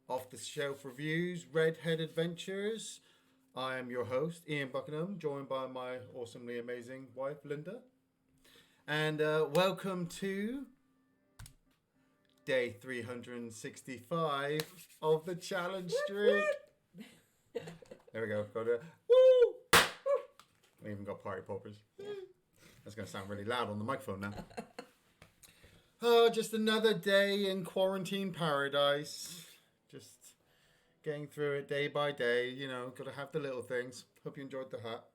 Off the Shelf Reviews, Redhead Adventures. I am your host, Ian Buckingham, joined by my awesomely amazing wife, Linda. And welcome to day 365 of the challenge streak. There we go. Got it. Woo! We even got party poppers. That's going to sound really loud on the microphone now. Oh, just another day in quarantine paradise. Just getting through it day by day. You know, got to have the little things. Hope you enjoyed the hat.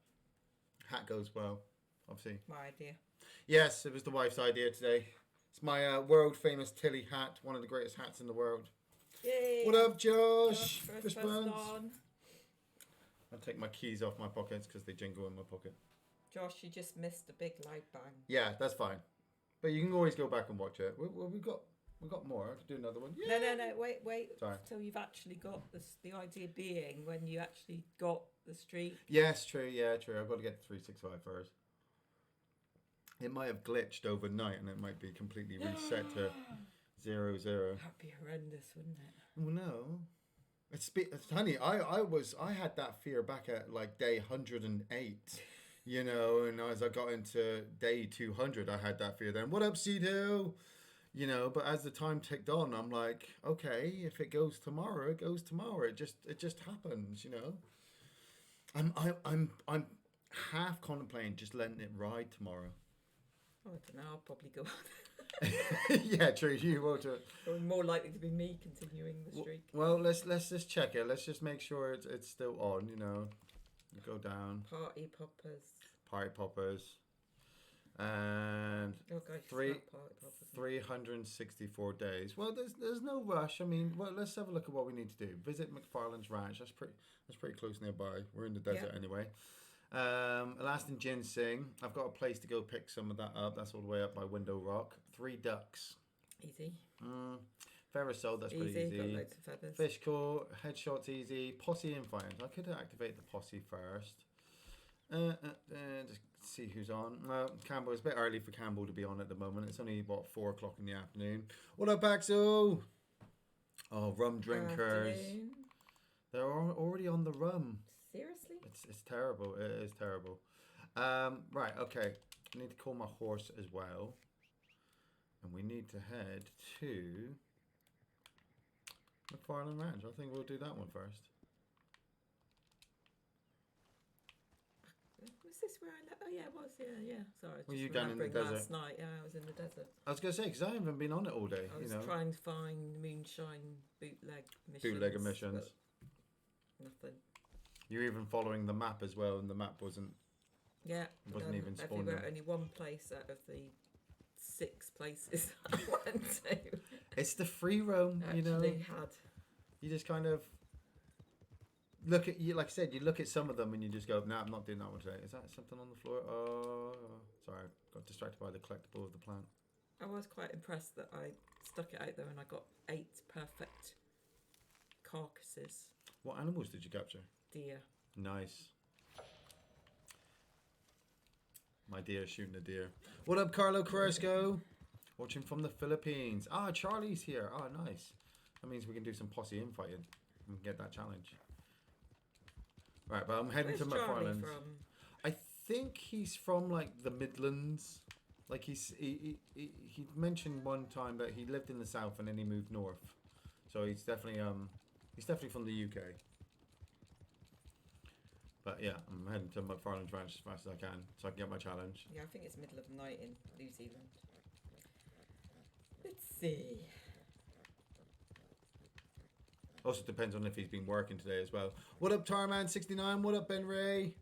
Hat goes well, obviously. My idea. Yes, it was the wife's idea today. It's my world famous Tilly hat, one of the greatest hats in the world. Yay! What up, Josh? First buns? on. I'll take my keys off my pockets because they jingle in my pocket. Josh, you just missed a big loud bang. Yeah, that's fine. But you can always go back and watch it. We've got more. I could do another one. Yeah. No. Wait. Sorry. Till you've actually got this. The idea being when you actually got the streak. Yes, true. Yeah, true. I've got to get to 365 first. It might have glitched overnight and it might be completely reset to 0. That'd be horrendous, wouldn't it? Well, no. It's funny. I had that fear back at like day 108. You know, and as I got into day 200, I had that fear then. What up, Seed Hill? You know, but as the time ticked on, I'm like, okay, if it goes tomorrow, it goes tomorrow. It just happens, you know. I'm half contemplating just letting it ride tomorrow. Oh, I don't know. I'll probably go on. Yeah, true. You will too. Or more likely to be me continuing the streak. Well, let's just check it. Let's just make sure it's still on. You know, go down. Party poppers. Party poppers. And Oh gosh, 364 days. Well, there's no rush. I mean, well, let's have a look at what we need to do. Visit McFarlane's Ranch. That's pretty close nearby. We're in the desert anyway. Elastin Ginseng. I've got a place to go pick some of that up. That's all the way up by Window Rock. 3 ducks. Easy. Ferrisol, that's pretty easy. Got loads of feathers. Fish core, headshots easy. Posse infighting. I could activate the posse first. Just see who's on. Campbell, it's a bit early for Campbell to be on at the moment. It's only, 4 o'clock in the afternoon. What up, Axel? Oh, rum drinkers. Afternoon. They're already on the rum. Seriously? It's terrible. It is terrible. Right, okay. I need to call my horse as well. And we need to head to McFarlane Ranch. I think we'll do that one first. Was this where I... Oh, yeah, it was. Yeah. Sorry. I was Were just you down in the remembering desert? last night. Yeah, I was in the desert. I was going to say, because I haven't been on it all day. I was trying to find moonshine bootleg missions. Bootlegger missions. Nothing. You're even following the map as well, and the map wasn't even spawning. Everywhere, only one place out of the 6 places I went to. It's the free roam, you know. Had. You just kind of look at you, like I said, you look at some of them and you just go, "No, I'm not doing that one today." Is that something on the floor? Oh, sorry, got distracted by the collectible of the plant. I was quite impressed that I stuck it out there and I got 8 perfect carcasses. What animals did you capture? Deer. Nice. My deer shooting a deer. What up, Carlo Carrasco? Watching from the Philippines. Ah, Charlie's here. Ah, nice. That means we can do some posse infighting and get that challenge. Right, but I'm heading to Charlie McFarlane's. from? I think he's from like the Midlands. Like he mentioned one time that he lived in the south and then he moved north. So he's definitely from the UK. But yeah, I'm heading to McFarlane's Ranch as fast as I can so I can get my challenge. Yeah, I think it's middle of the night in New Zealand. Let's see. Also depends on if he's been working today as well. What up, Tarman69? What up, Ben Ray?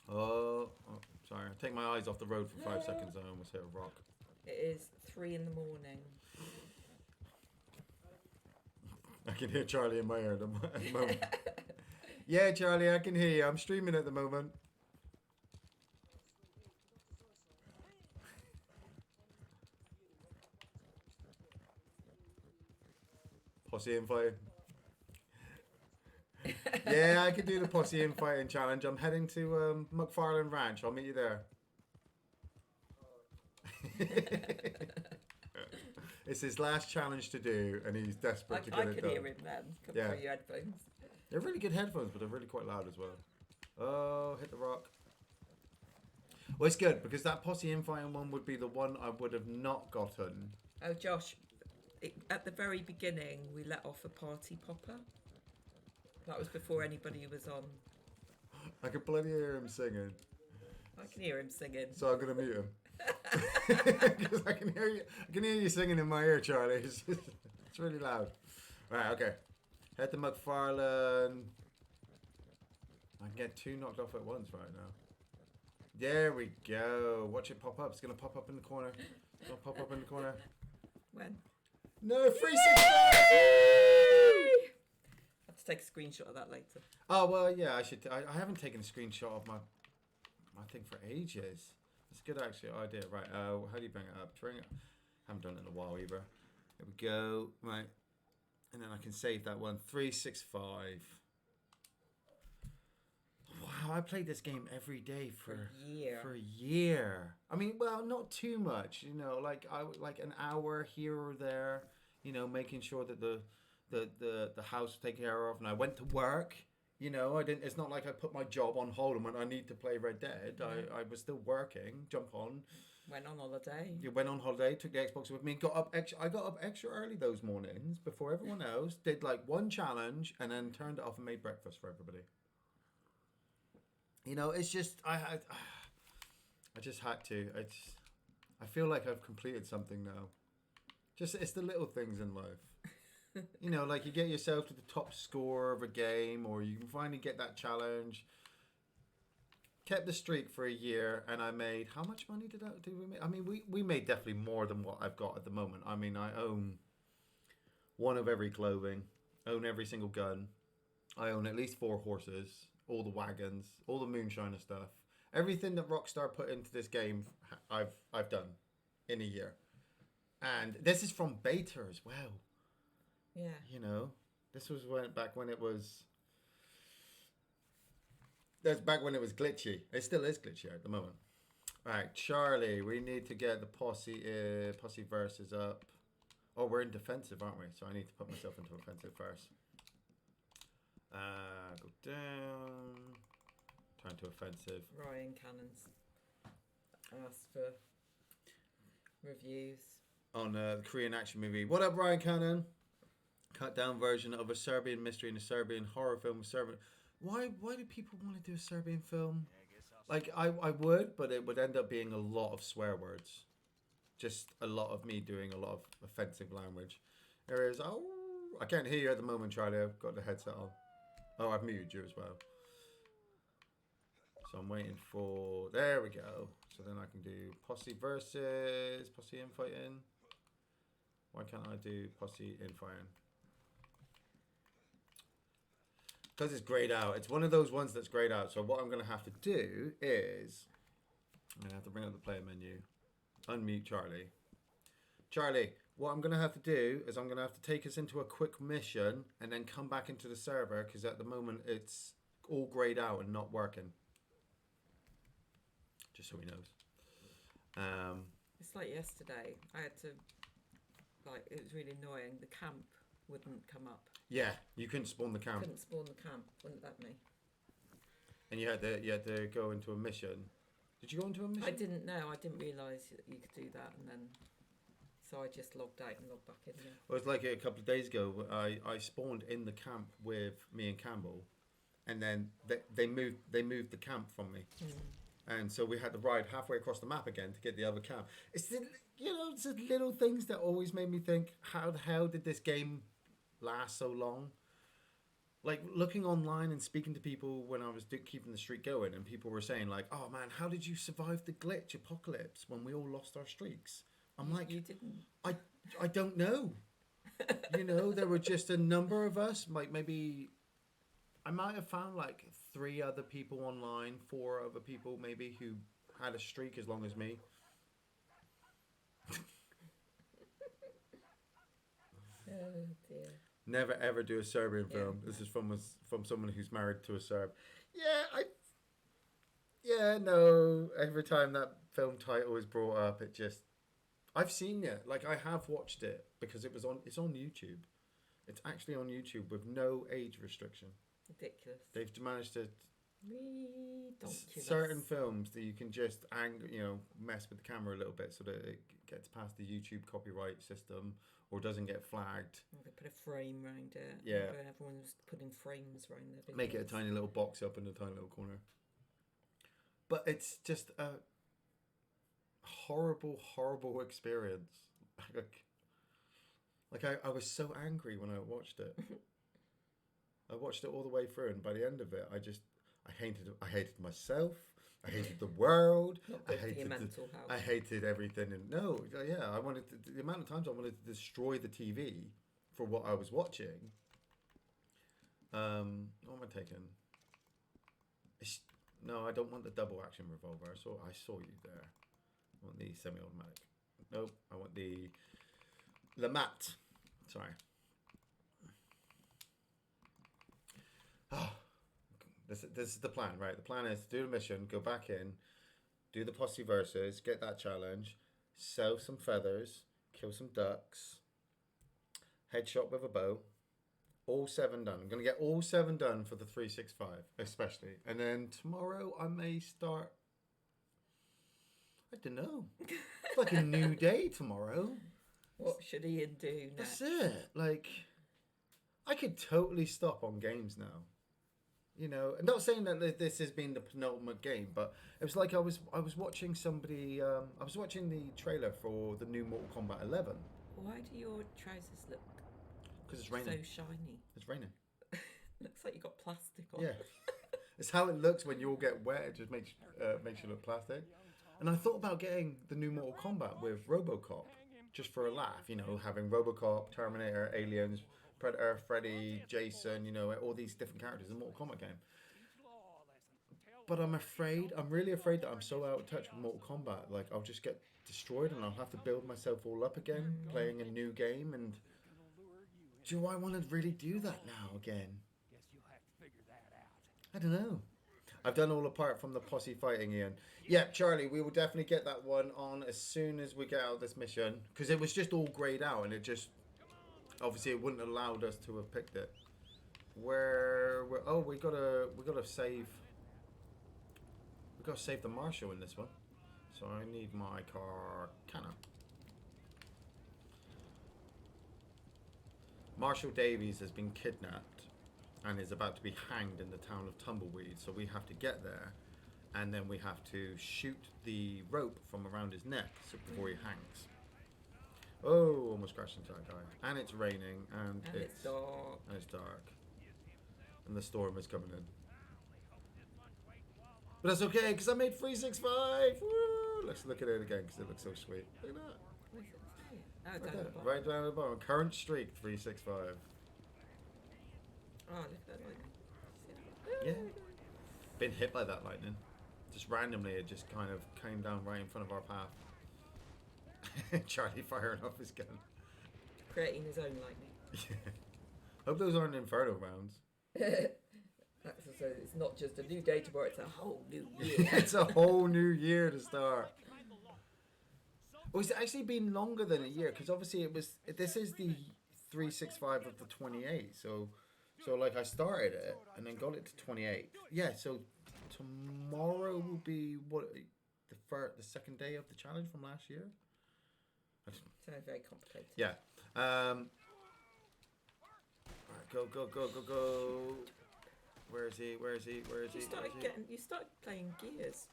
Oh, sorry. Take my eyes off the road for 5 seconds. I almost hit a rock. It is 3 in the morning. I can hear Charlie in my ear at the moment. Yeah, Charlie, I can hear you. I'm streaming at the moment. Posse infighting. Yeah, I can do the posse infighting challenge. I'm heading to McFarlane Ranch. I'll meet you there. It's his last challenge to do, and he's desperate to I get it could done. hear him then. Come Yeah. through your headphones. They're really good headphones, but they're really quite loud as well. Oh, hit the rock. Well, it's good because that posse infighting one would be the one I would have not gotten. Oh, Josh, at the very beginning, we let off a party popper. That was before anybody was on. I could bloody hear him singing, I can hear him singing. so I'm gonna mute him because I can hear you. I can hear you singing in my ear, Charlie. It's really loud. Right, okay. Head to McFarlane. I can get 2 knocked off at once right now. There we go. Watch it pop up. It's gonna pop up in the corner. It's gonna pop up in the corner. When? No, 360. I have to take a screenshot of that later. Oh well, yeah. I should. I haven't taken a screenshot of my thing for ages. It's a good actually idea. Right. How do you bring it up? Haven't done it in a while either. There we go. Right. And then I can save that one. 365. Wow, I played this game every day for a year. For a year. I mean, well, not too much. You know, like an hour here or there. You know, making sure that the house was taken care of, and I went to work. You know, I didn't. It's not like I put my job on hold and went, I need to play Red Dead. Yeah. I was still working. Jump on. Went on holiday. You went on holiday, took the Xbox with me, got up extra. I got up extra early those mornings before everyone else. Did like one challenge and then turned it off and made breakfast for everybody. You know, it's just I just had to. I feel like I've completed something now. Just it's the little things in life. You know, like you get yourself to the top score of a game, or you can finally get that challenge. Kept the streak for a year, and I made how much money did we make? I mean, we made definitely more than what I've got at the moment. I mean, I own one of every clothing, own every single gun, I own at least 4 horses, all the wagons, all the moonshiner stuff, everything that Rockstar put into this game. I've done in a year, and this is from beta as well. Yeah. You know, this was back when it was. That's back when it was glitchy. It still is glitchy at the moment. All right, Charlie, we need to get the posse versus up. Oh, we're in defensive, aren't we? So I need to put myself into offensive first. Go down. Turn to offensive. Ryan Cannon's asked for reviews On the Korean action movie. What up, Ryan Cannon? Cut down version of a Serbian mystery and a Serbian horror film with Serbian. Why do people want to do a Serbian film? Like, I would, but it would end up being a lot of swear words. Just a lot of me doing a lot of offensive language. There is, oh, I can't hear you at the moment, Charlie. I've got the headset on. Oh, I've muted you as well. So I'm waiting for, there we go. So then I can do posse versus posse infighting. Why can't I do posse infighting? Because it's grayed out. It's one of those ones that's grayed out. So what I'm going to have to do is, I'm going to have to bring up the player menu. Unmute Charlie. Charlie, what I'm going to have to do is I'm going to have to take us into a quick mission and then come back into the server because at the moment it's all grayed out and not working. Just so he knows. It's like yesterday. I had to, like, it was really annoying. The camp wouldn't come up. Yeah, you couldn't spawn the camp. Couldn't spawn the camp. Wouldn't let me. And you had to go into a mission. Did you go into a mission? I didn't know. I didn't realise that you could do that, and then so I just logged out and logged back in. Yeah. Well, it was like a couple of days ago. I spawned in the camp with me and Campbell, and then they moved the camp from me. And so we had to ride halfway across the map again to get the other camp. It's the little things that always made me think, how the hell did this game last so long? Like looking online and speaking to people when I was keeping the streak going, and people were saying like, "Oh man, how did you survive the glitch apocalypse when we all lost our streaks?" I'm like, you didn't. I don't know. You know, there were just a number of us. Like maybe I might have found like 3 other people online, 4 other people maybe who had a streak as long as me. Oh dear. Never ever do a Serbian film. This is from someone who's married to a Serb. No. Every time that film title is brought up, it just I've seen it. Like I have watched it because it was on. It's on YouTube. It's actually on YouTube with no age restriction. Ridiculous. They've managed to Ridiculous. certain films that you can just mess with the camera a little bit so that it gets past the YouTube copyright system or doesn't get flagged. Or they put a frame around it. Yeah. Everyone's putting frames around their videos. Make it a tiny little box up in a tiny little corner. But it's just a horrible, horrible experience. I was so angry when I watched it. I watched it all the way through, and by the end of it, I hated myself. I hated the world. Not good for your mental health. I hated everything. And I wanted the amount of times I wanted to destroy the TV for what I was watching. What am I taking? No, I don't want the double action revolver. I saw you there. I want the semi-automatic. Nope. I want the Lamat. Sorry. This is the plan, right? The plan is to do the mission, go back in, do the posse versus, get that challenge, sell some feathers, kill some ducks, headshot with a bow. All 7 done. I'm going to get all 7 done for the 365, especially. And then tomorrow I may start. I don't know. It's like a new day tomorrow. What should Iain do next? That's it. Like, I could totally stop on games now. You know, I'm not saying that this has been the penultimate game, but it was like I was watching somebody. I was watching the trailer for the new Mortal Kombat 11. Why do your trousers look? Because it's raining. So shiny. It's raining. Looks like you got plastic on. Yeah, it's how it looks when you all get wet. It just makes you look plastic. And I thought about getting the new Mortal Kombat with RoboCop, just for a laugh. You know, having RoboCop, Terminator, Aliens, Predator, Freddy, Jason. You know, all these different characters in the Mortal Kombat game. But I'm really afraid that I'm so out of touch with Mortal Kombat. Like, I'll just get destroyed and I'll have to build myself all up again, playing a new game. And do I want to really do that now again? I don't know. I've done all apart from the posse fighting, Iain. Yeah, Charlie, we will definitely get that one on as soon as we get out of this mission. Because it was just all greyed out and it just... Obviously, it wouldn't have allowed us to have picked it. We gotta save... We've got to save the Marshal in this one. So I need my car cannon. Marshal Davies has been kidnapped and is about to be hanged in the town of Tumbleweed. So we have to get there and then we have to shoot the rope from around his neck before he hangs. Oh, almost crashed into that guy. And it's raining and it's dark. And it's dark. And the storm is coming in. But that's okay, because I made 365. Woo! Let's look at it again, because it looks so sweet. Look at that. Right down the bottom. Current streak 365. Oh, look at that lightning. Yeah. Been hit by that lightning. Just randomly, it just kind of came down right in front of our path. Charlie firing off his gun. Creating his own lightning. Yeah. Hope those aren't Inferno rounds. So it's not just a new day tomorrow, it's a whole new year. It's a whole new year to start. Well, it's actually been longer than a year, because obviously this is the 365 of the 28. So like I started it and then got it to 28. Yeah, so tomorrow will be the second day of the challenge from last year. Sounds very complicated. Yeah. Right, go. Where is he? You started playing Gears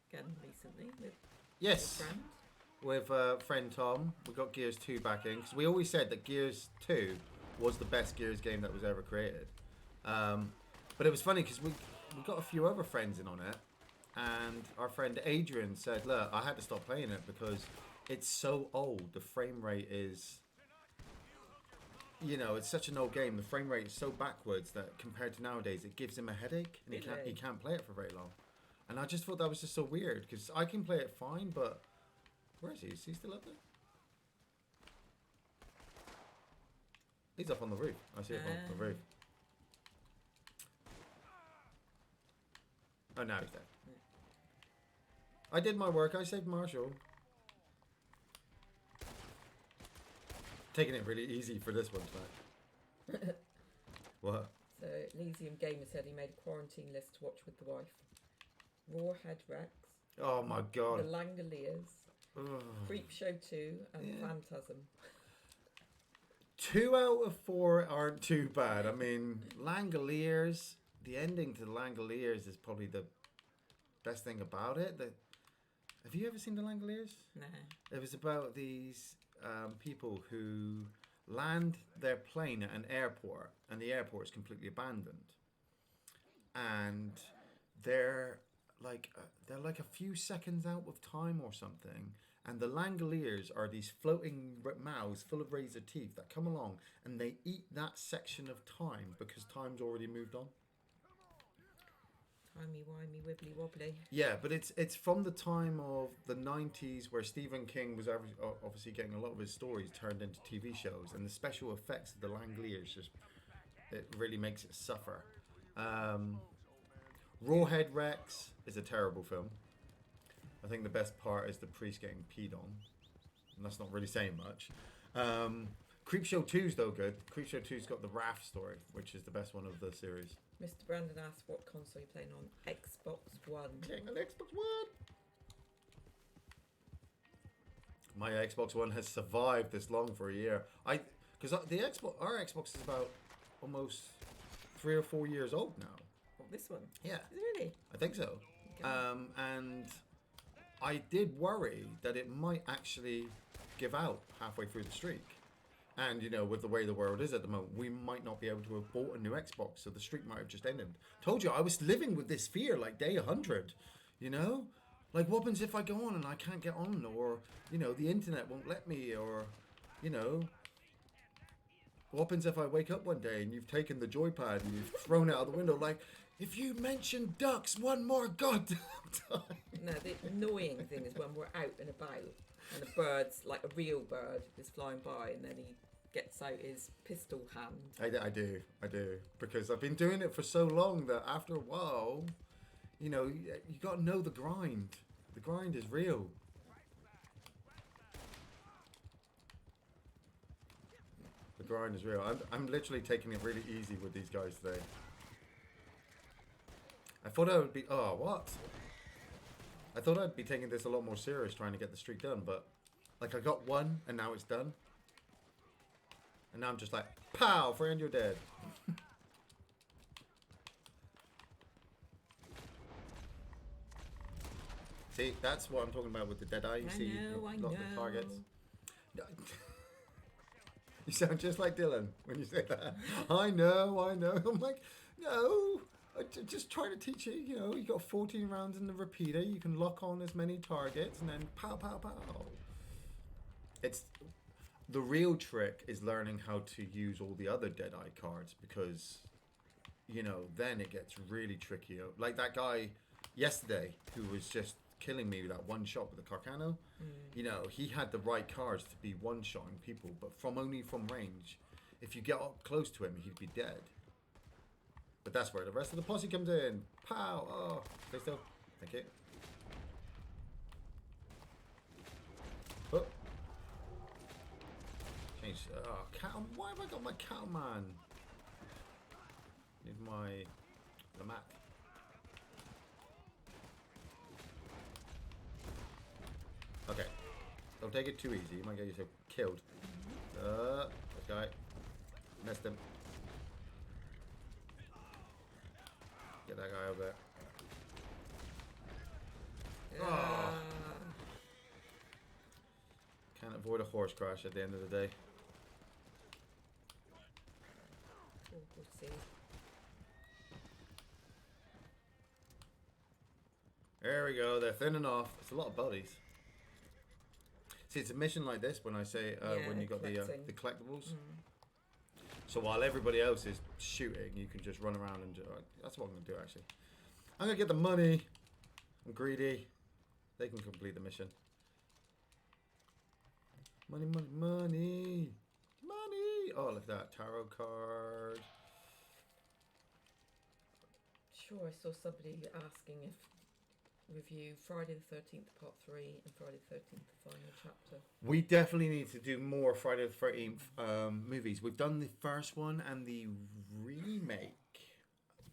again recently with yes. your friend. With friend Tom. We got Gears 2 back in, because we always said that Gears 2 was the best Gears game that was ever created. But it was funny because we got a few other friends in on it, and our friend Adrian said, look, I had to stop playing it because it's so old. The frame rate is... You know, it's such an old game. The frame rate is so backwards that compared to nowadays, it gives him a headache, and he can't play it for very long. And I just thought that was just so weird, because I can play it fine, but where is he? Is he still up there? He's up on the roof. I see him on the roof. Oh, now he's dead. I did my work. I saved Marshall. Taking it really easy for this one tonight. What? So Elysium Gamer said he made a quarantine list to watch with the wife. Rawhead Rex. Oh my god. The Langoliers. Creep Show 2 and Phantasm. 2 out of 4 aren't too bad. I mean, Langoliers, the ending to the Langoliers is probably the best thing about it. Have you ever seen the Langoliers? No. It was about these people who land their plane at an airport, and the airport is completely abandoned. And they're like a few seconds out of time or something. And the Langoliers are these floating mouths full of razor teeth that come along and they eat that section of time because time's already moved on. Timey-wimey, wibbly-wobbly. Yeah, but it's from the time of the 90s where Stephen King was obviously getting a lot of his stories turned into TV shows, and the special effects of the Langoliers it really makes it suffer. Rawhead Rex is a terrible film. I think the best part is the priest getting peed on. And that's not really saying much. Creepshow 2's though good. Creepshow 2's got the Raft story, which is the best one of the series. Mr. Brandon asked what console you're playing on. Xbox One. Getting an Xbox One. My Xbox One has survived this long for a year. Because our Xbox is about almost 3 or 4 years old now. What, this one? Yeah. Is it really? I think so. Okay. And I did worry that it might actually give out halfway through the streak. And, you know, with the way the world is at the moment, we might not be able to have bought a new Xbox, so the streak might have just ended. Told you, I was living with this fear like day 100, you know? Like, what happens if I go on and I can't get on? Or, you know, the internet won't let me? Or, you know, what happens if I wake up one day and you've taken the joypad and you've thrown it out the window? Like, if you mention ducks one more goddamn time. No, the annoying thing is when we're out and about and a bird's, like a real bird, is flying by and then he gets out his pistol hand. I do. Because I've been doing it for so long that after a while, you know, you got to know the grind. The grind is real. The grind is real. I'm literally taking it really easy with these guys today. I thought I would be... Oh, what? I thought I'd be taking this a lot more serious trying to get the streak done, but... Like, I got one, and now it's done. And now I'm just like, pow, friend, you're dead. See, that's what I'm talking about with the dead eye. You see, I got know. the targets. You sound just like Dylan when you say that. I know. I'm like, no, just trying to teach you. You know, you got 14 rounds in the repeater. You can lock on as many targets and then pow, pow, pow. It's the real trick is learning how to use all the other Deadeye cards because, you know, then it gets really tricky. Like that guy yesterday who was just killing me with that one shot with the Carcano. You know, he had the right cards to be one-shotting people, but only from range. If you get up close to him, he'd be dead. But that's where the rest of the posse comes in. Pow! Oh, stay still. Thank you. Oh. Change. Oh, cattle. Why have I got my cattleman? Need my Lamat. Okay. Don't take it too easy. You might get yourself killed. This guy. Missed him. Get that guy over there. Oh. Can't avoid a horse crash at the end of the day. We'll see. There we go. They're thinning off. It's a lot of bodies. See, it's a mission like this when I say when you got the collectibles. So while everybody else is shooting, you can just run around and do it. That's what I'm going to do, actually. I'm going to get the money. I'm greedy. They can complete the mission. Money, money, money. Money. Oh, look at that. Tarot card. Sure, I saw somebody asking if review Friday the 13th Part 3 and Friday the 13th the final chapter. We definitely need to do more Friday the 13th movies. We've done the first one and the remake,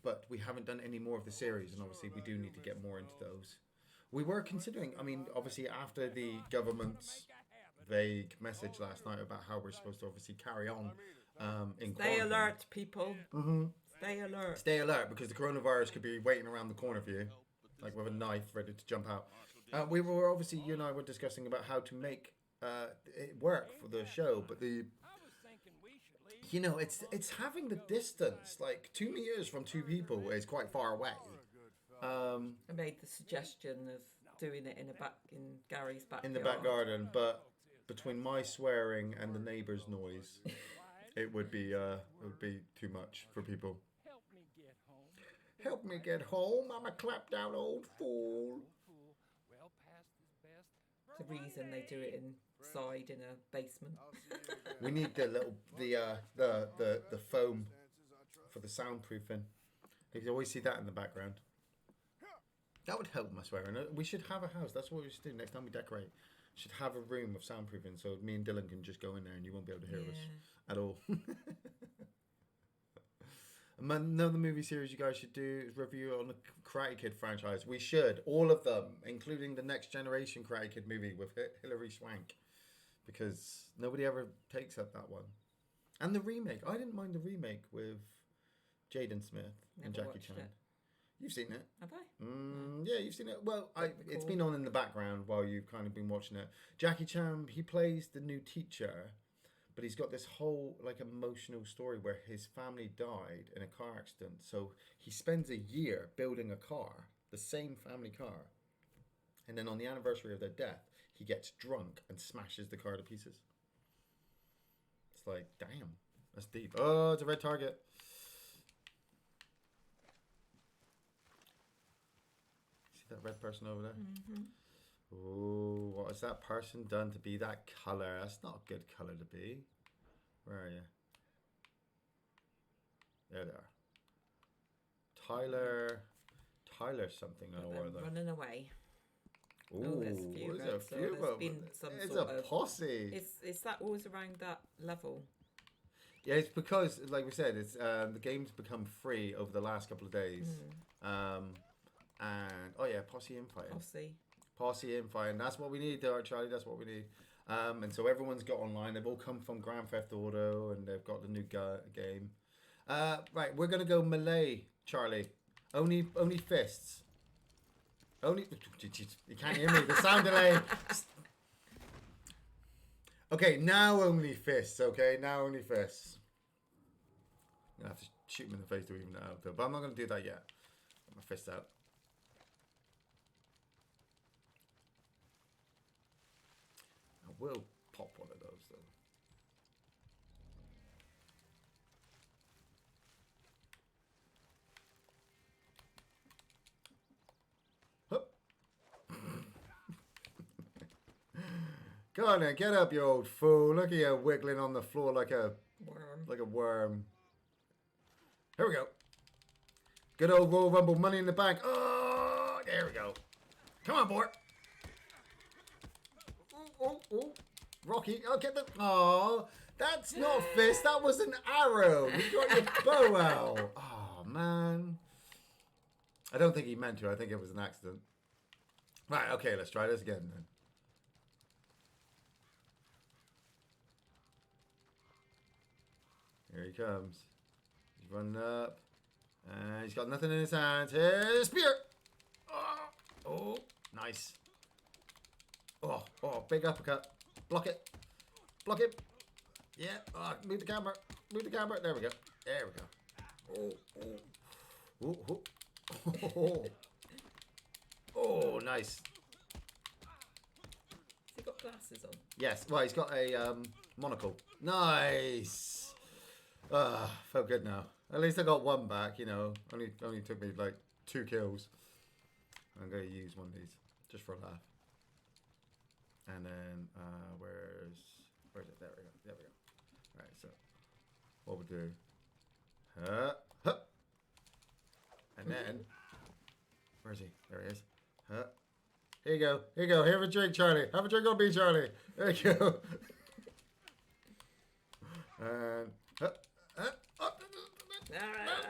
but we haven't done any more of the series, and obviously we do need to get more into those. We were considering, I mean, obviously after the government's vague message last night about how we're supposed to obviously carry on in Stay quarantine. alert, people. Mm-hmm. Stay alert. Stay alert, because the coronavirus could be waiting around the corner for you, like with a knife ready to jump out. We were obviously, you and I were discussing about how to make it work for the show, but it's having the distance. Like 2 meters from two people is quite far away. I made the suggestion of doing it in Gary's backyard. In the back garden, but between my swearing and the neighbours' noise, it would be too much for people. Help me get home. I'm a clapped down old fool. It's the reason they do it inside in a basement. We need the foam for the soundproofing. You can always see that in the background. That would help my swearing. We should have a house. That's what we should do next time we decorate. Should have a room of soundproofing, so me and Dylan can just go in there and you won't be able to hear us at all. Another movie series you guys should do is review on the Karate Kid franchise. We should. All of them, including the Next Generation Karate Kid movie with Hilary Swank. Because nobody ever takes up that one. And the remake. I didn't mind the remake with Jaden Smith and Jackie Chan. You've seen it. Have I? Yeah, you've seen it. Well, it's been on in the background while you've kind of been watching it. Jackie Chan, he plays the new teacher, but he's got this whole like emotional story where his family died in a car accident. So he spends a year building a car, the same family car. And then on the anniversary of their death, he gets drunk and smashes the car to pieces. It's like, damn, that's deep. Oh, it's a red target. That red person over there. Mm-hmm. Oh, what has that person done to be that colour? That's not a good colour to be. Where are you? There they are. Tyler something or other. Running away. Ooh, there's a few. There's been some it's sort a of posse. Is that always around that level? Yeah, it's because, like we said, it's the game's become free over the last couple of days. And posse infighting. Posse infighting. That's what we need, though, Charlie. That's what we need. And so everyone's got online. They've all come from Grand Theft Auto, and they've got the new game. Right, we're gonna go melee, Charlie. Only fists. Only. You can't hear me. The sound delay. Okay, now only fists. Okay, now only fists. I'm gonna have to shoot him in the face to even that out, though. But I'm not gonna do that yet. Get my fist out. I will pop one of those though. Go on then, get up, you old fool. Look at you wiggling on the floor like a worm. Here we go. Good old Royal Rumble, Money in the Bank. Oh, there we go. Come on, boy. Oh. Rocky, I'll get the... Oh, that's not fist. That was an arrow. You got your bow out. Oh, man. I don't think he meant to. I think it was an accident. Right, okay, let's try this again then. Here he comes. He's running up. And he's got nothing in his hands. His spear! Oh, nice. Oh, big uppercut. Block it. Block it. Yeah. Oh, move the camera. Move the camera. There we go. There we go. Oh, nice. Has he got glasses on? Yes. Well, he's got a monocle. Nice. Felt good now. At least I got one back, you know. Only took me like 2 kills. I'm going to use one of these just for a laugh. And then, where's it? There we go. Right, so what we'll do. And then, where is he? There he is. go. Here you go. Have a drink, Charlie. Have a drink on me, Charlie. There you go. And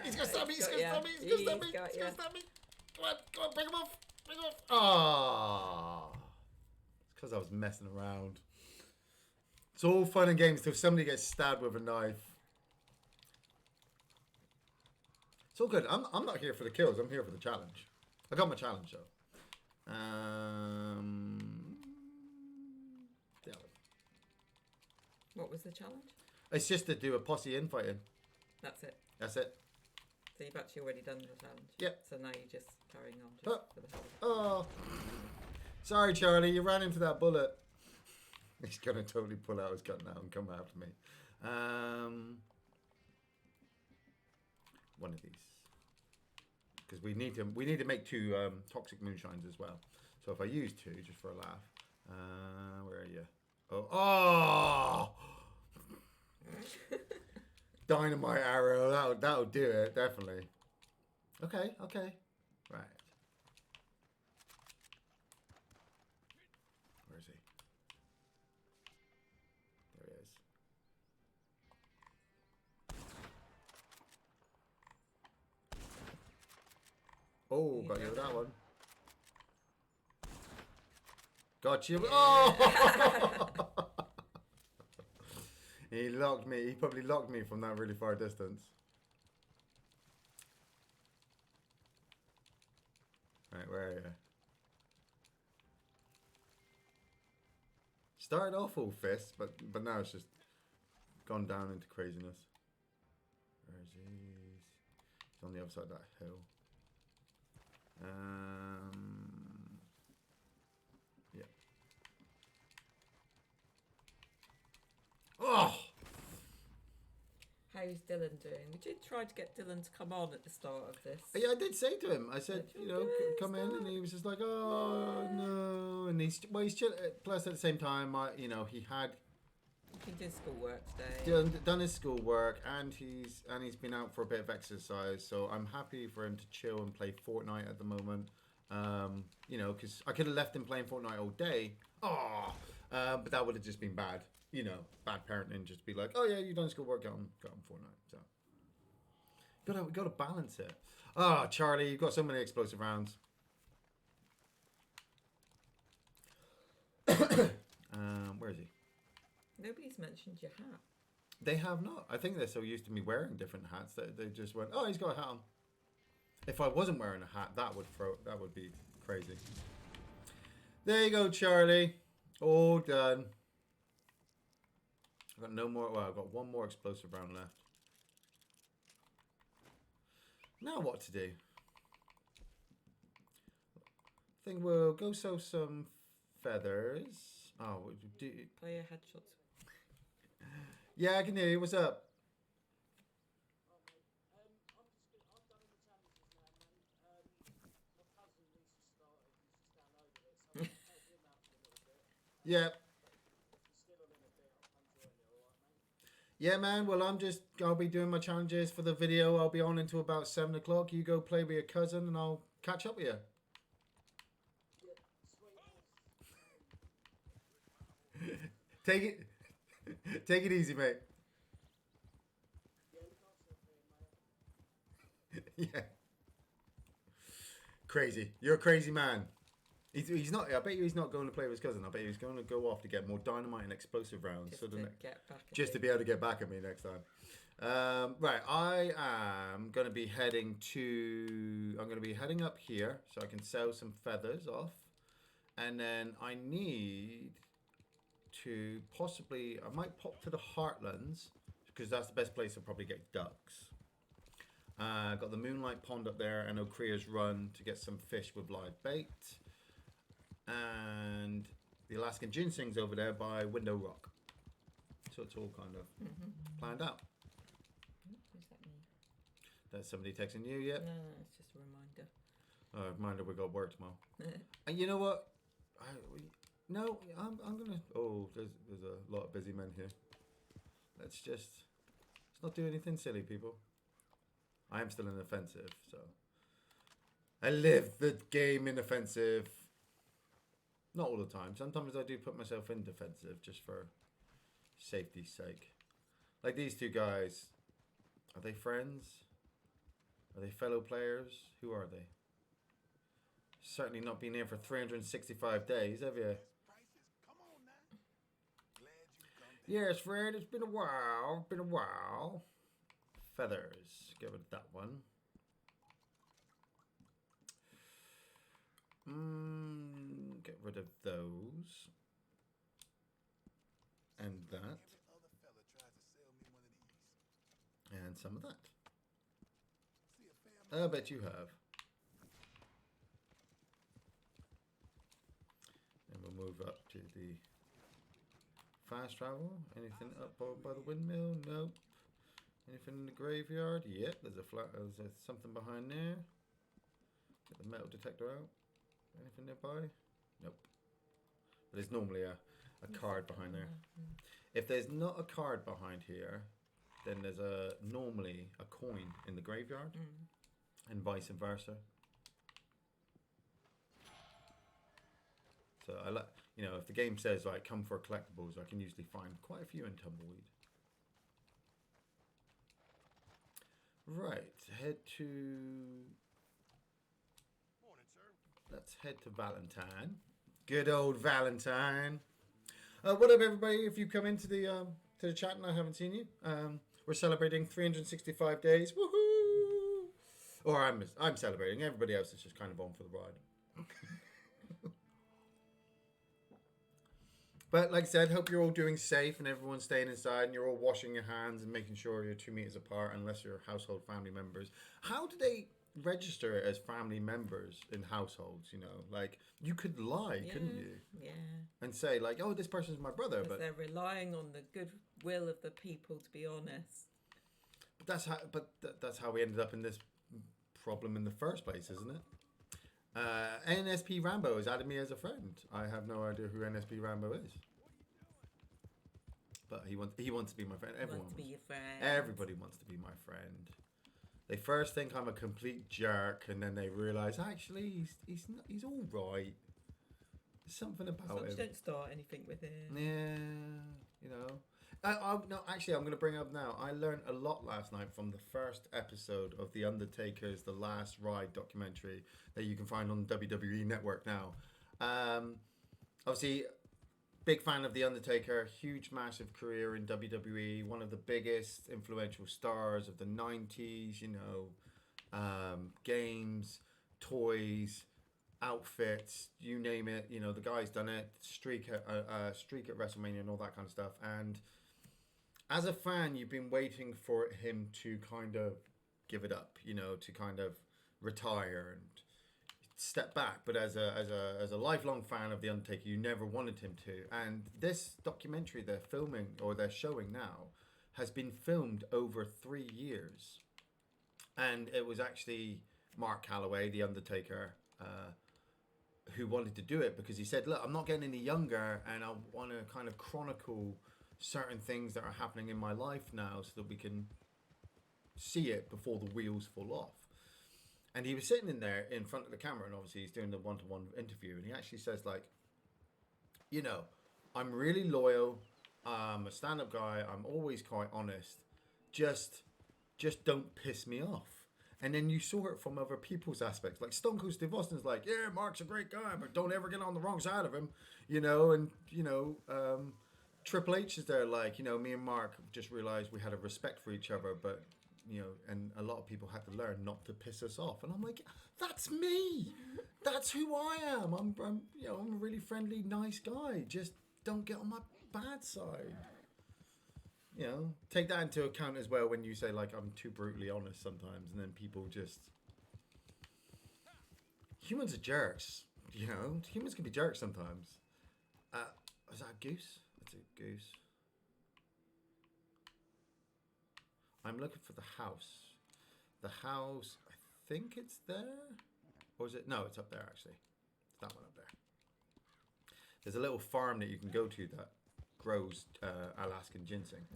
he's gonna stab me. He's gonna stab me. He's gonna stab me. He's gonna stab me. Come on, break him off. Break him off. Ah, it's because I was messing around. It's all fun and games till somebody gets stabbed with a knife. It's all good. I'm not here for the kills. I'm here for the challenge. I got my challenge though. Yeah. What was the challenge? It's just to do a posse infighting. That's it. That's it. So you've actually already done the challenge. Yep. So now you're just carrying on just for the hell of it. Oh, sorry, Charlie. You ran into that bullet. He's gonna totally pull out his gun now and come after me. One of these, because we need to make 2 toxic moonshines as well. So if I use 2 just for a laugh, where are you? Oh, dynamite arrow. That'll do it definitely. Okay. Right. Where is he? There he is. Oh, got you with that one. Got you. Oh! He locked me. He probably locked me from that really far distance. Right, where are you? Started off all fists, but now it's just gone down into craziness. Where is he? He's on the other side of that hill. Yeah. Oh! How's Dylan doing? We did try to get Dylan to come on at the start of this. Yeah, I did say to him. I said, come in, and he was just like, oh no, and he's chill. Plus, at the same time, he had He did schoolwork today. done his schoolwork, and he's been out for a bit of exercise. So I'm happy for him to chill and play Fortnite at the moment. Because I could have left him playing Fortnite all day. But that would have just been bad. Bad parenting. Just be like, oh yeah, you done schoolwork, got on Fortnite. So we gotta balance it. Oh, Charlie, you've got so many explosive rounds. Where is he? Nobody's mentioned your hat. They have not. I think they're so used to me wearing different hats that they just went, oh, he's got a hat on. If I wasn't wearing a hat, that would be crazy. There you go, Charlie. All done. I've got no more. Well, I've got one more explosive round left. Now what to do? I think we'll go sew some feathers. Oh, Play your headshots. Yeah, I can hear you. What's up? Yeah. Yeah, man. Well, I'll be doing my challenges for the video. I'll be on until about 7 o'clock. You go play with your cousin and I'll catch up with you. Take it easy, mate. Yeah. Crazy. You're a crazy man. He's not. I bet you he's not going to play with his cousin. I bet you he's going to go off to get more dynamite and explosive rounds, just to be able to get back at me next time. Right, I am going to be heading to. I'm going to be heading up here so I can sell some feathers off, and then I need to possibly. I might pop to the Heartlands because that's the best place to probably get ducks. Got the Moonlight Pond up there and O'Crea's Run to get some fish with live bait. And the Alaskan Ginseng's over there by Window Rock. So it's all kind of planned out. What does that mean? That's somebody texting you yet? No, it's just a reminder. Reminder we got work tomorrow. And you know what? I'm gonna. Oh, there's a lot of busy men here. Let's not do anything silly, people. I am still in offensive, so I live the game in offensive. Not all the time. Sometimes I do put myself in defensive just for safety's sake. Like these two guys, are they friends? Are they fellow players? Who are they? Certainly not been here for 365 days, have you? Yes, Fred, it's been a while. Been a while. Feathers. Get rid of that one. Get rid of those. And that. And some of that. I bet you have. And we'll move up to the fast travel. Anything up by the windmill? Nope. Anything in the graveyard? Yep, there's something behind there. Get the metal detector out. Anything nearby? Nope. But there's normally a card behind there. If there's not a card behind here, then there's normally a coin in the graveyard, and vice versa. So I like, if the game says like come for collectibles, I can usually find quite a few in Tumbleweed. Right, head to. Morning, sir. Let's head to Valentine. Good old Valentine. What up, everybody? If you come into the chat and I haven't seen you, we're celebrating 365 days. Woohoo! Or I'm celebrating. Everybody else is just kind of on for the ride. But like I said, hope you're all doing safe and everyone's staying inside and you're all washing your hands and making sure you're 2 meters apart unless you're household family members. How do they register it as family members in households? Like you could lie, couldn't you? Yeah. And say like, oh, this person's my brother, but they're relying on the goodwill of the people, to be honest. But that's how we ended up in this problem in the first place, isn't it? NSP Rambo has added me as a friend. I have no idea who NSP Rambo is, but he wants to be my friend. Everyone wants to be your friend. Everybody wants to be my friend. They first think I'm a complete jerk, and then they realise actually he's all right. There's something about him. Don't start anything with him. Yeah, No, actually, I'm going to bring up now. I learned a lot last night from the first episode of The Undertaker's The Last Ride documentary that you can find on the WWE Network now. Obviously, big fan of The Undertaker, huge, massive career in WWE, one of the biggest influential stars of the 90s, games, toys, outfits, you name it. The guy's done it, streak at WrestleMania and all that kind of stuff. And as a fan, you've been waiting for him to kind of give it up, to kind of retire and step back. But as a lifelong fan of The Undertaker, you never wanted him to. And this documentary they're filming, or they're showing now, has been filmed over 3 years. And it was actually Mark Calloway, The Undertaker, who wanted to do it because he said, look, I'm not getting any younger and I want to kind of chronicle certain things that are happening in my life now so that we can see it before the wheels fall off. And he was sitting in there in front of the camera, and obviously he's doing the one-to-one interview, and he actually says like, I'm really loyal, I'm a stand-up guy, I'm always quite honest, just don't piss me off. And then you saw it from other people's aspects. Like Stone Cold Steve Austin's like, yeah, Mark's a great guy, but don't ever get on the wrong side of him, and Triple H is there like, me and Mark just realized we had a respect for each other, but, and a lot of people had to learn not to piss us off. And I'm like, that's me. That's who I am. I'm a really friendly, nice guy. Just don't get on my bad side. Take that into account as well when you say like I'm too brutally honest sometimes, and then people just humans are jerks. Humans can be jerks sometimes. Is that a goose? That's a goose. I'm looking for the house. The house, I think it's there, or is it? No, it's up there actually. It's that one up there. There's a little farm that you can go to that grows Alaskan ginseng.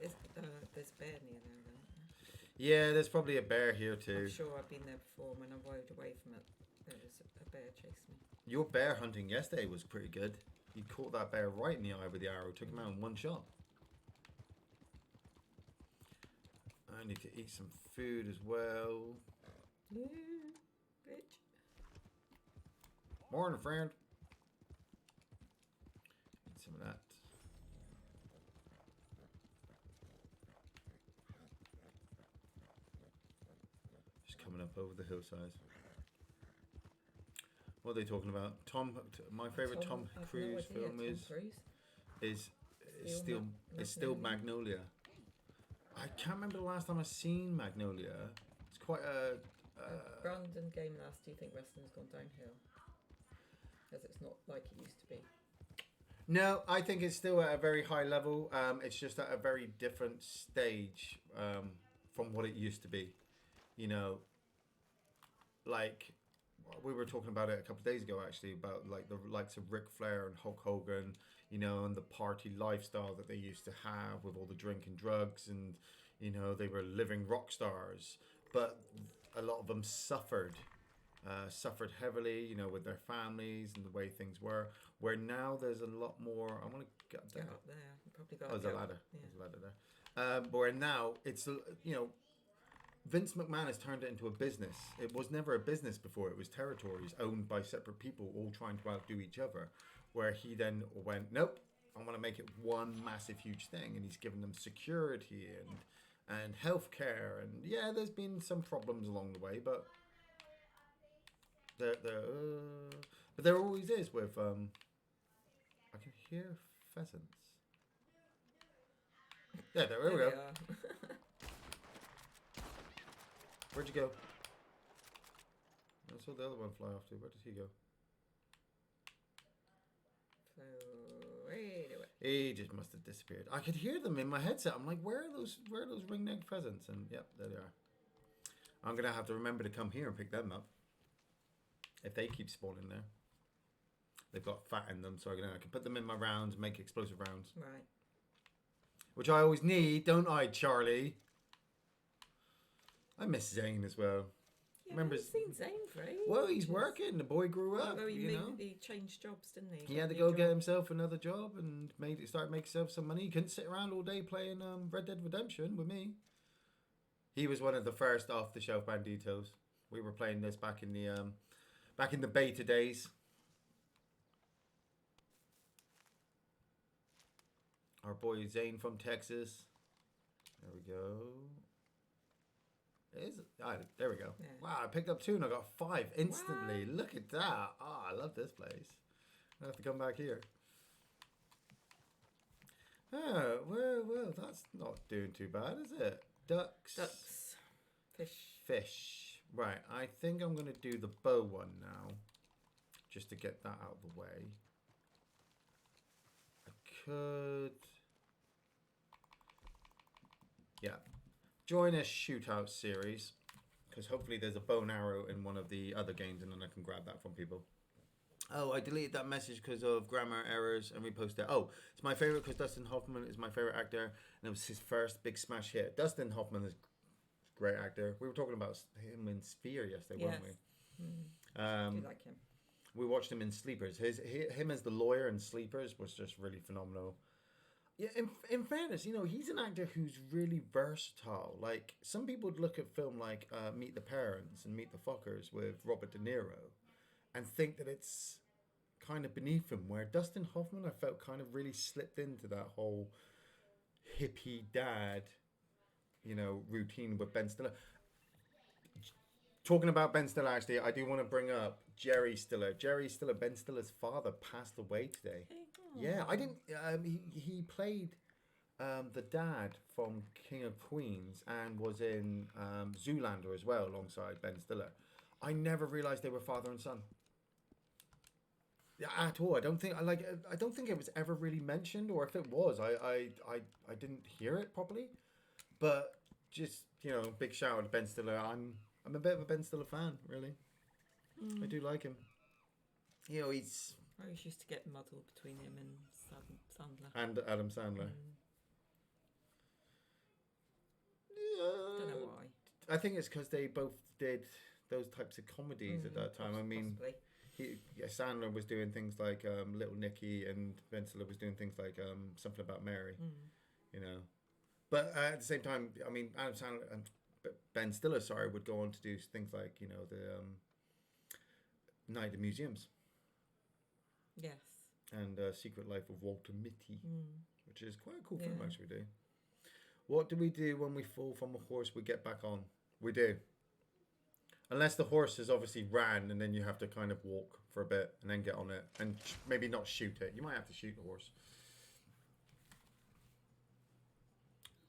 There's a bear near there, though. Yeah, there's probably a bear here too. I'm sure I've been there before when I rode away from it. There was a bear chased me. Your bear hunting yesterday was pretty good. You caught that bear right in the eye with the arrow, took him out in one shot. I need to eat some food as well. Yeah, bitch. Morning, friend. Eat some of that. Just coming up over the hillside. What are they talking about? My favorite Tom Cruise film is still Magnolia. I can't remember the last time I seen Magnolia. It's quite a. Brandon game last. Do you think wrestling's gone downhill? As it's not like it used to be. No, I think it's still at a very high level. It's just at a very different stage from what it used to be. You know, like we were talking about it a couple of days ago, actually, about like the likes of Ric Flair and Hulk Hogan, you know, and the party lifestyle that they used to have with all the drink and drugs, and you know, they were living rock stars. But a lot of them suffered heavily, you know, with their families and the way things were. Where now there's a lot more. I want to get up there. You probably got. Oh, there's a ladder. Yeah. There's a ladder there. But where now it's, you know, Vince McMahon has turned it into a business. It was never a business before. It was territories owned by separate people, all trying to outdo each other. Where he then went, nope, I want to make it one massive, huge thing, and he's given them security and healthcare, and yeah, there's been some problems along the way, but there always is with I can hear pheasants. Yeah, there we go. Where'd you go? I saw the other one fly off too. Where did he go? He just must have disappeared. I could hear them in my headset. I'm like, where are those ring-necked pheasants? And yep, there they are. I'm gonna have to remember to come here and pick them up if they keep spawning there. They've got fat in them, so I can put them in my rounds and make explosive rounds. Right. Which I always need, don't I, Charlie? I miss Zane as well. Yeah, remember, I've seen Zane for ages. Well, he's working. The boy grew up. Well, he changed jobs, didn't he? He had to go get himself another job and start making himself some money. He couldn't sit around all day playing Red Dead Redemption with me. He was one of the first off-the-shelf banditos. We were playing this back in the beta days. Our boy Zane from Texas. There we go. There we go. Yeah. Wow, I picked up 2 and I got 5 instantly. Wow. Look at that. Oh, I love this place. I have to come back here. Oh, well, that's not doing too bad, is it? Ducks. Fish. Right, I think I'm going to do the bow one now. Just to get that out of the way. I could... Yeah. Join a shootout series, because hopefully there's a bow and arrow in one of the other games, and then I can grab that from people. Oh, I deleted that message because of grammar errors and reposted it. Oh, it's my favorite because Dustin Hoffman is my favorite actor, and it was his first big smash hit. Dustin Hoffman is a great actor. We were talking about him in Sphere yesterday, weren't we? I do like him. We watched him in Sleepers. Him as the lawyer in Sleepers was just really phenomenal. Yeah, in fairness, you know, he's an actor who's really versatile. Like, some people would look at film like Meet the Parents and Meet the Fockers with Robert De Niro and think that it's kind of beneath him, where Dustin Hoffman, I felt, kind of really slipped into that whole hippie dad, you know, routine with Ben Stiller. Talking about Ben Stiller, actually, I do want to bring up Jerry Stiller. Jerry Stiller, Ben Stiller's father, passed away today. Yeah, I didn't. He played the dad from King of Queens and was in Zoolander as well, alongside Ben Stiller. I never realized they were father and son. Yeah, at all. I don't think it was ever really mentioned, or if it was, I didn't hear it properly. But just, you know, big shout out to Ben Stiller. I'm a bit of a Ben Stiller fan, really. I do like him. You know, he's... I always used to get muddled between him and Sandler. And Adam Sandler. Don't know why. I think it's because they both did those types of comedies at that time. I mean, possibly. Sandler was doing things like Little Nicky, and Ben Stiller was doing things like Something About Mary. You know, but at the same time, I mean, Adam Sandler and Ben Stiller, sorry, would go on to do things like, you know, the Night at the Museums. Yes. And Secret Life of Walter Mitty, which is quite a cool film, Yeah. actually. Do what do we do when we fall from a horse? We get back on. We do. Unless the horse has obviously ran, and then you have to kind of walk for a bit and then get on it, and maybe not shoot it. You might have to shoot the horse.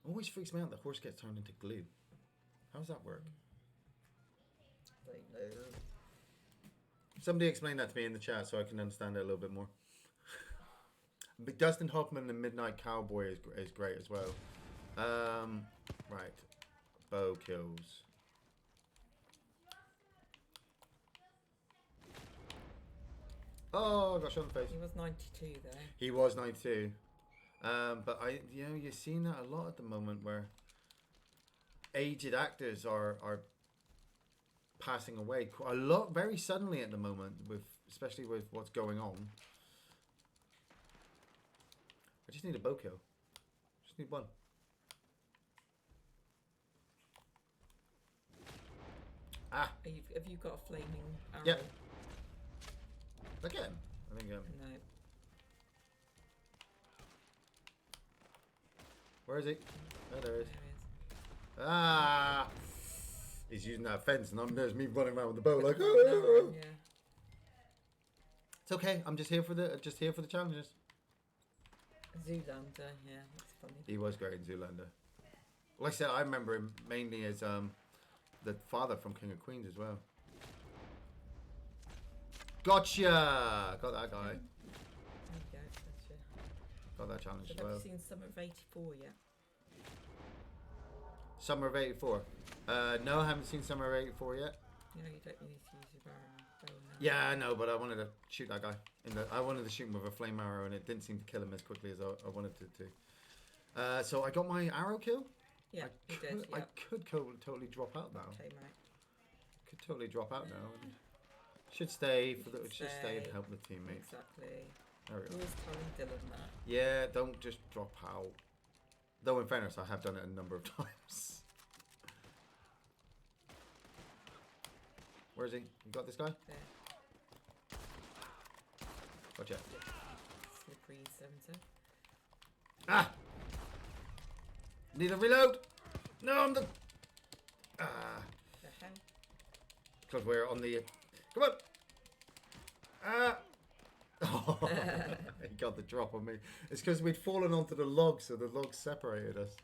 Always freaks me out. The horse gets turned into glue. How does that work? Don't know. Somebody explain that to me in the chat so I can understand it a little bit more. But Dustin Hoffman, the Midnight Cowboy, is great as well. Right. Bow kills. Oh, I got shot in the face. He was 92 there. He was 92. But you're seeing that a lot at the moment where aged actors are passing away a lot very suddenly at the moment, especially with what's going on. I just need a bow kill. Just need one. Ah. Have you got a flaming arrow? Yep. Again. I think. No. Where is he? Oh, there he is. There he is. Ah. He's using that fence, and there's me running around with the bow like. No, Oh. yeah. It's okay. I'm just here for the challenges. Zoolander, yeah, that's funny. He was great in Zoolander. Like I said, I remember him mainly as the father from King of Queens as well. Gotcha! Got that guy. There you go, gotcha. Got that challenge So as have well. you seen Summer of 84 yet? Summer of 84. No, I haven't seen Summer of 84 yet. You know, you don't need to use your bow now. Yeah, I know, but I wanted to shoot that guy. I wanted to shoot him with a flame arrow, and it didn't seem to kill him as quickly as I wanted it to. So I got my arrow kill. Yeah, you did, yeah. I could totally drop out now. Okay, mate. Could totally drop out now. Should stay should stay and stay. help the teammates. Exactly. There we go. Always telling Dylan that. Yeah, don't just drop out. Though in fairness, I have done it a number of times. Where is he? You got this guy? There. Gotcha. Slippery 70. Ah! Need a reload! No, I'm the... Ah. The hell? Because we're on the... Come on! Ah! Oh, he got the drop on me. It's because we'd fallen onto the log, so the log separated us.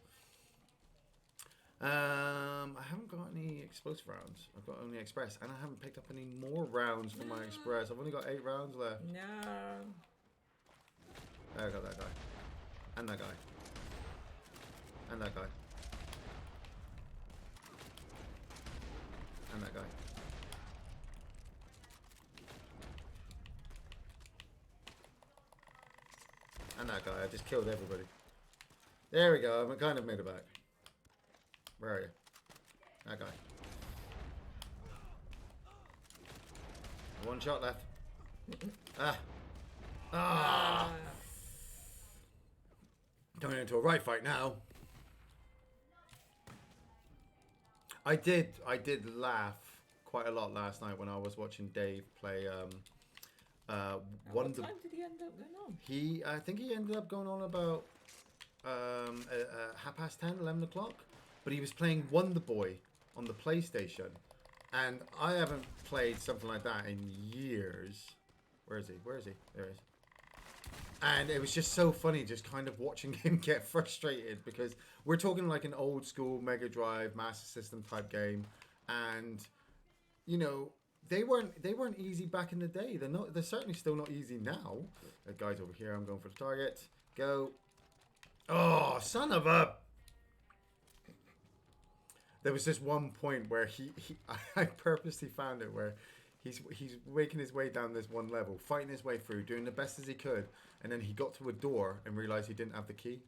I haven't got any explosive rounds. I've got only express, and I haven't picked up any more rounds for my express. I've only got 8 rounds left. No. There, I got that guy. And that guy. And that guy. And that guy. And that guy. I just killed everybody. There we go. I kind of made it back. Where are you? That guy. One shot left. Ah. Ah. Going into a right fight now. I did laugh quite a lot last night when I was watching Dave play What time did he end up going on? I think he ended up going on about 10:30, 11 o'clock. But he was playing Wonder Boy on the PlayStation. And I haven't played something like that in years. Where is he? Where is he? There he is. And it was just so funny just kind of watching him get frustrated, because we're talking like an old school Mega Drive Master System type game. And, you know, they weren't easy back in the day. They're certainly still not easy now. The guy's over here. I'm going for the target. Go. Oh, son of a... There was this one point where I purposely found it where he's making his way down this one level, fighting his way through, doing the best as he could, and then he got to a door and realized he didn't have the key.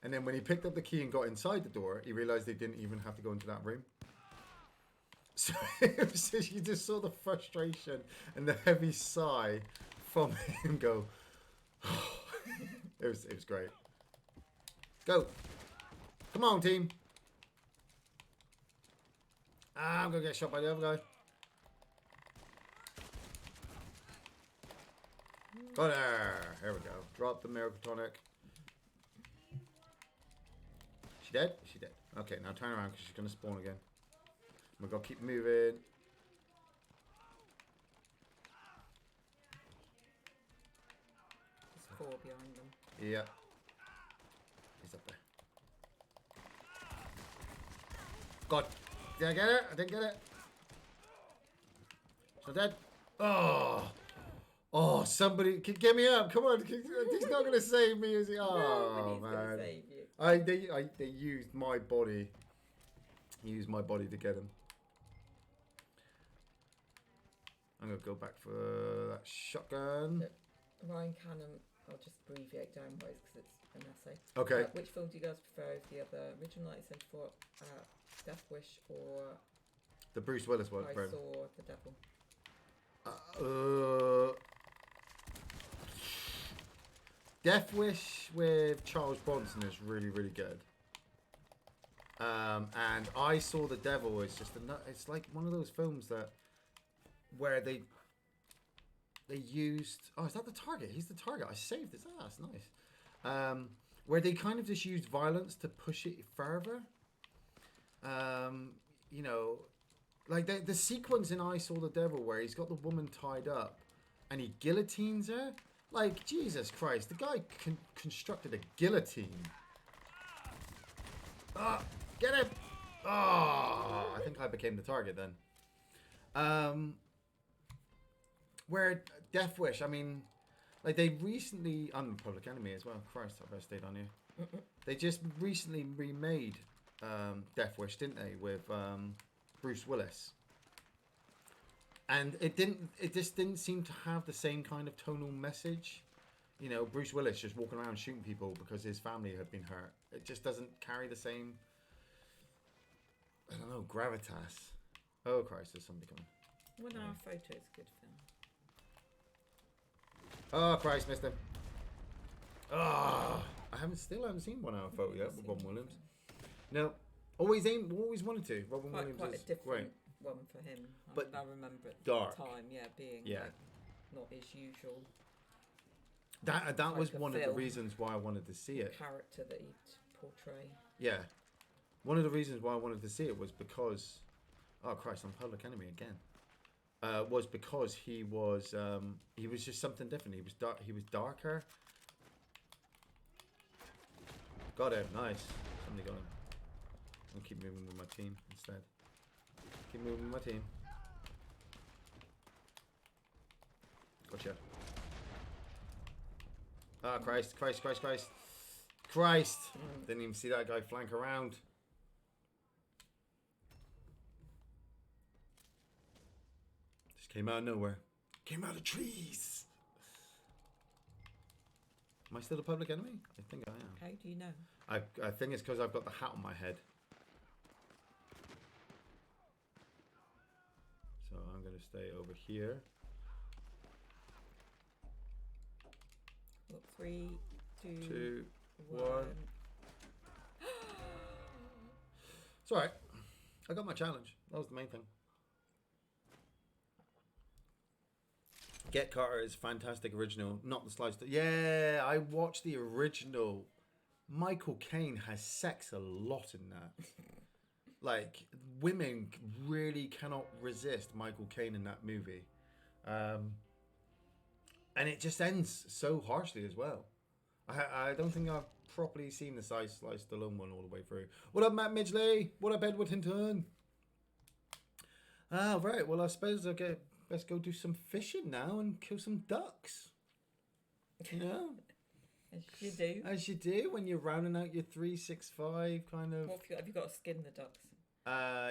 And then when he picked up the key and got inside the door, he realized he didn't even have to go into that room. So it was just, you just saw the frustration and the heavy sigh from him go. It was great. Go. Come on, team. Ah, I'm going to get shot by the other guy. Got her. Here we go. Drop the miracle tonic. She dead? She dead. Okay, now turn around because she's going to spawn again. We've got to keep moving. There's 4 behind them. Yeah. He's up there. God. Did I get it? I didn't get it. So dead. Oh. Oh, somebody. Get me up. Come on. He's not going to save me, is he? Oh, Nobody's man. gonna save you. They used my body. He used my body to get him. I'm going to go back for that shotgun. Ryan Cannon, I'll just abbreviate downwards because it's an essay. Okay. Which film do you guys prefer? The other original 1974, Death Wish, or The Bruce Willis one. I Saw the Devil? Death Wish with Charles Bronson is really, really good. And I Saw the Devil is just it's like one of those films that where they used, oh, is that the target? He's the target. I saved his ass. Nice. Where they kind of just used violence to push it further. You know, like the sequence in I Saw the Devil where he's got the woman tied up and he guillotines her. Like, Jesus Christ, the guy constructed a guillotine. Ah, get him! Oh, I think I became the target then. Where Death Wish, I mean, like they recently, I'm Public Enemy as well. Christ, I better stayed on you. They just recently remade Death Wish, didn't they, with Bruce Willis? And it just didn't seem to have the same kind of tonal message. You know, Bruce Willis just walking around shooting people because his family had been hurt. It just doesn't carry the same, I don't know, gravitas. Oh Christ, there's somebody coming. 1 Hour Photo is a good film. Oh Christ, missed him. Oh, I still haven't seen 1 Hour Photo yet with Robin Williams. No, always wanted to. Robin Williams quite is a different great. one for him. But I remember at dark. the time, being like, not his usual. That was one of the film. reasons why I wanted to see it. Character that he'd portray. Yeah, one of the reasons why I wanted to see it was because, oh Christ, I'm Public Enemy again. Was because he was just something different. He was dark. He was darker. Got him. Nice. Somebody got him. I'll keep moving with my team instead. Keep moving with my team. Gotcha. Ah, Christ. Didn't even see that guy flank around. Just came out of nowhere. Came out of trees. Am I still a Public Enemy? I think I am. How do you know? I think it's because I've got the hat on my head. So I'm going to stay over here. Look, 3, 2, 2, 1. 1. It's alright. I got my challenge. That was the main thing. Get Carter is fantastic original, not the sliced. Yeah, I watched the original. Michael Caine has sex a lot in that. Like, women really cannot resist Michael Caine in that movie. And it just ends so harshly as well. I don't think I've properly seen the Sliced Stallone one all the way through. What up, Matt Midgley? What up, Edward Hinton? Ah, right. Well, I suppose let's go do some fishing now and kill some ducks. You know? As you do. As you do when you're rounding out your 365 kind of. What have you got to skin the ducks?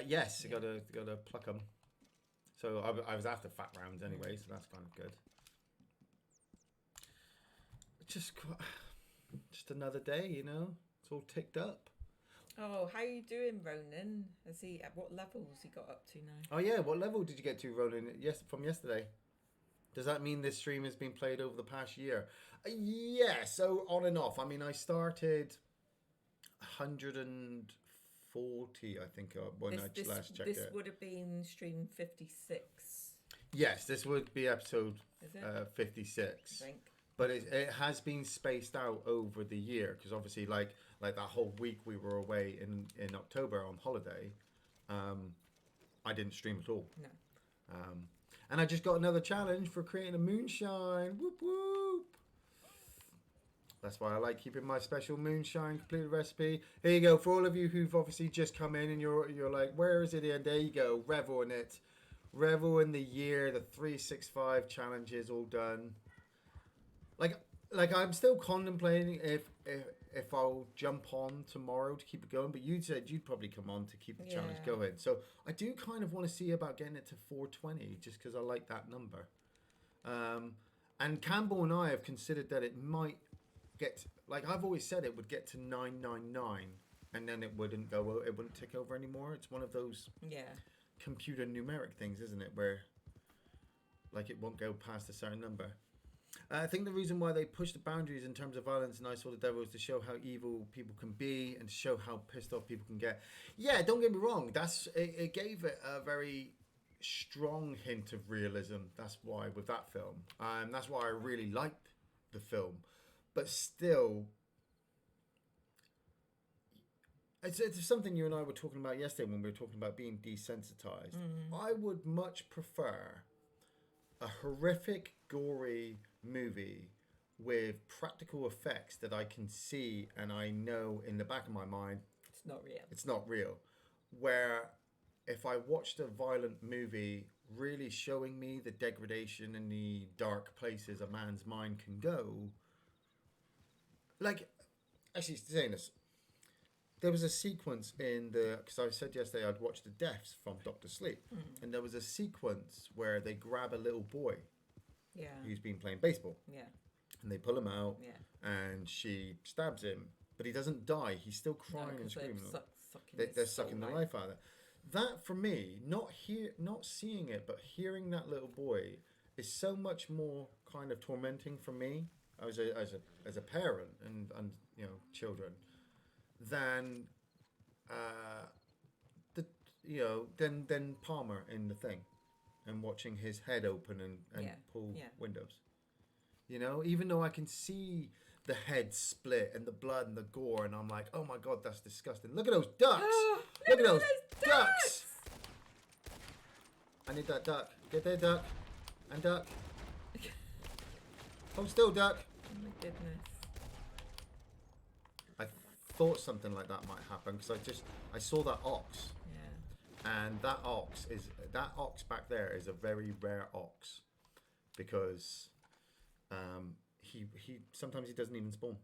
Yes, you gotta pluck them. So I was after fat rounds anyway, so that's kind of good. Just another day, you know. It's all ticked up. Oh, how you doing, Ronan? At what levels he got up to now? Oh yeah, what level did you get to, Roland? Yes, from yesterday. Does that mean this stream has been played over the past year? Yeah, so on and off. I mean, I started 140, I think, when I last checked This it. would have been stream 56. Yes, this would be episode Is it? 56. I think. But it has been spaced out over the year because obviously, like that whole week we were away in October on holiday, I didn't stream at all. No. And I just got another challenge for creating a moonshine. Whoop whoop. That's why I like keeping my special moonshine completed recipe. Here you go. For all of you who've obviously just come in and you're like, where is it? And there you go. Revel in it. Revel in the year. The 365 challenges all done. Like I'm still contemplating if I'll jump on tomorrow to keep it going. But you said you'd probably come on to keep the challenge going. So I do kind of want to see about getting it to 420 just because I like that number. And Campbell and I have considered that it might get, like I've always said, it would get to 999 and then it wouldn't tick over anymore. It's one of those computer numeric things, isn't it, where like it won't go past a certain number. I think the reason why they push the boundaries in terms of violence in I Saw the Devil is to show how evil people can be and to show how pissed off people can get. Yeah, don't get me wrong. It gave it a very strong hint of realism. That's why with that film. That's why I really liked the film. But still, it's something you and I were talking about yesterday when we were talking about being desensitized. I would much prefer a horrific, gory movie with practical effects that I can see and I know in the back of my mind it's not real. Where if I watched a violent movie really showing me the degradation and the dark places a man's mind can go, like, actually saying this, there was a sequence because I said yesterday I'd watched The Deaths from Dr. Sleep, and there was a sequence where they grab a little boy who's been playing baseball, and they pull him out, and she stabs him, but he doesn't die. He's still crying and screaming. They're sucking the life out of it. That for me, not seeing it, but hearing that little boy is so much more kind of tormenting for me as a parent and children than than Palmer in The Thing and watching his head open and pull windows. Even though I can see the head split and the blood and the gore, and I'm like, oh my god, that's disgusting. Look at those ducks. Look at those ducks. I need that duck. Get there, duck. And duck. Hold still, duck. Oh my goodness. I thought something like that might happen because I saw that ox. And that ox back there is a very rare ox because he sometimes he doesn't even spawn.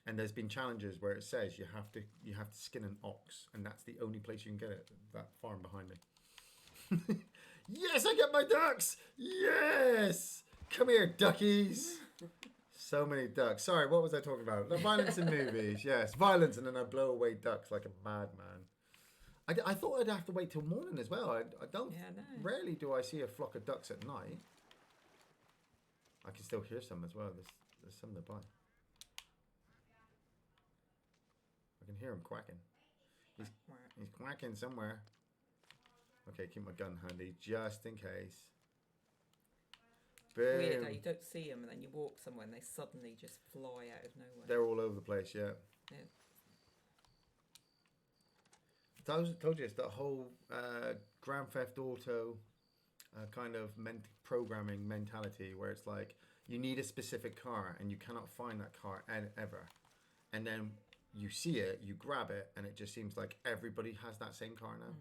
And there's been challenges where it says you have to skin an ox, and that's the only place you can get it. That farm behind me. Yes, I get my ducks. Yes, come here, duckies. So many ducks. Sorry, what was I talking about? The violence in movies. Yes, violence, and then I blow away ducks like a madman. I thought I'd have to wait till morning as well. I don't. Yeah, no. Rarely do I see a flock of ducks at night. I can still hear some as well. There's some nearby. I can hear him quacking. He's quacking somewhere. Okay, keep my gun handy just in case. Boom. Weird how you don't see them and then you walk somewhere and they suddenly just fly out of nowhere. They're all over the place, yeah. Told you it's that whole Grand Theft Auto kind of programming mentality where it's like you need a specific car and you cannot find that car ever, and then you see it, you grab it, and it just seems like everybody has that same car now.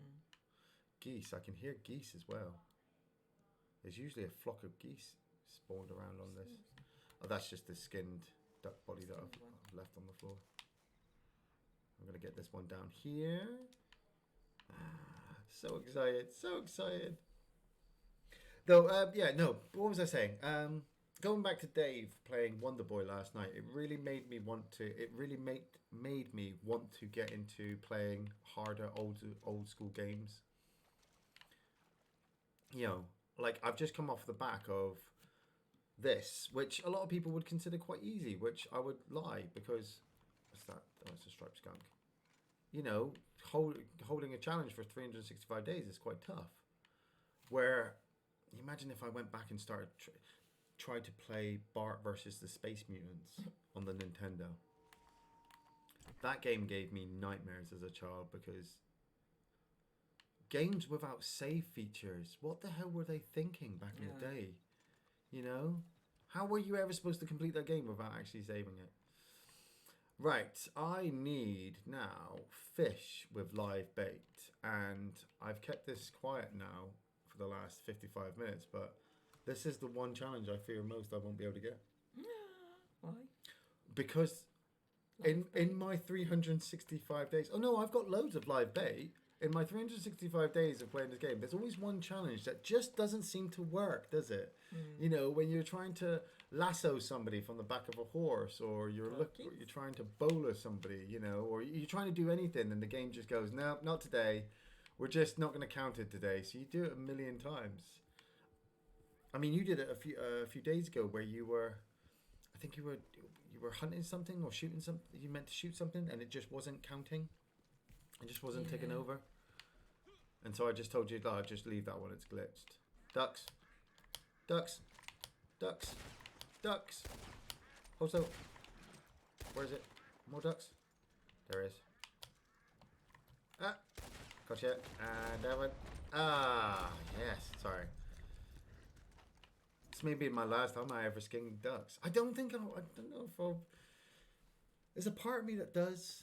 Geese, I can hear geese as well. There's usually a flock of geese spawned around on this. Oh, that's just the skinned duck body that I've left on the floor. I'm gonna get this one down here. So excited, so excited. Though, what was I saying? going back to Dave playing Wonder Boy last night, it really made me want to. It really made me want to get into playing harder old school games. You know, like I've just come off the back of this, which a lot of people would consider quite easy, which I would lie because what's that? Oh, it's a striped skunk. You know, holding a challenge for 365 days is quite tough. Where, imagine if I went back and started tried to play Bart versus the Space Mutants on the Nintendo. That game gave me nightmares as a child because games without save features, what the hell were they thinking back in the day? You know? How were you ever supposed to complete that game without actually saving it? Right, I need now fish with live bait. And I've kept this quiet now for the last 55 minutes, but this is the one challenge I fear most I won't be able to get. Why? Because in my 365 days... Oh no, I've got loads of live bait. In my 365 days of playing this game, there's always one challenge that just doesn't seem to work, does it? You know, when you're trying to lasso somebody from the back of a horse, or you're trying to bowler somebody, you know, or you're trying to do anything, and the game just goes, no, not today. We're just not going to count it today. So you do it a million times. I mean, you did it a few days ago where you were, I think you were hunting something or shooting something. You meant to shoot something, and it just wasn't counting. It just wasn't taking over. And so I just told you, oh, just leave that one, it's glitched. Ducks. Ducks. Ducks. Ducks. Also, where is it? More ducks? There is. Ah. Gotcha. And that one. Ah, yes. Sorry. This may be my last time I ever skinned ducks. I don't know if I'll... There's a part of me that does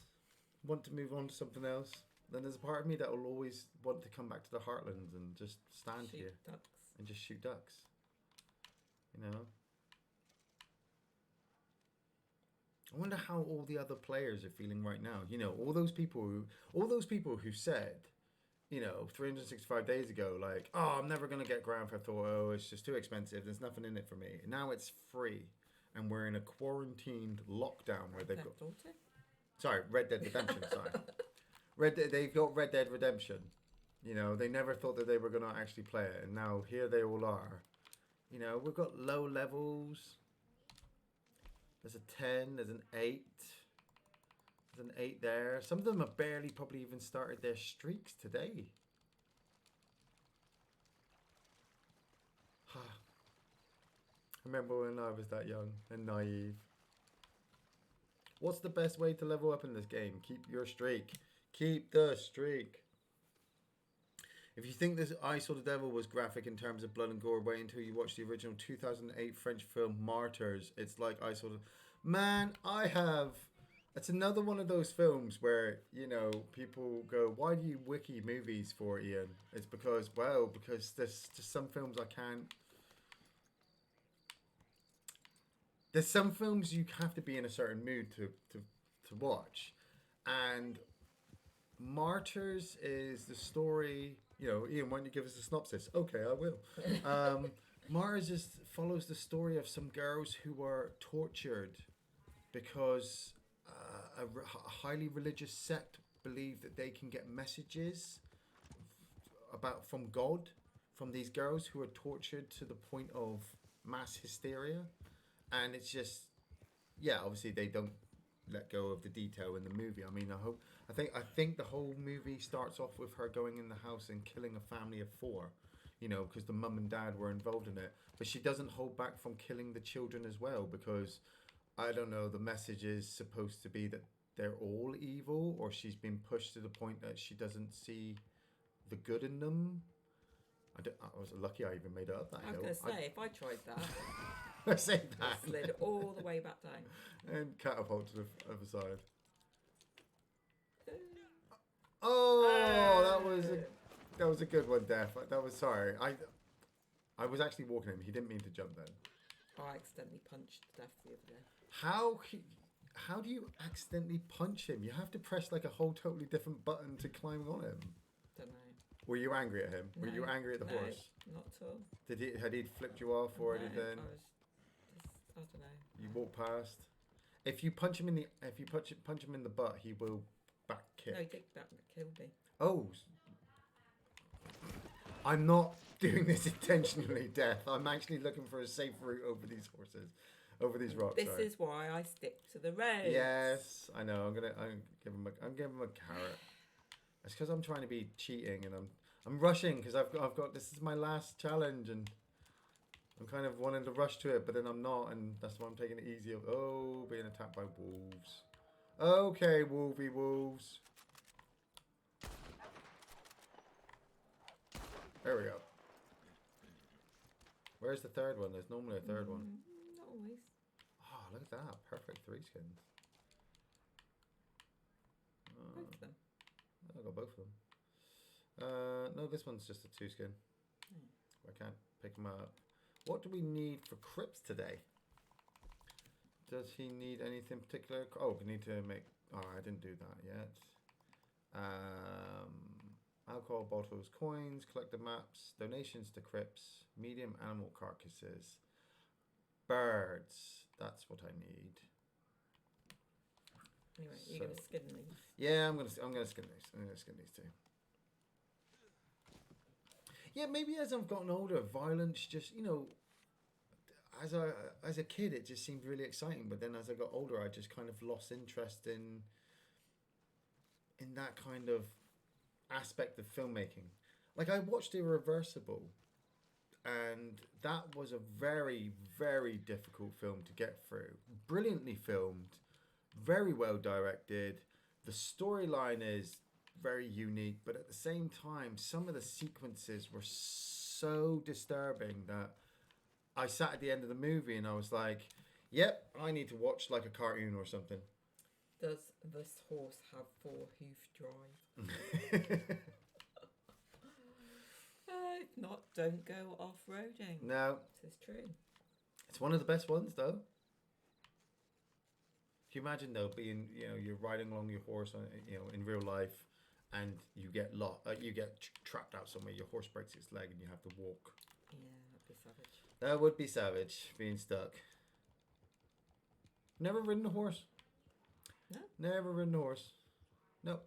want to move on to something else. Then there's a part of me that will always want to come back to the Heartlands and just stand here and just shoot ducks. You know? I wonder how all the other players are feeling right now. You know, all those people who said, you know, 365 days ago, like, oh, I'm never gonna get Grand Theft Auto. It's just too expensive. There's nothing in it for me. And now it's free, and we're in a quarantined lockdown where they've got. Sorry, Red Dead Redemption. Sorry, they've got Red Dead Redemption. You know, they never thought that they were gonna actually play it, and now here they all are. You know, we've got low levels. There's a 10. There's an 8. There's an 8 there. Some of them have barely probably even started their streaks today. I remember when I was that young and naive. What's the best way to level up in this game? Keep your streak. Keep the streak. If you think this I Saw the Devil was graphic in terms of blood and gore, wait until you watch the original 2008 French film Martyrs. It's like I Saw the... Man, I have... It's another one of those films where, you know, people go, why do you wiki movies for, Ian? It's because, well, because there's just some films I can't... There's some films you have to be in a certain mood to watch. And Martyrs is the story... You know, Ian, why don't you give us a synopsis? Okay, I will. Martyrs just follows the story of some girls who were tortured because a highly religious sect believe that they can get messages from God from these girls who are tortured to the point of mass hysteria. And it's just, yeah, obviously they don't let go of the detail in the movie. I mean, I think the whole movie starts off with her going in the house and killing a family of 4, you know, because the mum and dad were involved in it. But she doesn't hold back from killing the children as well, because I don't know, the message is supposed to be that they're all evil, or she's been pushed to the point that she doesn't see the good in them. I was lucky I even made it up that hill. I was going to say, if I tried that, I say that. I slid all the way back down. And catapult to the other side. Oh, that was a good one, Def. That was sorry. I was actually walking him. He didn't mean to jump then. I accidentally punched Def the other day. How do you accidentally punch him? You have to press like a whole totally different button to climb on him. Don't know. Were you angry at him? No, Were you angry at the horse? Not at all. Had he flipped you off or anything? I was I don't know. You walk past. If you punch him in the butt, he will back kick. No, he did that kill me. Oh, I'm not doing this intentionally, Death. I'm actually looking for a safe route over these horses, over these rocks. This is why I stick to the road. Yes, I know. I'm give him a carrot. It's because I'm trying to be cheating and I'm rushing because I've got this is my last challenge and I'm kind of wanting to rush to it, but then I'm not, and that's why I'm taking it easy. Oh, being attacked by wolves. Okay, wolvie wolves. There we go. Where's the third one? There's normally a third one. Not always. Oh, look at that. Perfect 3 skins. Both of them. I got both of them. No, this one's just a 2 skin. I can't pick them up. What do we need for Crips today? Does he need anything particular? Oh, we need to make... Oh, I didn't do that yet. Alcohol bottles, coins, collector maps, donations to Crips, medium animal carcasses, birds. That's what I need. Anyway, you're gonna skin these. Yeah, I'm gonna skin these. I'm gonna skin these too. Yeah, maybe as I've gotten older, violence just, you know, as a kid it just seemed really exciting, but then as I got older I just kind of lost interest in that kind of aspect of filmmaking. Like I watched Irreversible and that was a very, very difficult film to get through. Brilliantly filmed, very well directed. The storyline is very unique, but at the same time some of the sequences were so disturbing that I sat at the end of the movie and I was like, yep, I need to watch like a cartoon or something. Does this horse have 4-hoof drive? If not, don't go off-roading. No. This is true. It's one of the best ones though. Can you imagine though being, you know, you're riding along your horse, you know, in real life, and you get trapped out somewhere. Your horse breaks its leg, and you have to walk. Yeah, that'd be savage. That would be savage, being stuck. Never ridden a horse. No. Never ridden a horse. No.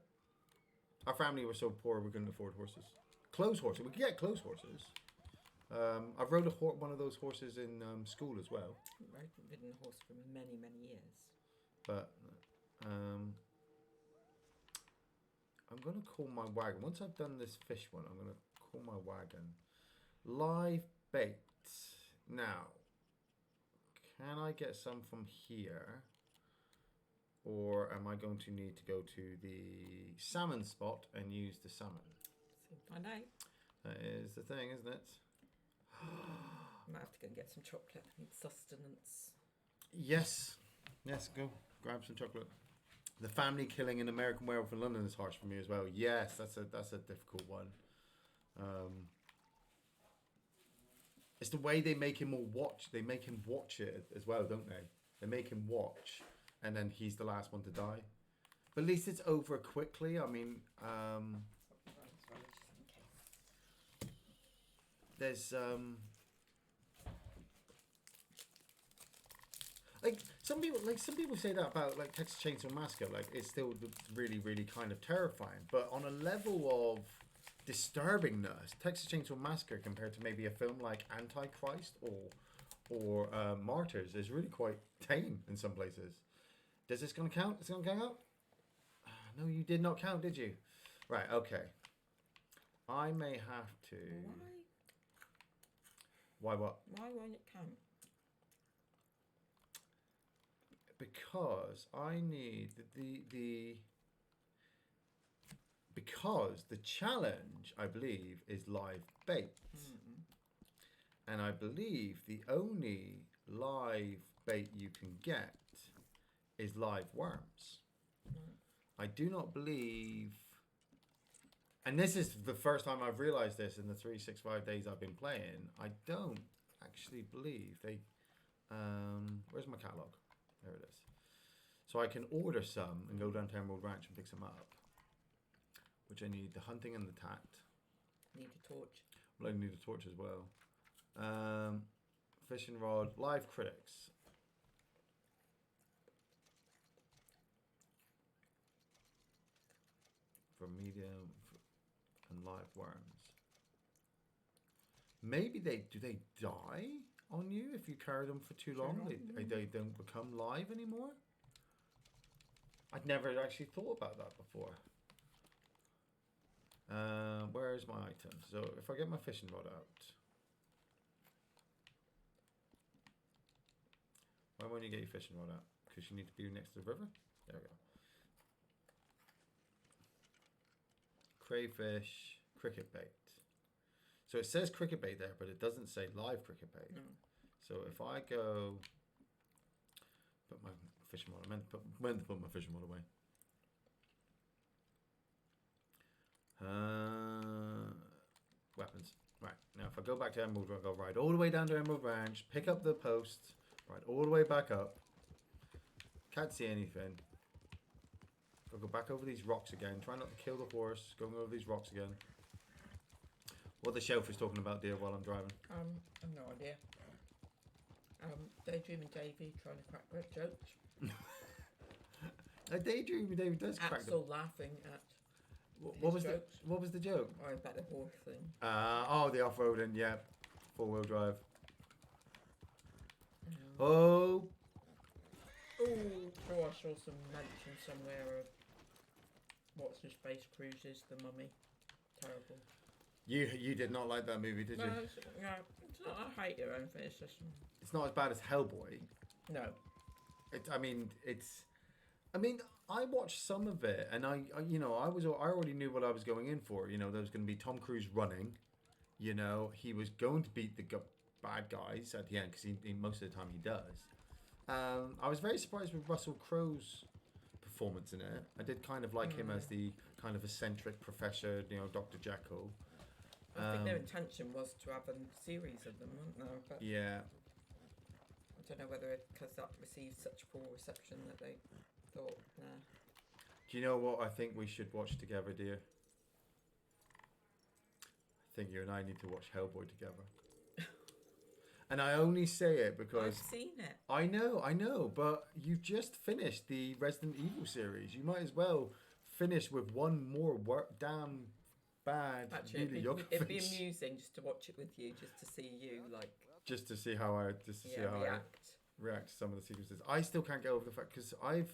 Our family was so poor we couldn't afford horses. Clothes horses. We could get clothes horses. I've rode one of those horses in school as well. I've ridden a horse for many, many years. But I'm going to call my wagon. Once I've done this fish one, I'm going to call my wagon live bait. Now, can I get some from here? Or am I going to need to go to the salmon spot and use the salmon? So find out. That is the thing, isn't it? Might have to go and get some chocolate. I need sustenance. Yes. Yes, go. Grab some chocolate. The family killing in American Werewolf in London is harsh for me as well. Yes, that's a difficult one. It's the way they make him all watch. They make him watch it as well, don't they? They make him watch, and then he's the last one to die. But at least it's over quickly. I mean, there's some people say that about like Texas Chainsaw Massacre. Like it's still really, really kind of terrifying, but on a level of disturbingness, Texas Chainsaw Massacre compared to maybe a film like Antichrist or Martyrs is really quite tame in some places. Does this gonna count? Is it gonna count? No, you did not count, did you? Right. Okay. I may have to. Why what? Why won't it count? Because I need because the challenge, I believe, is live bait. And I believe the only live bait you can get is live worms. I do not believe, and this is the first time I've realized this in the 365 days I've been playing, I don't actually believe they, where's my catalogue? There it is. So I can order some and go down to Emerald Ranch and pick some up. Which I need the hunting and the tact. Need a torch. Well, I need a torch as well. Fishing rod, live critics. for medium and live worms. Maybe they die on you if you carry them for too long? They don't become live anymore? I'd never actually thought about that before. Where's my item? So if I get my fishing rod out. Why won't you get your fishing rod out? Because you need to be next to the river? There we go. Crayfish, cricket bait. So it says cricket bait there, but it doesn't say live cricket bait. No. So if I go put my fishing rod, I meant to put my fishing rod away. Weapons. Right, now if I go back to Emerald, I'll go ride all the way down to Emerald Ranch, pick up the post, ride all the way back up. Can't see anything. I'll go back over these rocks again. Try not to kill the horse. Going over these rocks again. What the shellfish talking about, dear, while I'm driving? I've no idea. Daydreaming Davey trying to crack great jokes. Daydreaming David does crack them. Axel laughing at What was jokes. what was the joke? Oh, about the horse thing. Oh, the off-roading, yeah. Four-wheel drive. Oh, Oh, I saw some mention somewhere of what's his face cruises, the mummy. Terrible. you did not like that movie, did you? No, it's not. I hate your own face. It's not as bad as Hellboy. No. I watched some of it, and I already knew what I was going in for. You know, there was going to be Tom Cruise running. You know, he was going to beat the bad guys at the end because he most of the time he does. I was very surprised with Russell Crowe's performance in it. I did kind of like him as the kind of eccentric professor, you know, Dr. Jekyll. I think their intention was to have a series of them, weren't there? But Yeah. I don't know whether because that received such poor reception that they thought, nah. Do you know what I think we should watch together, dear? I think you and I need to watch Hellboy together. And I only say it because I've seen it. I know, but you just finished the Resident Evil series. You might as well finish with one more damn bad. Actually, really it'd be amusing just to watch it with you, just to see you just to see how I react to some of the sequences. I still can't get over the fact because I've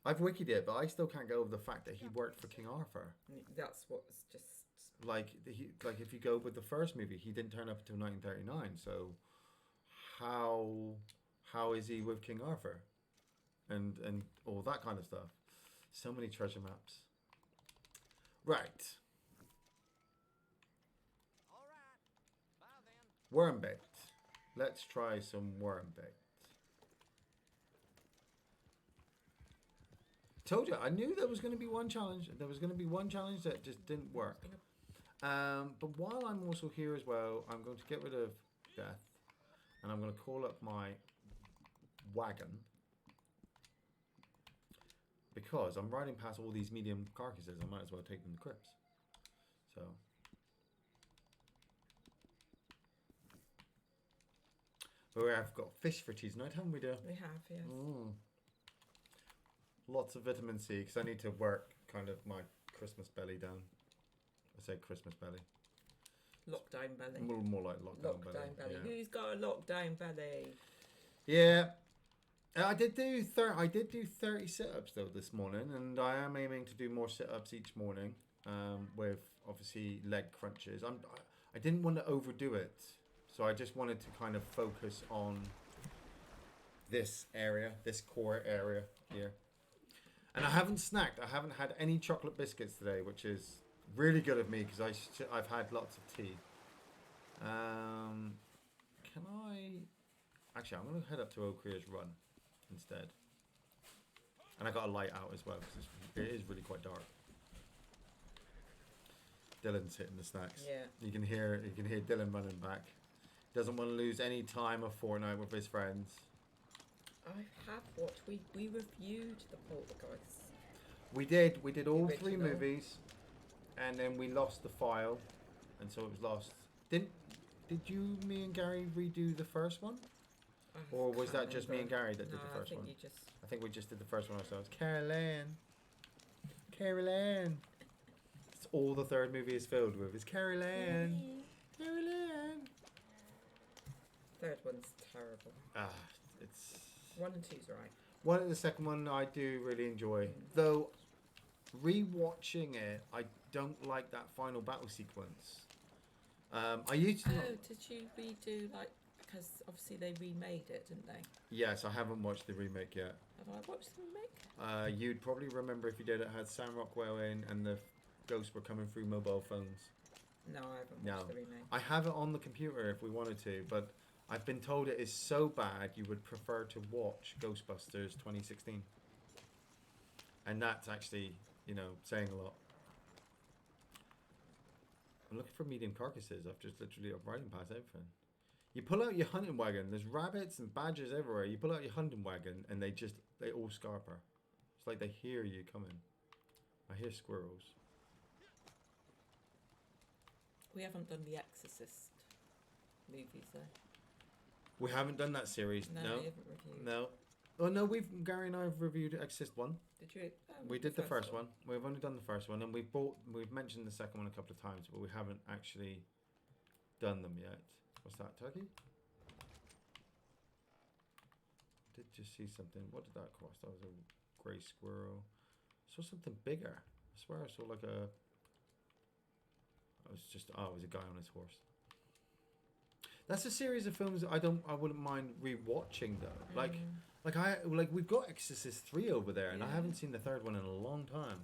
wikied it, but I still can't get over the fact that he worked for King Arthur. That's what's just like if you go with the first movie, he didn't turn up until 1939. So how is he with King Arthur and all that kind of stuff? So many treasure maps. Right. All right. Bye then. Worm bait. Let's try some worm bait. Told you, I knew there was going to be one challenge. There was going to be one challenge that just didn't work. But while I'm also here as well, I'm going to get rid of Death. And I'm going to call up my wagon. Because I'm riding past all these medium carcasses, I might as well take them to crypts. So. But we have got fish for cheese night, haven't we, dear? we have, yes. Lots of vitamin C, because I need to work kind of my Christmas belly down. I say Christmas belly. Lockdown belly. More like lockdown belly. belly. Yeah. Who's got a lockdown belly? Yeah. I did do 30 sit-ups though this morning, and I am aiming to do more sit-ups each morning with obviously leg crunches. I didn't want to overdo it, so I just wanted to kind of focus on this area, this core area here. And I haven't snacked. I haven't had any chocolate biscuits today, which is really good of me because I've had lots of tea. Can I? Actually, I'm going to head up to Oak Ridge Run instead. And I got a light out as well because it is really quite dark. Dylan's hitting the snacks. Yeah. You can hear Dylan running back. Doesn't want to lose any time of Fortnite with his friends. I have watched. We reviewed the Poltergeist. We did all three original. movies, and then we lost the file, and so it was lost. Did me and Gary redo the first one, or was that just me and Gary that did the first one? I think we just did the first one ourselves. Carol Ann. all the third movie is filled with. Is Carrie Ann. Carrie Ann. Third one's terrible. It's 1 and 2's right. one. The second one I do really enjoy, though. Rewatching it, I don't like that final battle sequence. I used to. Oh, did you redo because obviously they remade it, didn't they? Yes, I haven't watched the remake yet. Have I watched the remake? You'd probably remember if you did. It had Sam Rockwell in, and the ghosts were coming through mobile phones. No, I haven't watched the remake. I have it on the computer if we wanted to, but I've been told it is so bad you would prefer to watch Ghostbusters 2016. And that's actually, saying a lot. I'm looking for medium carcasses. I've just literally riding past everything. You pull out your hunting wagon. There's rabbits and badgers everywhere. You pull out your hunting wagon and they all scarper. It's like they hear you coming. I hear squirrels. We haven't done the Exorcist movies though. We haven't done that series. No, No. we haven't reviewed. No. Oh no, Gary and I have reviewed Exorcist 1. Did you? We did the first one. We've only done the first one, and we've mentioned the second one a couple of times, but we haven't actually done them yet. What's that, turkey? Did you see something? What did that cost? That was a grey squirrel. I saw something bigger. I swear I saw like a. It was a guy on his horse. That's a series of films that I wouldn't mind rewatching though. We've got Exorcist 3 over there, and I haven't seen the third one in a long time.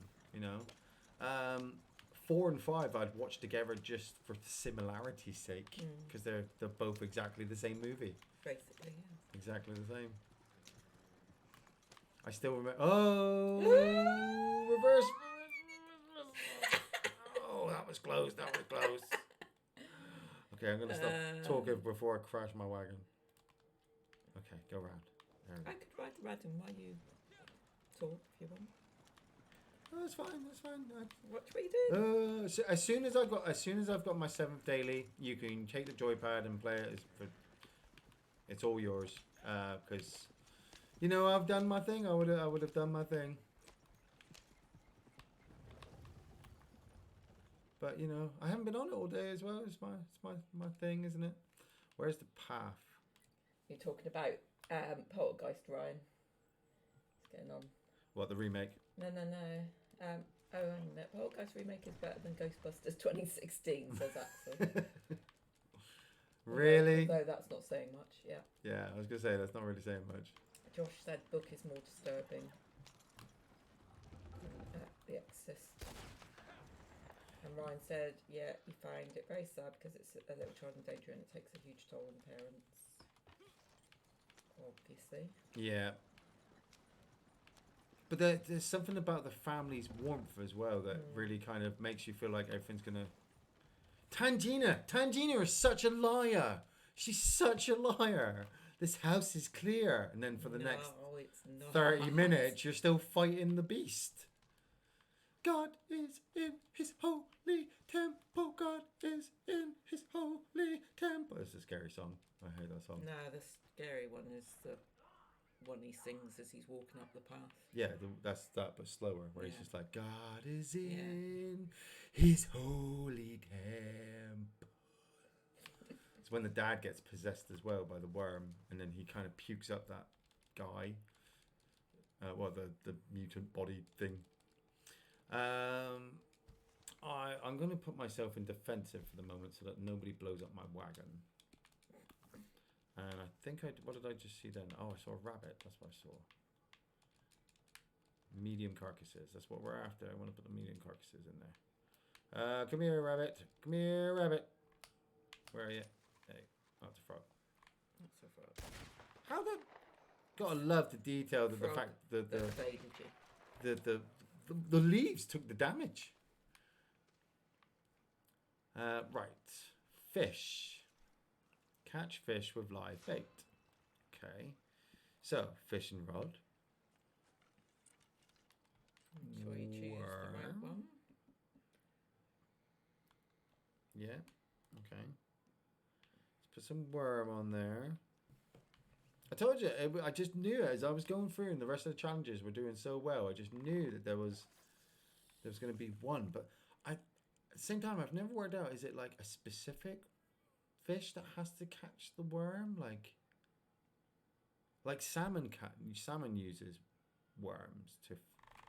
4 and 5 I'd watch together just for similarity's sake, because they're both exactly the same movie. Basically, yeah. Exactly the same. I still remember. Oh, reverse. Oh, that was close. That was close. Okay, I'm gonna stop talking before I crash my wagon. Okay, go round. I could ride around him while you talk if you want. Oh, that's fine. That's fine. Watch what you do. So as soon as I've got my 7th daily, you can take the joypad and play it. It's all yours. Because I've done my thing. I would have done my thing. But I haven't been on it all day as well. It's my thing, isn't it? Where's the path? You're talking about Poltergeist, Ryan. What's going on? What, the remake? No. Hang on a minute. Poltergeist remake is better than Ghostbusters 2016, says Axel. Really? Though that's not saying much, yeah. Yeah, I was going to say, that's not really saying much. Josh said book is more disturbing than The Exorcist. And Ryan said, yeah, he found it very sad because it's a little child in danger and it takes a huge toll on parents. Obviously. Yeah. But there's something about the family's warmth as well that really kind of makes you feel like everything's going to... Tangina is such a liar. She's such a liar. This house is clear. And then for the next 30 minutes, you're still fighting the beast. God is in his holy temple. God is in his holy temple. It's a scary song. I hate that song. No, the scary one is the one he sings as he's walking up the path. Yeah, that's that, but slower, where he's just like, God is in his holy temple. It's when the dad gets possessed as well by the worm, and then he kind of pukes up that guy. The mutant body thing. I'm going to put myself in defensive for the moment so that nobody blows up my wagon. And I think what did I just see then? Oh, I saw a rabbit. That's what I saw. Medium carcasses. That's what we're after. I want to put the medium carcasses in there. Come here, rabbit. Come here, rabbit. Where are you? Hey, that's a frog. That's a frog. How the... Gotta love the detail that the fact that the leaves took the damage. Right. Fish. Catch fish with live bait. Okay. So, fishing rod. Sure you choose the right one. Yeah. Okay. Let's put some worm on there. I told you, I just knew as I was going through and the rest of the challenges were doing so well. I just knew that there was going to be one. But the same time, I've never worked out, is it like a specific fish that has to catch the worm? Like salmon uses worms to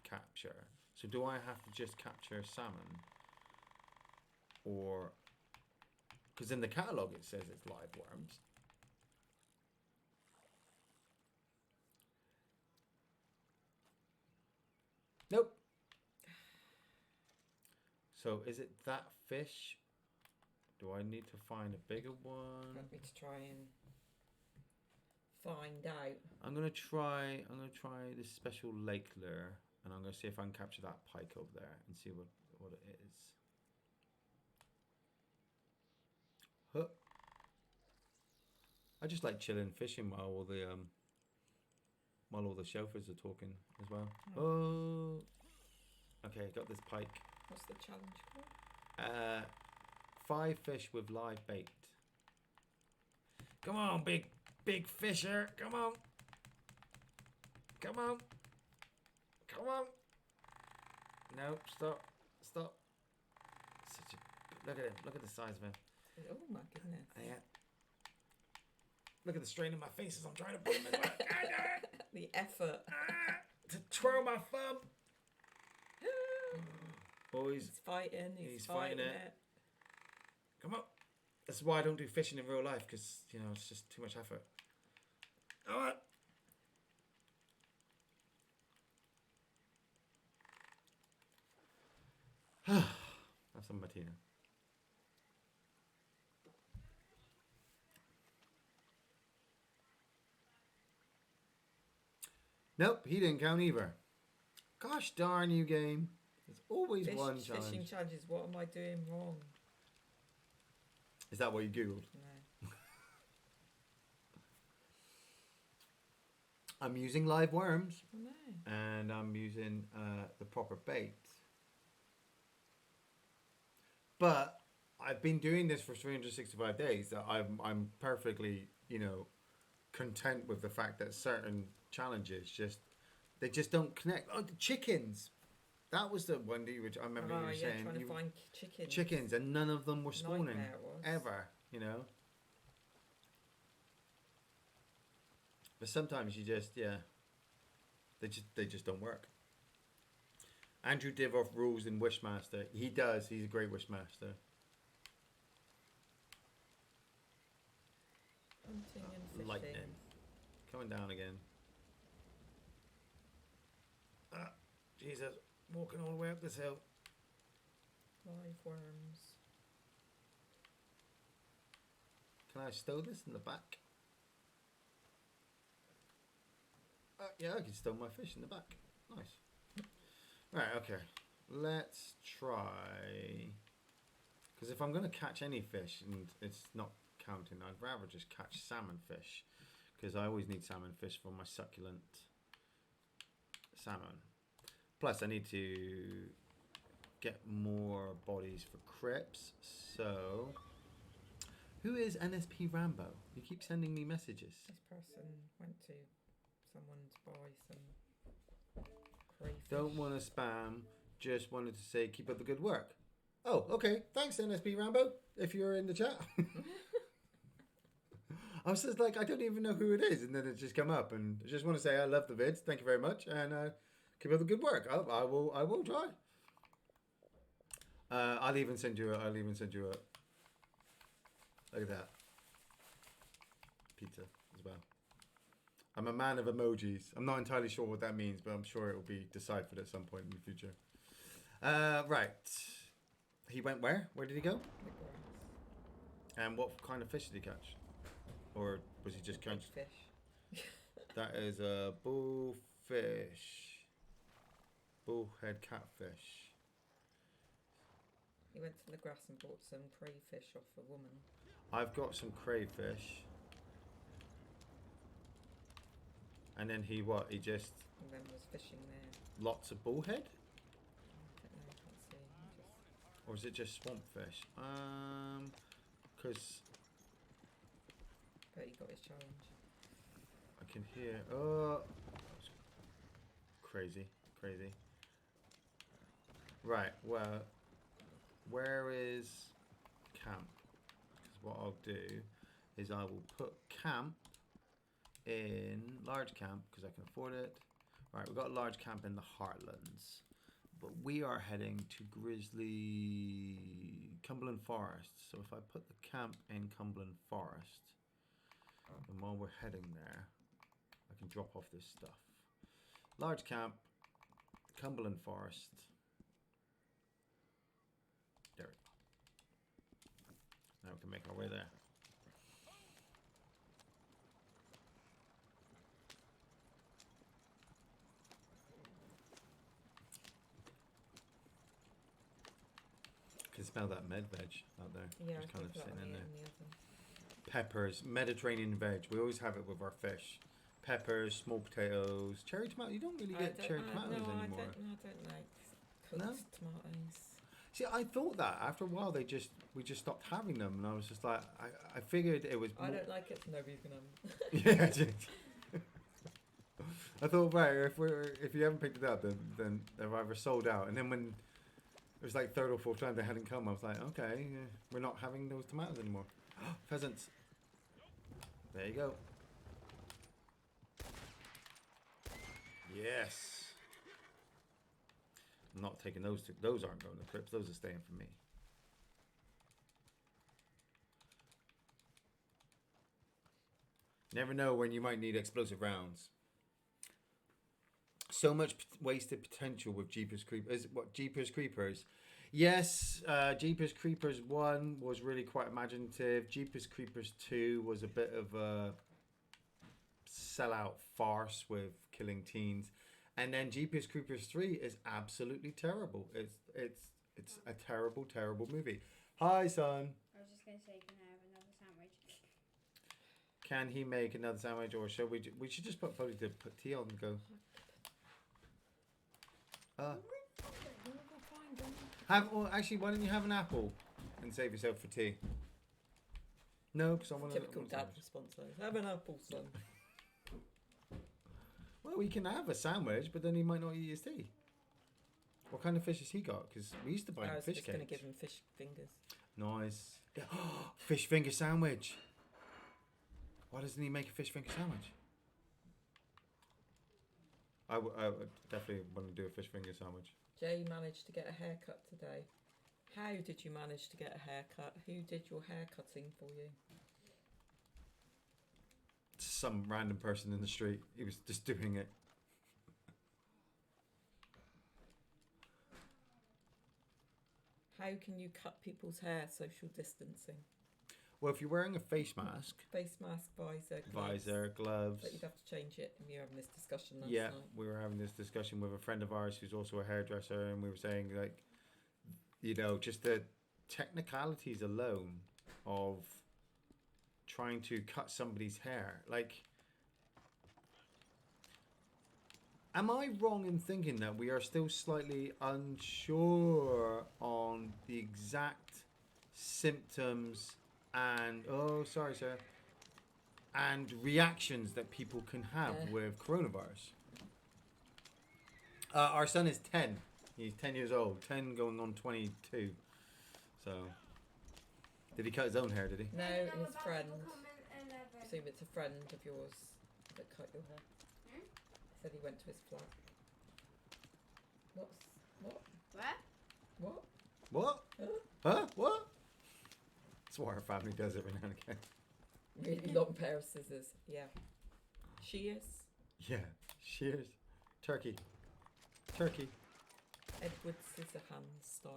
capture. So do I have to just capture salmon? Or, because in the catalogue it says it's live worms. Nope. So is it that fish? Do I need to find a bigger one? Want me to try and find out? I'm gonna try this special lake lure, and I'm gonna see if I can capture that pike over there and see what it is. Huh. I just like chilling fishing while all the chauffeurs are talking as well. Oh. Okay, got this pike. What's the challenge called? 5 fish with live bait. Come on, big fisher. Come on. Come on. Come on. No, stop. Stop. Look at him. Look at the size of him. Oh my goodness. Yeah. Look at the strain in my face as I'm trying to put him in my The effort. to twirl my thumb. Boys, He's fighting. He's fighting it. come on. That's why I don't do fishing in real life, because, you know, it's just too much effort. All right. Have some Martina. Nope, he didn't count either. Gosh darn you, game. There's always one challenge. Fishing challenges. What am I doing wrong? Is that what you Googled? No. I'm using live worms. Oh, no. And I'm using the proper bait. But I've been doing this for 365 days. That I'm perfectly, you know, content with the fact that certain challenges they just don't connect. Oh, the chickens. That was the one that I remember you were saying. Trying to find chickens. Chickens, and none of them were spawning Nightmare it was. ever. You know. But sometimes you just they just don't work. Andrew Divoff rules in Wishmaster. He does. He's a great Wishmaster. Hunting and fishing. Lightning. Coming down again. Jesus. Walking all the way up this hill. Live worms. Can I stow this in the back? Yeah, I can stow my fish in the back. Nice. Right, okay. Let's try... Because if I'm going to catch any fish and it's not counting, I'd rather just catch salmon fish. Because I always need salmon fish for my succulent salmon. Plus, I need to get more bodies for crips. So, who is NSP Rambo? You keep sending me messages. This person went to someone to buy some crayfish. Don't want to spam. Just wanted to say keep up the good work. Oh, okay. Thanks, NSP Rambo. If you're in the chat. I was just like, I don't even know who it is, and then it just come up, and I just want to say I love the vids. Thank you very much, and keep up the good work. I will try. I'll even send you a. Look at that. Pizza as well. I'm a man of emojis. I'm not entirely sure what that means, but I'm sure it will be deciphered at some point in the future. Right. He went where? Where did he go? The grass. And what kind of fish did he catch? Or was he just catching? Fish. That is a bullfish. Bullhead catfish. He went to the grass and bought some crayfish off a woman. I've got some crayfish. And then he what? He just... And then was fishing there. Lots of bullhead? I don't know, I can't see. Just... Or is it just swamp fish? Because But he got his challenge. I can hear... Oh! Crazy. Right, well... Where is camp? Because what I'll do is I will put camp in large camp because I can afford it. Right, we've got a large camp in the Heartlands, but we are heading to Cumberland Forest. So if I put the camp in Cumberland Forest, and while we're heading there, I can drop off this stuff. Large camp, Cumberland Forest. There we go. Now we can make our way there. Can smell that med veg out there. Yeah, Just I kind of think sitting in there. in the oven. Peppers, Mediterranean veg. We always have it with our fish. Peppers, small potatoes, cherry tomato. You don't really get cherry tomatoes anymore. I don't like cooked No? tomatoes. See, I thought that after a while we just stopped having them, and I was just like, I figured it was. I don't like it, so nobody's gonna have them. Yeah. I thought, right, if you haven't picked it up, then they're either sold out, and then when it was like third or fourth time they hadn't come, I was like, okay, we're not having those tomatoes anymore. Pheasants. There you go. Yes. I'm not taking those two. Those aren't going to trips. Those are staying for me. Never know when you might need explosive rounds. So much wasted potential with Jeepers Creepers. Jeepers Creepers? Yes, Jeepers Creepers 1 was really quite imaginative. Jeepers Creepers 2 was a bit of a sellout farce with killing teens. And then Jeepers Creepers 3 is absolutely terrible. It's a terrible, terrible movie. Hi, son. I was just going to say, can I have another sandwich? Can he make another sandwich, or should we? We should just probably put tea on and go. Actually, why don't you have an apple and save yourself for tea? No, because I want to. Typical dad response though. Have an apple, son. Well, we can have a sandwich, but then he might not eat his tea. What kind of fish has he got? Because we used to buy I him was fish just cakes. going to give him fish fingers. Nice. Yeah. Fish finger sandwich. Why doesn't he make a fish finger sandwich? I would definitely want to do a fish finger sandwich. Jay managed to get a haircut today. How did you manage to get a haircut? Who did your haircutting for you? Some random person in the street. He was just doing it. How can you cut people's hair social distancing? Well, if you're wearing a face mask, Face mask, gloves. gloves. But you'd have to change it, and we were having this discussion last Yeah, night. we were having this discussion with a friend of ours who's also a hairdresser, and we were saying, like, you know, just the technicalities alone of trying to cut somebody's hair. Like, am I wrong in thinking that we are still slightly unsure on the exact symptoms and, oh, sorry, sir, and reactions that people can have with coronavirus? Our son is 10. He's 10 years old. 10 going on 22. So, did he cut his own hair, did he? No, I'm his about friend. to become an 11. I assume it's a friend of yours that cut your hair. Hmm? Said he went to his flat. What? What? What? Huh? What? That's what our family does every now and again. Really long pair of scissors. Yeah. Shears. Yeah. Shears. Turkey. Turkey. Edward Scissorhands style.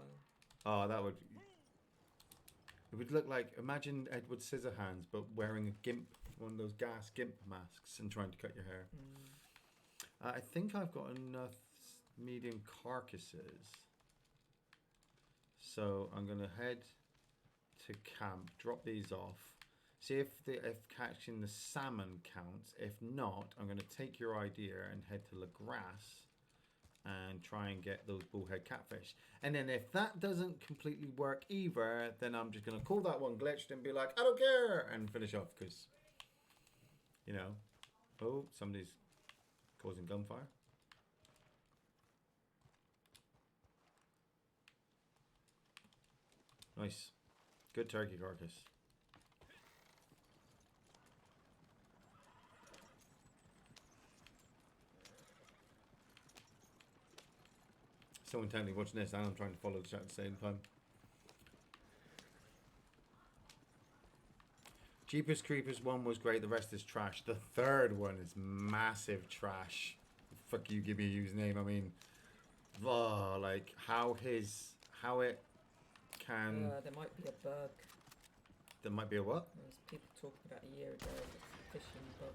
Oh, that would... It would look like... Imagine Edward Scissorhands, but wearing a gimp, one of those gas gimp masks and trying to cut your hair. I think I've got enough medium carcasses. So I'm going to head to camp, drop these off, see if catching the salmon counts. If not, I'm going to take your idea and head to La Grasse and try and get those bullhead catfish. And then if that doesn't completely work either, then I'm just going to call that one glitched and be like, I don't care, and finish off because, you know, oh, somebody's causing gunfire. Nice. Good turkey carcass. So intently watching this and I'm trying to follow the chat at the same time. Jeepers Creepers 1 was great, the rest is trash. The third one is massive trash. Fuck you, give me a username. I mean, oh, like how it can. There might be a bug. There might be a what? There was people talking about a year ago. It's a fishing bug.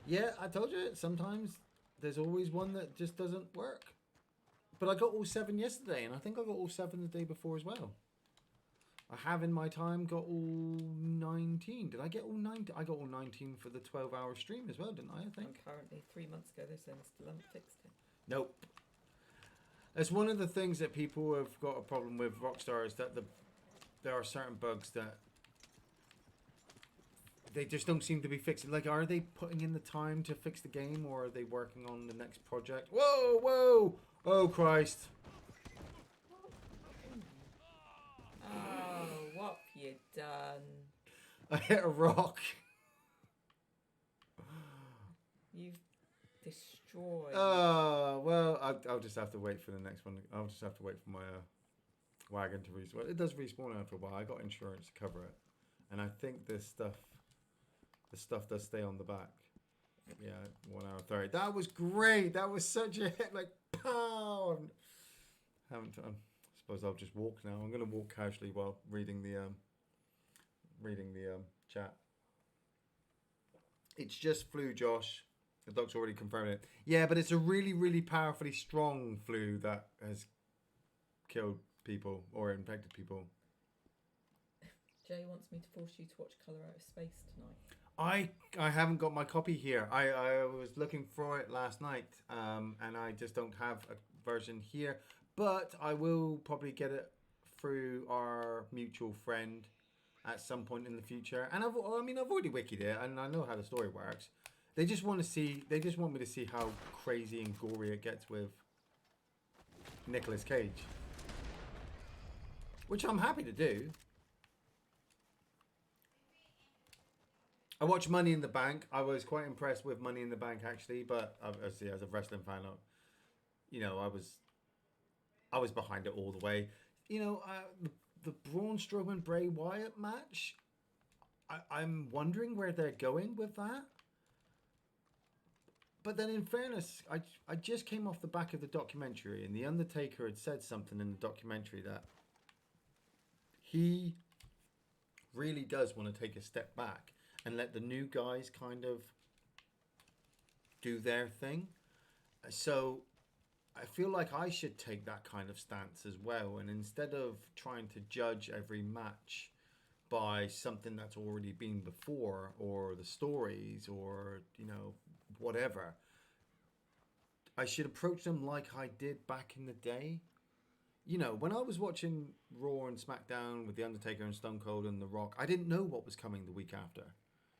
Yeah, I told you, sometimes there's always one that just doesn't work. But I got all 7 yesterday, and I think I got all 7 the day before as well. I have in my time got all 19. Did I get all 19? I got all 19 for the 12-hour stream as well, didn't I think? And currently, 3 months ago, they're saying they still haven't fixed it. Nope. It's one of the things that people have got a problem with Rockstar is that there are certain bugs that they just don't seem to be fixing. Like, are they putting in the time to fix the game, or are they working on the next project? Whoa, whoa! Oh, Christ. Oh, what have you done? I hit a rock. You've destroyed. Well, I'll just have to wait for the next one. I'll just have to wait for my wagon to respawn. It does respawn after a while. I got insurance to cover it. And I think the stuff does stay on the back. Yeah, 1 hour 30. That was great. That was such a hit. Like, pow! I suppose I'll just walk now. I'm going to walk casually while reading the chat. It's just flu, Josh. The doc's already confirmed it. Yeah, but it's a really, really powerfully strong flu that has killed people or infected people. Jay wants me to force you to watch Colour Out of Space tonight. I haven't got my copy here. I was looking for it last night, and I just don't have a version here. But I will probably get it through our mutual friend at some point in the future. And I've already wikied it, and I know how the story works. They just want me to see how crazy and gory it gets with Nicolas Cage, which I'm happy to do. I watched Money in the Bank. I was quite impressed with Money in the Bank actually, but obviously as a wrestling fan, I was behind it all the way. The Braun Strowman Bray Wyatt match. I'm wondering where they're going with that. But then, in fairness, I just came off the back of the documentary, and the Undertaker had said something in the documentary that he really does want to take a step back and let the new guys kind of do their thing. So I feel like I should take that kind of stance as well. And instead of trying to judge every match by something that's already been before, or the stories, or, whatever, I should approach them like I did back in the day. When I was watching Raw and SmackDown with The Undertaker and Stone Cold and The Rock, I didn't know what was coming the week after.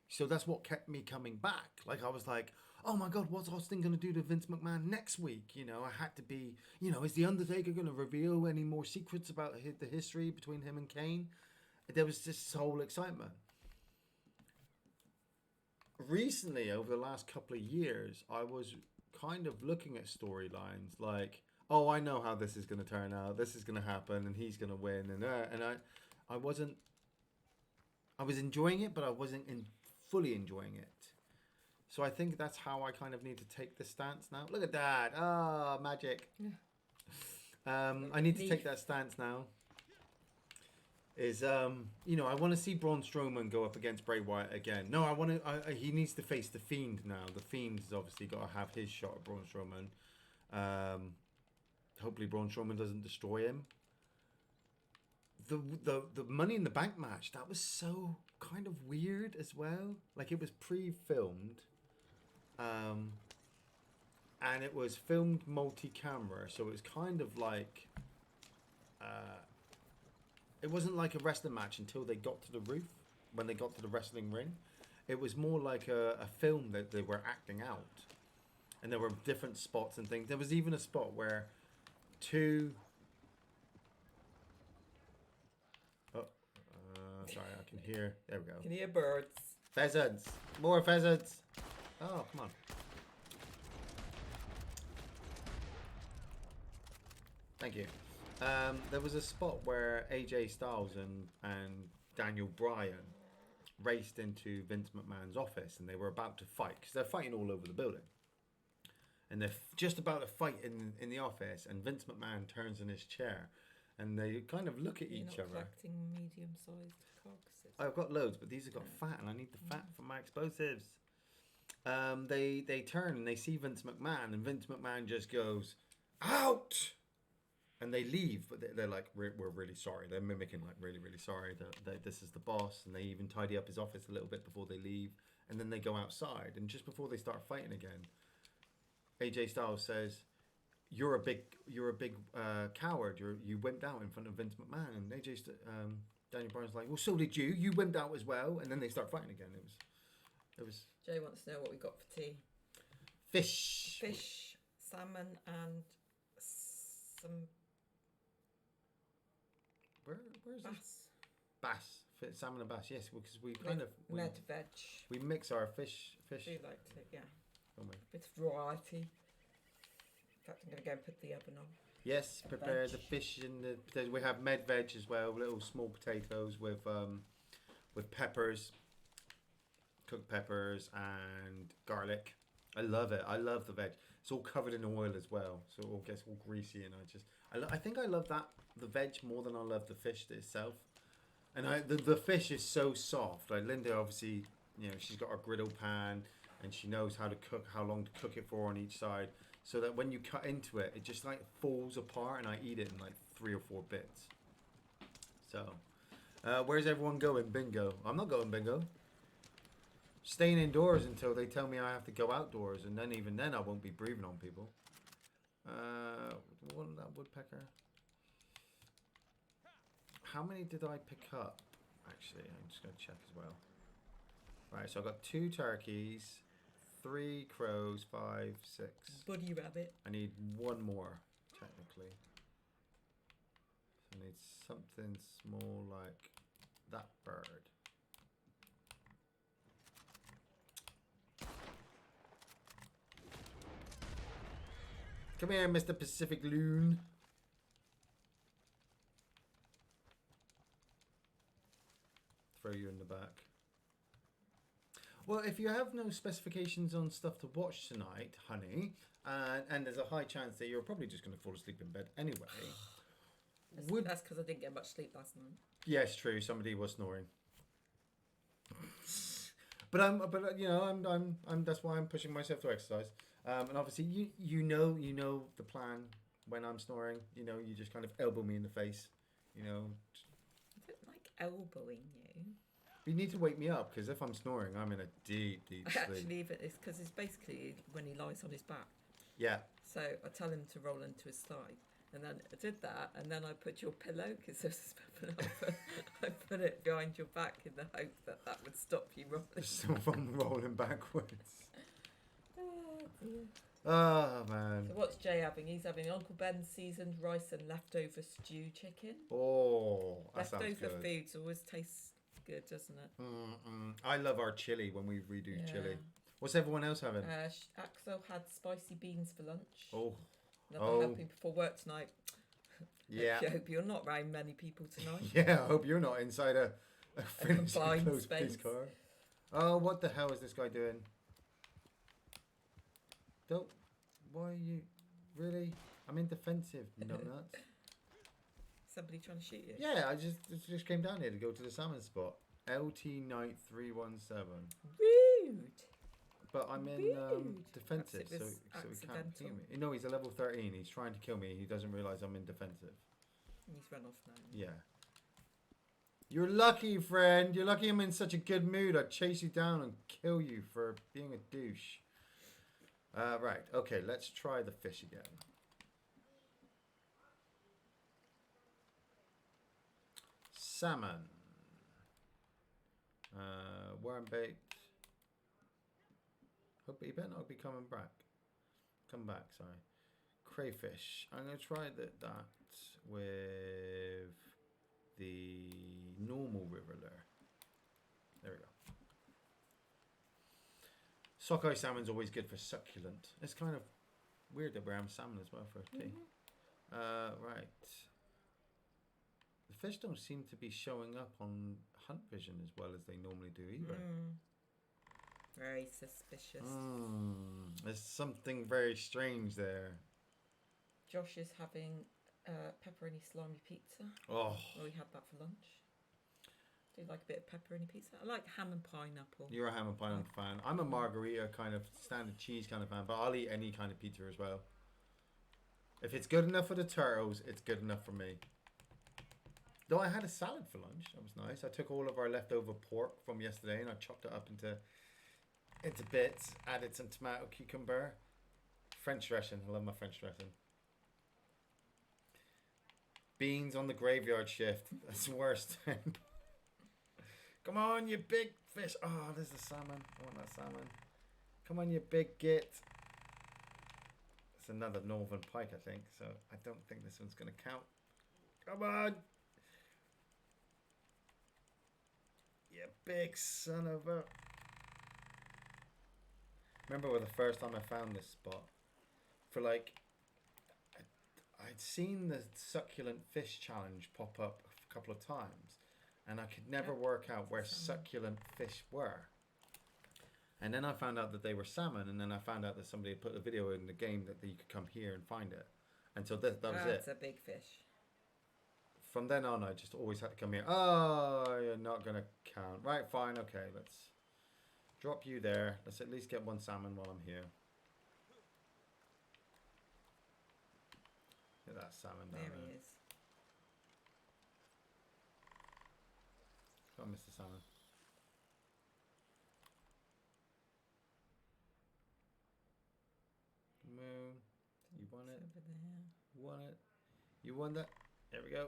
So that's what kept me coming back. Like, I was like, oh my God, what's Austin going to do to Vince McMahon next week? I had to be, is The Undertaker going to reveal any more secrets about the history between him and Kane? There was this whole excitement. Recently, over the last couple of years, I was kind of looking at storylines like, oh, I know how this is going to turn out. This is going to happen, and he's going to win. And I was enjoying it, but I wasn't fully enjoying it. So I think that's how I kind of need to take the stance now. Look at that. Ah, magic. I need to take that stance now. I want to see Braun Strowman go up against Bray Wyatt again. No, he needs to face The Fiend now. The Fiend has obviously got to have his shot at Braun Strowman. Hopefully Braun Strowman doesn't destroy him. The Money in the Bank match, that was so kind of weird as well. Like, it was pre-filmed. And it was filmed multi-camera, so it was kind of like... it wasn't like a wrestling match until they got to the roof, when they got to the wrestling ring. It was more like a film that they were acting out. And there were different spots and things. There was even a spot where two... Oh, hear. There we go. You can hear birds. Pheasants. More pheasants. Oh, come on. Thank you. There was a spot where AJ Styles and Daniel Bryan raced into Vince McMahon's office, and they were about to fight because they're fighting all over the building. And they're just about to fight in the office, and Vince McMahon turns in his chair, and they kind of look at each other. Collecting medium-sized cogs. I've got loads, but these have got fat, and I need the fat for my explosives. They turn and they see Vince McMahon, and Vince McMahon just goes, "Out!" And they leave, but they're like, we're really sorry. They're mimicking like really, really sorry that this is the boss, and they even tidy up his office a little bit before they leave, and then they go outside, and just before they start fighting again, AJ Styles says, "You're a big coward. You wimped out in front of Vince McMahon." And Daniel Bryan's like, "Well, so did you. You wimped out as well." And then they start fighting again. It was. Jay wants to know what we got for tea. Fish, salmon, and some Where's bass. this? Bass, salmon and bass. Yes, because we Med veg. we mix our fish. I do like to, yeah. Don't we? Bit of variety. In fact, I'm going to go and put the oven on. Yes, prepare Veg. the fish and the potatoes. We have med veg as well, little small potatoes with peppers, cooked peppers and garlic. I love it. I love the veg. It's all covered in oil as well, so it all gets all greasy. And I think I love the veg more than I love the fish itself. And the fish is so soft. Like Linda, obviously, she's got her griddle pan, and she knows how long to cook it for on each side, so that when you cut into it, it just like falls apart, and I eat it in like 3 or 4 bits. So, where's everyone going? Bingo. I'm not going bingo. Staying indoors until they tell me I have to go outdoors, and then even then I won't be breathing on people. Wasn't that woodpecker? How many did I pick up? Actually, I'm just going to check as well. Right, so I got 2 turkeys, 3 crows, 5, 6. Buddy rabbit. I need 1 more, technically. So I need something small like that bird. Come here, Mr. Pacific Loon. Throw you in the back. Well, if you have no specifications on stuff to watch tonight, honey, and there's a high chance that you're probably just going to fall asleep in bed anyway. That's because I didn't get much sleep last night. Yes, true. Somebody was snoring. But that's why I'm pushing myself to exercise. And obviously, you know the plan when I'm snoring. You just kind of elbow me in the face. I don't like elbowing you. You need to wake me up, because if I'm snoring, I'm in a deep sleep. Actually, it's because it's basically when he lies on his back. Yeah. So I tell him to roll into his side, and then I did that, and then I put your pillow, because I put it behind your back in the hope that would stop you rolling. So I'm rolling backwards. Oh dear. Oh man. So what's Jay having? He's having Uncle Ben's seasoned rice and leftover stew chicken. Oh, that sounds Leftover good. foods always tastes good, doesn't it? I love our chili when we redo Yeah. chili. What's everyone else having? Axel had spicy beans for lunch. Oh, Another helping before work tonight. yeah. I hope you're not around many people tonight. Yeah, I hope you're not inside a finished confined closed police space. car. Oh, what the hell is this guy doing? Don't. Why are you? Really? I'm in defensive, nuts. Somebody trying to shoot you? Yeah, I just came down here to go to the salmon spot. LT Knight 317. Rude. But I'm in Rude. defensive, Perhaps it so was he can't kill accidental. me. No, he's a level 13. He's trying to kill me. He doesn't realise I'm in defensive. He's run off now. Yeah. You're lucky, friend. You're lucky I'm in such a good mood. I'd chase you down and kill you for being a douche. Right. Okay, let's try the fish again. Salmon. Worm bait. Hope he better not be coming back. Come back, sorry. Crayfish. I'm going to try that with the normal river lure. There we go. Sockeye salmon's always good for succulent. It's kind of weird that we're having salmon as well for tea. Right. The fish don't seem to be showing up on hunt vision as well as they normally do either. Very suspicious. There's something very strange there. Josh is having pepperoni salami pizza. Oh. Well, we had that for lunch. Do you like a bit of pepperoni pizza? I like ham and pineapple. You're a ham and pineapple fan. I'm a margarita kind of standard cheese kind of fan, but I'll eat any kind of pizza as well. If it's good enough for the turtles, it's good enough for me. Though I had a salad for lunch. That was nice. I took all of our leftover pork from yesterday and I chopped it up into bits, added some tomato, cucumber, French dressing. I love my French dressing. Beans on the graveyard shift. That's the worst. Come on, you big fish. Oh, there's the salmon. I want that salmon. Come on, you big git. It's another northern pike, I think. So I don't think this one's going to count. Come on. You big son of a... Remember the first time I found this spot? For like... I'd seen the succulent fish challenge pop up a couple of times. And I could never work out where succulent fish were. And then I found out that they were salmon. And then I found out that somebody had put a video in the game that you could come here and find it. And so that was it. That's a big fish. From then on, I just always had to come here. Oh, you're not going to count. Right, fine. Okay, let's drop you there. Let's at least get one salmon while I'm here. Get that salmon down there. There he is. Got Mr. Salmon. Moon. You want it? It's over there. You want it? You want that? There we go.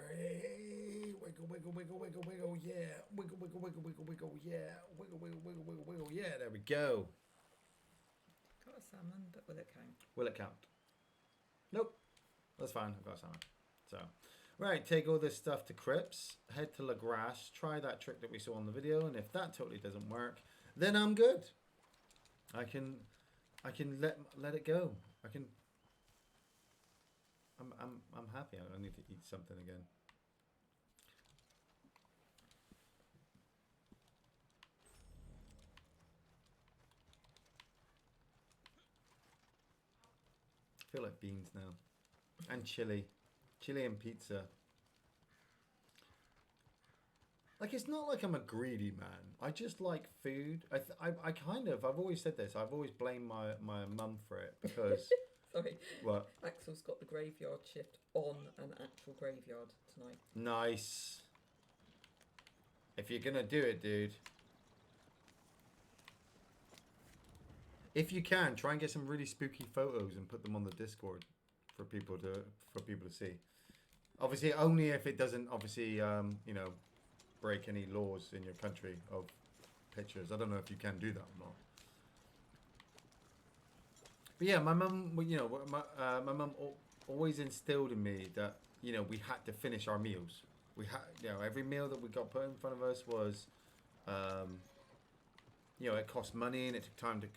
Hey, wiggle, wiggle, wiggle, wiggle, wiggle, yeah. Wiggle, wiggle, wiggle, wiggle, wiggle, yeah. Wiggle, wiggle, wiggle, wiggle, wiggle, yeah. There we go. Got a salmon, but will it count? Will it count? Nope. That's fine. I've got salmon. So, right. Take all this stuff to Crips. Head to La Grasse. Try that trick that we saw on the video. And if that totally doesn't work, then I'm good. I can let it go. I'm happy. I don't need to eat something again. I feel like beans now. And chili. Chili and pizza. Like, it's not like I'm a greedy man. I just like food. I've always said this. I've always blamed my mum for it because... Sorry. What? Axel's got the graveyard shift on an actual graveyard tonight. Nice. If you're going to do it, dude. If you can, try and get some really spooky photos and put them on the Discord for people to see. Obviously, only if it doesn't, obviously, break any laws in your country of pictures. I don't know if you can do that or not. But yeah, my mum, my mum always instilled in me that, we had to finish our meals. We had, every meal that we got put in front of us was, it cost money and it took time to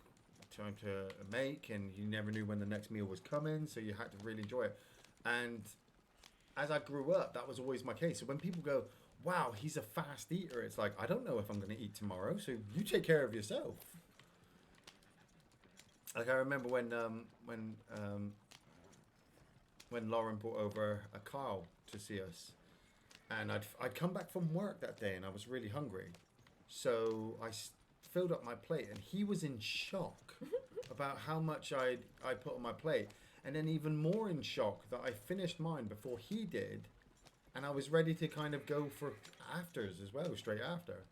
make, and you never knew when the next meal was coming, so you had to really enjoy it. And as I grew up, that was always my case. So when people go, wow, he's a fast eater, it's like, I don't know if I'm going to eat tomorrow, so you take care of yourself. Like, I remember when Lauren brought over a cow to see us, and I'd come back from work that day and I was really hungry, so I filled up my plate, and he was in shock about how much I put on my plate, and then even more in shock that I finished mine before he did, and I was ready to kind of go for afters as well, straight after.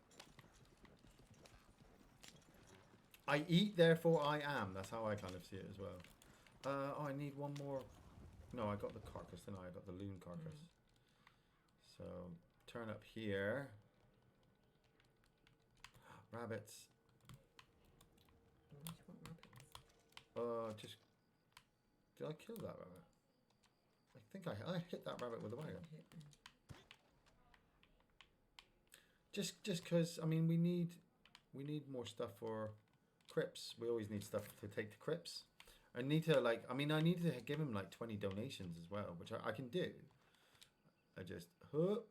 I eat, therefore I am. That's how I kind of see it as well. I need one more. No, I got the carcass, didn't I? I got the loon carcass. So, turn up here. Rabbits. Why do you want rabbits? Did I kill that rabbit? I think I hit that rabbit with a wagon. Just because, I mean, we need more stuff for Crips. We always need stuff to take to Crips. I need to I need to give him like 20 donations as well, which I can do. I just there you go.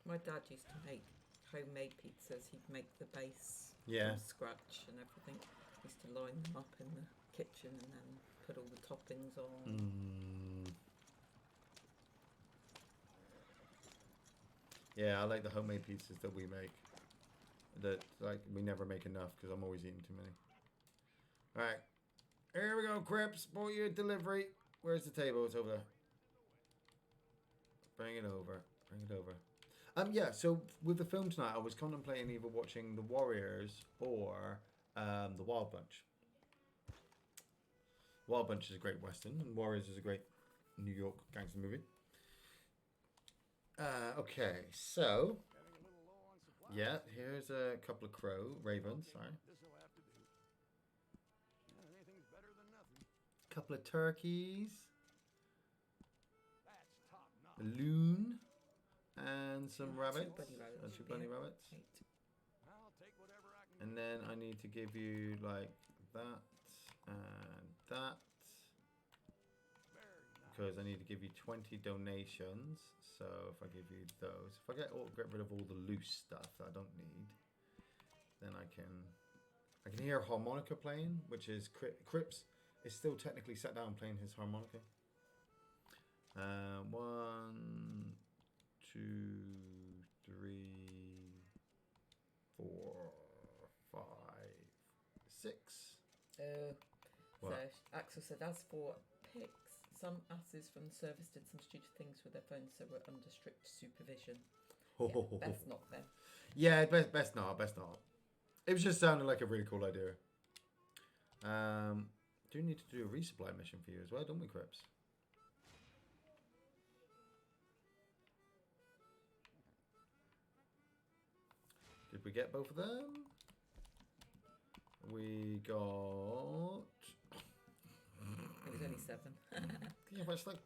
My dad used to make homemade pizzas. He'd make the base Yeah. from scratch and everything. He used to line them up in the kitchen and then put all the toppings on. Yeah, I like the homemade pizzas that we make. That like we never make enough because I'm always eating too many. All right, here we go, Crips. Bought you a delivery. Where's the table? It's over there. Bring it over. Bring it over. Yeah. So with the film tonight, I was contemplating either watching The Warriors or The Wild Bunch. Wild Bunch is a great western, and Warriors is a great New York gangster movie. Okay, so yeah, here's a couple of ravens. Sorry. Couple of turkeys, a loon, and some rabbits. Two bunny rabbits. And then I need to give you like that and that. Because I need to give you 20 donations. So if I give you those, if I get rid of all the loose stuff that I don't need, then I can hear harmonica playing, which is Crips is still technically sat down playing his harmonica. 1, 2, 3, 4, 5, 6. So Axel said, as for pics, some asses from the service did some stupid things with their phones, so we're under strict supervision. Yeah, best not then. Yeah, best not. It was just sounding like a really cool idea. Do need to do a resupply mission for you as well, don't we, Crips? Did we get both of them? We got... It was only 7. Yeah, but it's like...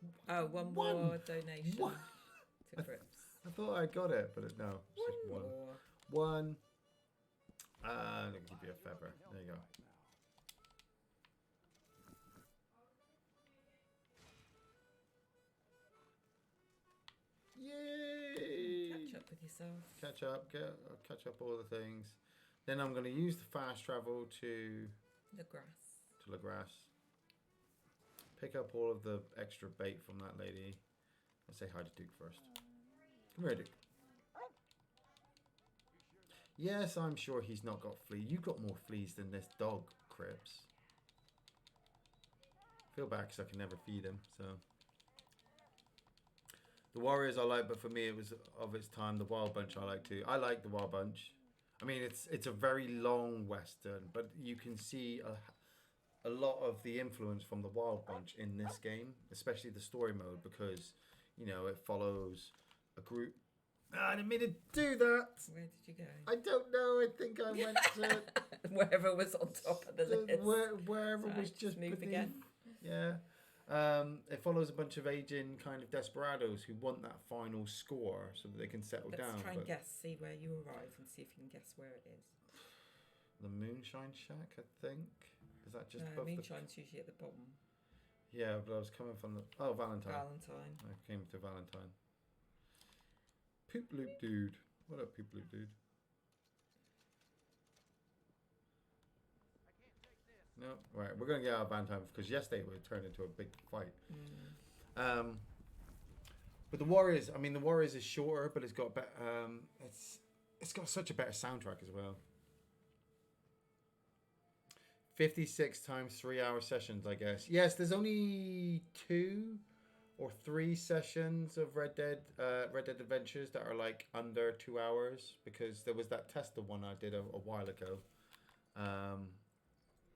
one more donation to Crips. I thought I got it, but no. It's just one. One. Let me give you a feather. There you go. Yay! Catch up with yourself. Catch up all the things. Then I'm going to use the fast travel to La Grasse. Pick up all of the extra bait from that lady. I'll say hi to Duke first. Come here, Duke. Yes, I'm sure he's not got fleas. You've got more fleas than this dog, Crips. Feel bad because I can never feed him, so... The Warriors I like, but for me it was of its time. The Wild Bunch I like too. I like the Wild Bunch. I mean, it's a very long western, but you can see a lot of the influence from the Wild Bunch in this game, especially the story mode, because you know it follows a group. I didn't mean to do that. Where did you go? I don't know. I think I went to wherever was on top of the list. Wherever was just move beneath. again. Yeah. It follows a bunch of aging kind of desperados who want that final score so that they can settle down. Let's try and guess, see where you arrive and see if you can guess where it is. The Moonshine Shack, I think. Is that just above Moonshine's usually at the bottom. Yeah, but I was coming from the... Oh, Valentine. Valentine. I came to Valentine. Poop Loop Dude. What up, Poop Loop Dude? No, right. We're gonna get out of Valentine because yesterday it turned into a big fight. But the Warriors, I mean, the Warriors is shorter, but it's got it's got such a better soundtrack as well. 56 times 3 hour sessions, I guess. Yes, there's only 2 or 3 sessions of Red Dead Adventures that are like under 2 hours, because there was that tester one I did a while ago.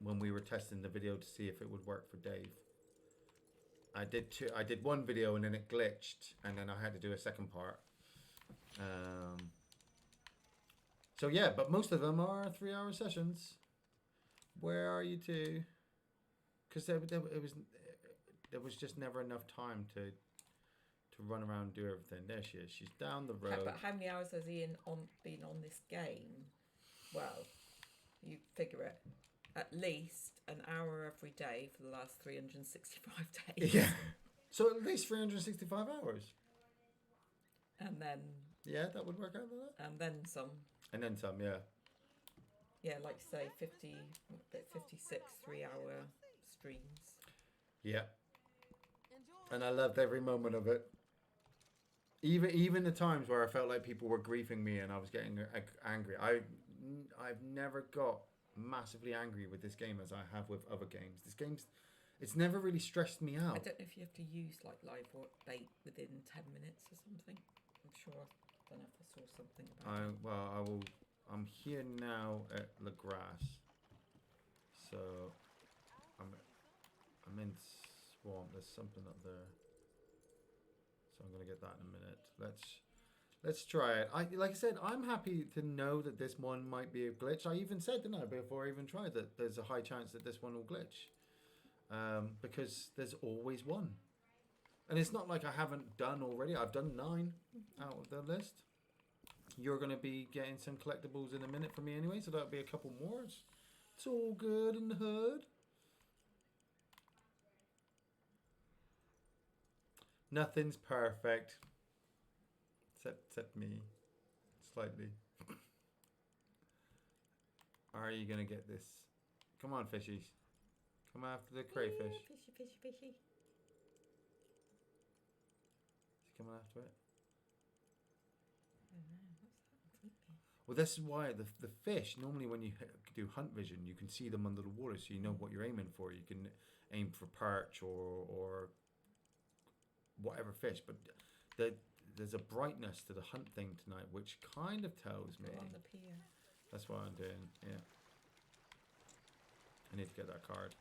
When we were testing the video to see if it would work for Dave. I did one video and then it glitched, and then I had to do a second part. So yeah, but most of them are 3 hour sessions. Where are you two? Because there was just never enough time to run around and do everything. There she is. She's down the road. But how many hours has Ian been on this game? Well, you figure it. At least an hour every day for the last 365 days. Yeah. So at least 365 hours. And then... Yeah, that would work out like that. And then some. And then some, yeah. Yeah, like you say, 56 3-hour streams. Yeah. And I loved every moment of it. Even the times where I felt like people were griefing me and I was getting angry. I've never got massively angry with this game as I have with other games. This game's, it's never really stressed me out. I don't know if you have to use like live bait within 10 minutes or something. I'm sure. I don't know if I saw something about it. I'm here now at La Grasse. So I'm in Swamp. There's something up there. So I'm gonna get that in a minute. Let's try it. Like I said, I'm happy to know that this one might be a glitch. I even said, didn't I, before I even tried, that there's a high chance that this one will glitch. Because there's always one. And it's not like I haven't done already. I've done 9 out of the list. You're going to be getting some collectibles in a minute from me anyway, so that'll be a couple more. It's all good in the hood. Nothing's perfect. Except me. Slightly. Are you going to get this? Come on, fishies. Come after the crayfish. Fishy, fishy, fishy. Is he coming after it? Well, this is why the fish, normally when you do hunt vision, you can see them under the water, so you know what you're aiming for. You can aim for perch or whatever fish, but there's a brightness to the hunt thing tonight, which kind of tells me. Go on the pier. That's what I'm doing, yeah. I need to get that card.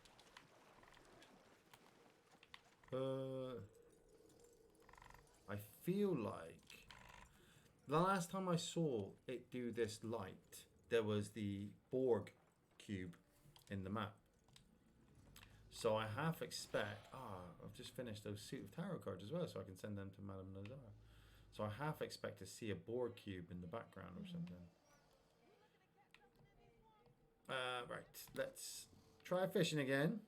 I feel like the last time I saw it do this light, there was the Borg cube in the map. So I half expect... I've just finished those suit of tarot cards as well, so I can send them to Madame Nazar. So I half expect to see a Borg cube in the background or something. Right, let's try fishing again.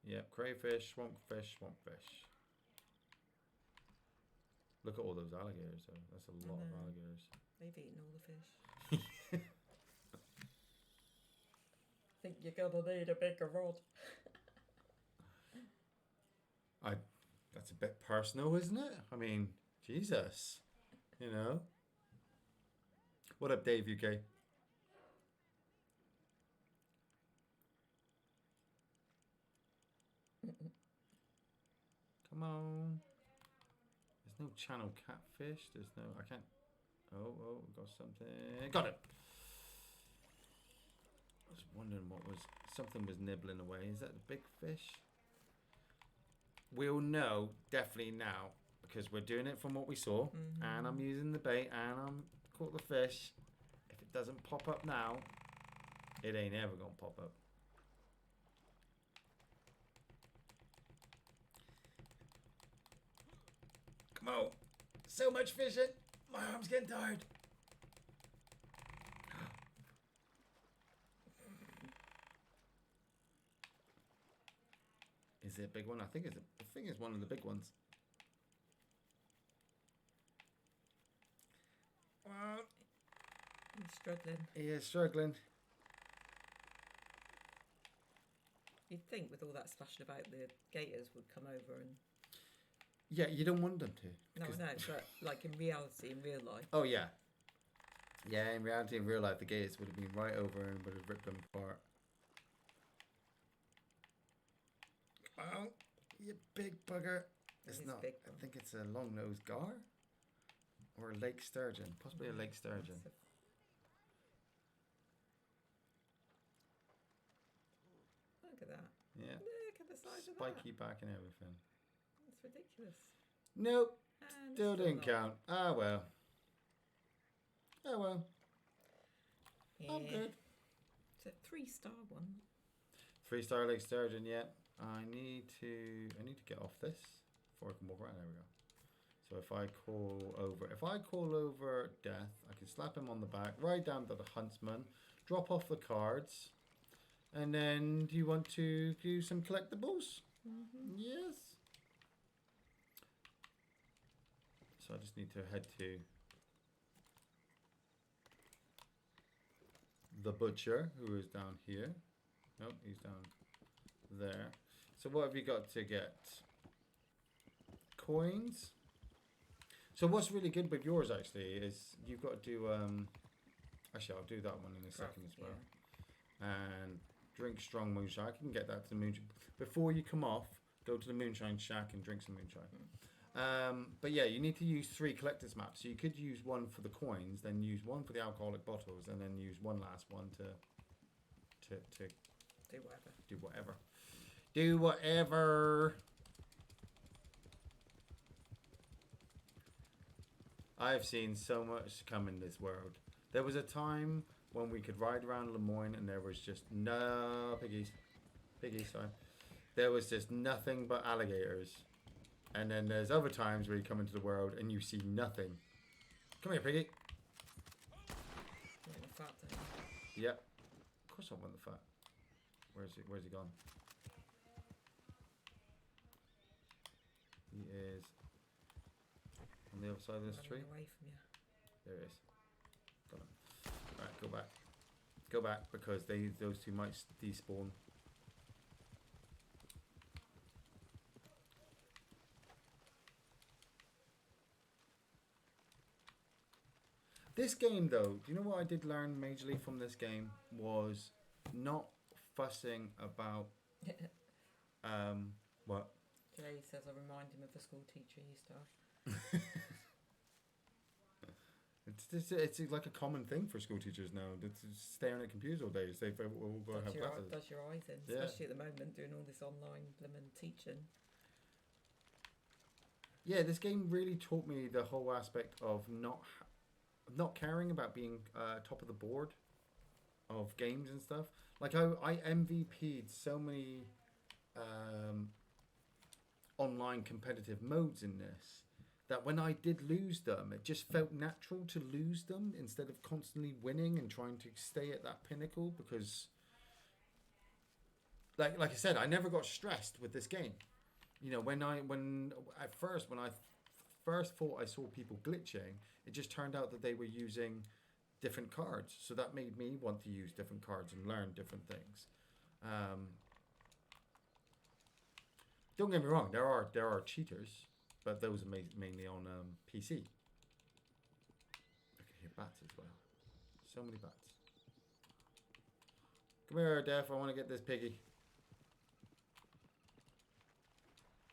Yep, crayfish, swamp fish, swamp fish. Look at all those alligators though. That's a lot of alligators. They've eaten all the fish. Think you're gonna need a bigger rod. That's a bit personal, isn't it? I mean, Jesus. You know? What up, Dave UK? Come on. There's no channel catfish. There's no... I can't... Oh, got something. Got it. I was wondering what was... Something was nibbling away. Is that the big fish? We'll know definitely now because we're doing it from what we saw. And I'm using the bait and I'm caught the fish. If it doesn't pop up now, it ain't ever gonna pop up. Come on. So much fishing. My arm's getting tired. Is it a big one? I think it's one of the big ones. He's struggling. He is struggling. You'd think with all that splashing about, the gators would come over and... Yeah, you don't want them to. No, but like in reality, in real life. Oh, yeah. Yeah, in reality, in real life, the gators would have been right over and would have ripped them apart. Oh, you big bugger. It's not. Big I think it's a long-nosed gar or a lake sturgeon. Possibly a lake sturgeon. Look at that. Yeah. Look at the size of Spiky that. back and everything. It's ridiculous. Nope. And Still it's didn't not. count. Ah, well. Oh, well. Yeah. I'm good. It's a 3-star one. 3-star Lake Sturgeon, yeah. I need to get off this before I can walk around. There we go. So if I call over Death, I can slap him on the back, ride down to the Huntsman, drop off the cards, and then do you want to do some collectibles? Yes. So I just need to head to the butcher, who is down here. Nope, he's down there. So what have you got to get? Coins. So what's really good with yours actually is you've got to do actually I'll do that one in a second as well. And drink strong moonshine. I can get that to the moonshine. Before you come off, go to the moonshine shack and drink some moonshine. But yeah, you need to use 3 collector's maps. So you could use one for the coins, then use one for the alcoholic bottles, and then use one last one to Do whatever. Do whatever. I've seen so much come in this world. There was a time when we could ride around Lemoyne and there was just no piggies, sorry. There was just nothing but alligators. And then there's other times where you come into the world and you see nothing. Come here, piggy. You want the fat, don't you? Yep. Of course I want the fat. Where's he gone? He is on the other side of this tree. Running away from you. There he is. Got him. Alright, go back. Go back because those two might despawn. This game though, do you know what I did learn majorly from this game was not fussing about what? Jay says I remind him of a school teacher he used to have. It's like a common thing for school teachers now. It's staring at computers all day. They all go have classes. Does your eyes in, Yeah. especially at the moment doing all this online blooming teaching. Yeah, this game really taught me the whole aspect of not caring about being top of the board of games and stuff. Like I MVP'd so many online competitive modes in this that when I did lose them, it just felt natural to lose them instead of constantly winning and trying to stay at that pinnacle because like I said, I never got stressed with this game. You know, when I first thought I saw people glitching, it just turned out that they were using different cards. So that made me want to use different cards and learn different things. Don't get me wrong, there are cheaters, but those are mainly on PC. I can hear bats as well. So many bats. Come here, Def. I want to get this piggy.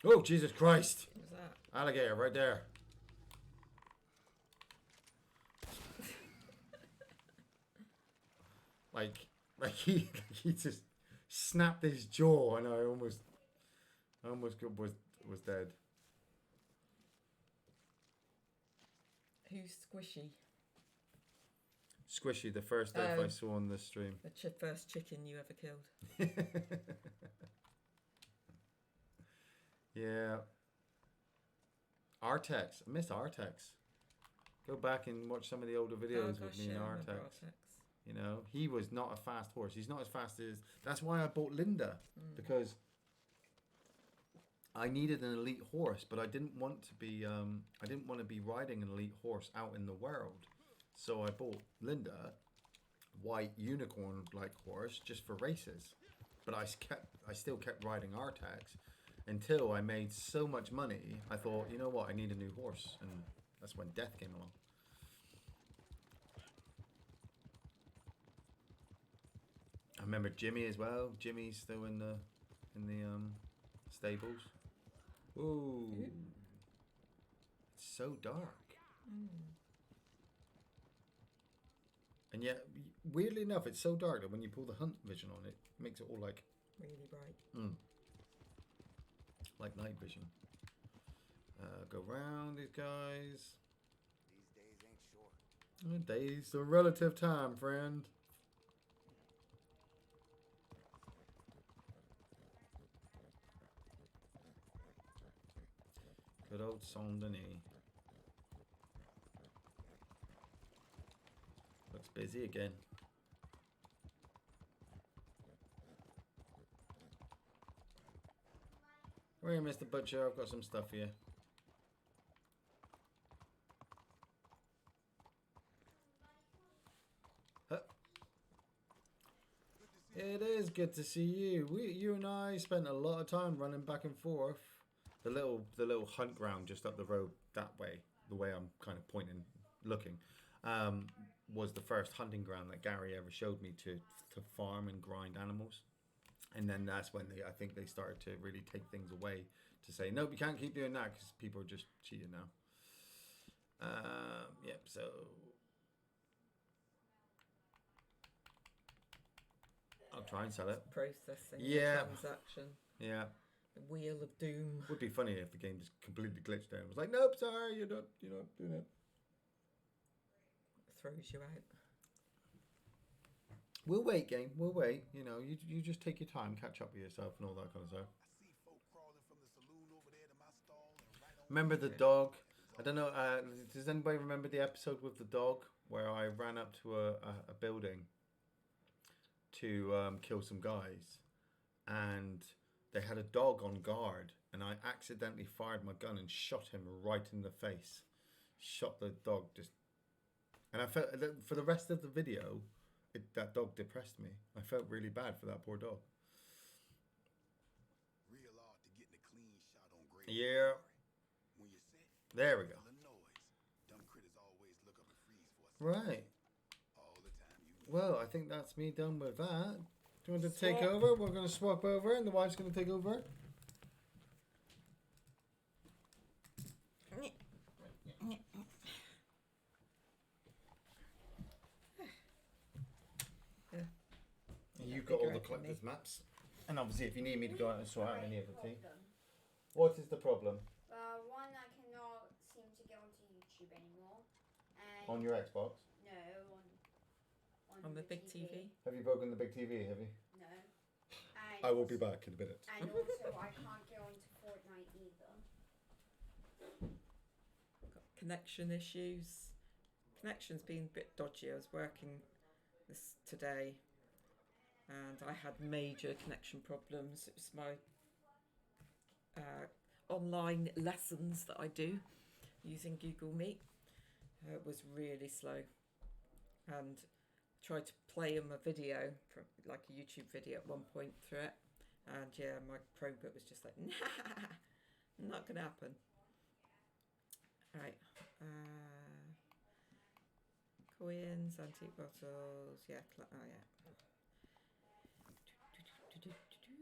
Oh, Jesus Christ. What was that? Alligator right there. like he just snapped his jaw and I almost was dead. Who's Squishy? Squishy, the first death I saw on this stream. The first chicken you ever killed. Yeah. Artex. I miss Artex. Go back and watch some of the older videos with me and Artex. You know, he was not a fast horse. He's not as fast as... That's why I bought Linda. Because I needed an elite horse, but I didn't want to be... I didn't want to be riding an elite horse out in the world. So I bought Linda, white unicorn-like horse, just for races. But I still kept riding Artex until I made so much money. I thought, you know what? I need a new horse, and that's when Death came along. I remember Jimmy as well. Jimmy's still in the stables. Ooh, it's so dark. And yet, weirdly enough, it's so dark that when you pull the hunt vision on it, it makes it all like really bright. Like night vision. Go round these guys. These days ain't short. Days a relative time, friend. old Saint Denis. Looks busy again. Come here, Mr. Butcher. I've got some stuff here. Huh. It is good to see you. You and I spent a lot of time running back and forth. The little hunt ground just up the road that way, the way I'm kind of pointing, looking, was the first hunting ground that Gary ever showed me to farm and grind animals. And then that's when I think they started to really take things away, to say, nope, you can't keep doing that because people are just cheating now. Yep, so... I'll try and sell it. Processing Yeah. the transaction. Yeah. The wheel of doom. Would be funny if the game just completely glitched out. It was like, nope, sorry, you're not doing it. Throws you out. We'll wait, game. We'll wait. You know, you just take your time, catch up with yourself and all that kind of stuff. I see folk crawling from the saloon over there to my stall and right on. Remember the dog? I don't know. Does anybody remember the episode with the dog where I ran up to a building to kill some guys, and they had a dog on guard, and I accidentally fired my gun and shot him right in the face. Shot the dog just, and I felt for the rest of the video, that dog depressed me. I felt really bad for that poor dog. Real hard to get in a clean shot on grade. Yeah. When you're set, There we go. the noise. Dumb critters always look up and freeze for us. Right. All the time you need. Well, I think that's me done with that. Do you want to take over? We're going to swap over, and the wife's going to take over. You've got all the collector's maps. And obviously, if you need me to go out and sort out any of the tea. What is the problem? One, I cannot seem to get onto YouTube anymore. And On your Xbox? No, On the big TV. Have you broken the big TV, have you? No. And I will be back in a minute. And also, I can't get onto Fortnite either. Got connection issues. Connection's been a bit dodgy. I was working this today, and I had major connection problems. It was my online lessons that I do using Google Meet. It was really slow, and tried to play him a video, like a YouTube video at one point through it, and yeah, my Chromebook was just like, nah, not gonna happen. Right, coins, antique bottles, yeah, oh yeah.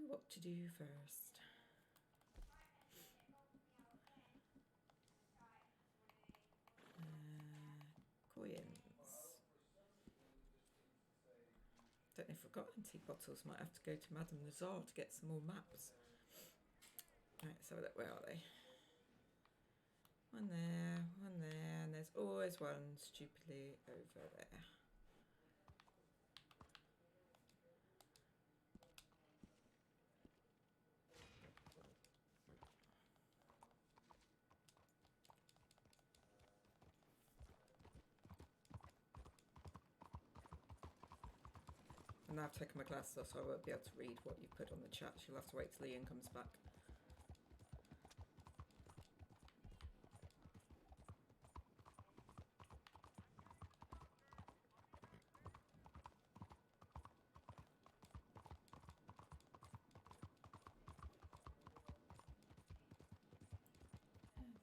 What to do first? Coins. Don't know if I've got antique bottles. Might have to go to Madame Nazar to get some more maps. Right, so where are they? One there, and there's always one stupidly over there. And now I've taken my glasses off, so I won't be able to read what you put on the chat. You'll have to wait till Iain comes back.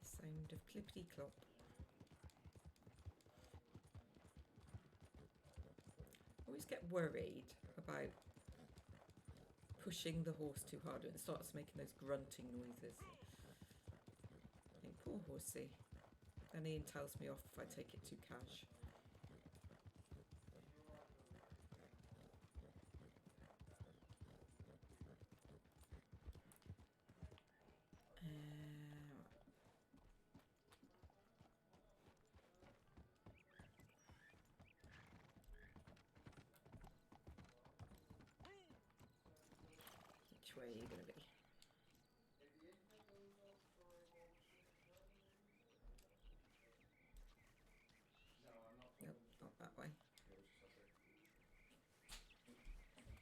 The sound of clippity clop. I always get worried about pushing the horse too hard and it starts making those grunting noises. I think, poor horsey. Then Iain tells me off if I take it too cash. Which way are you going to be?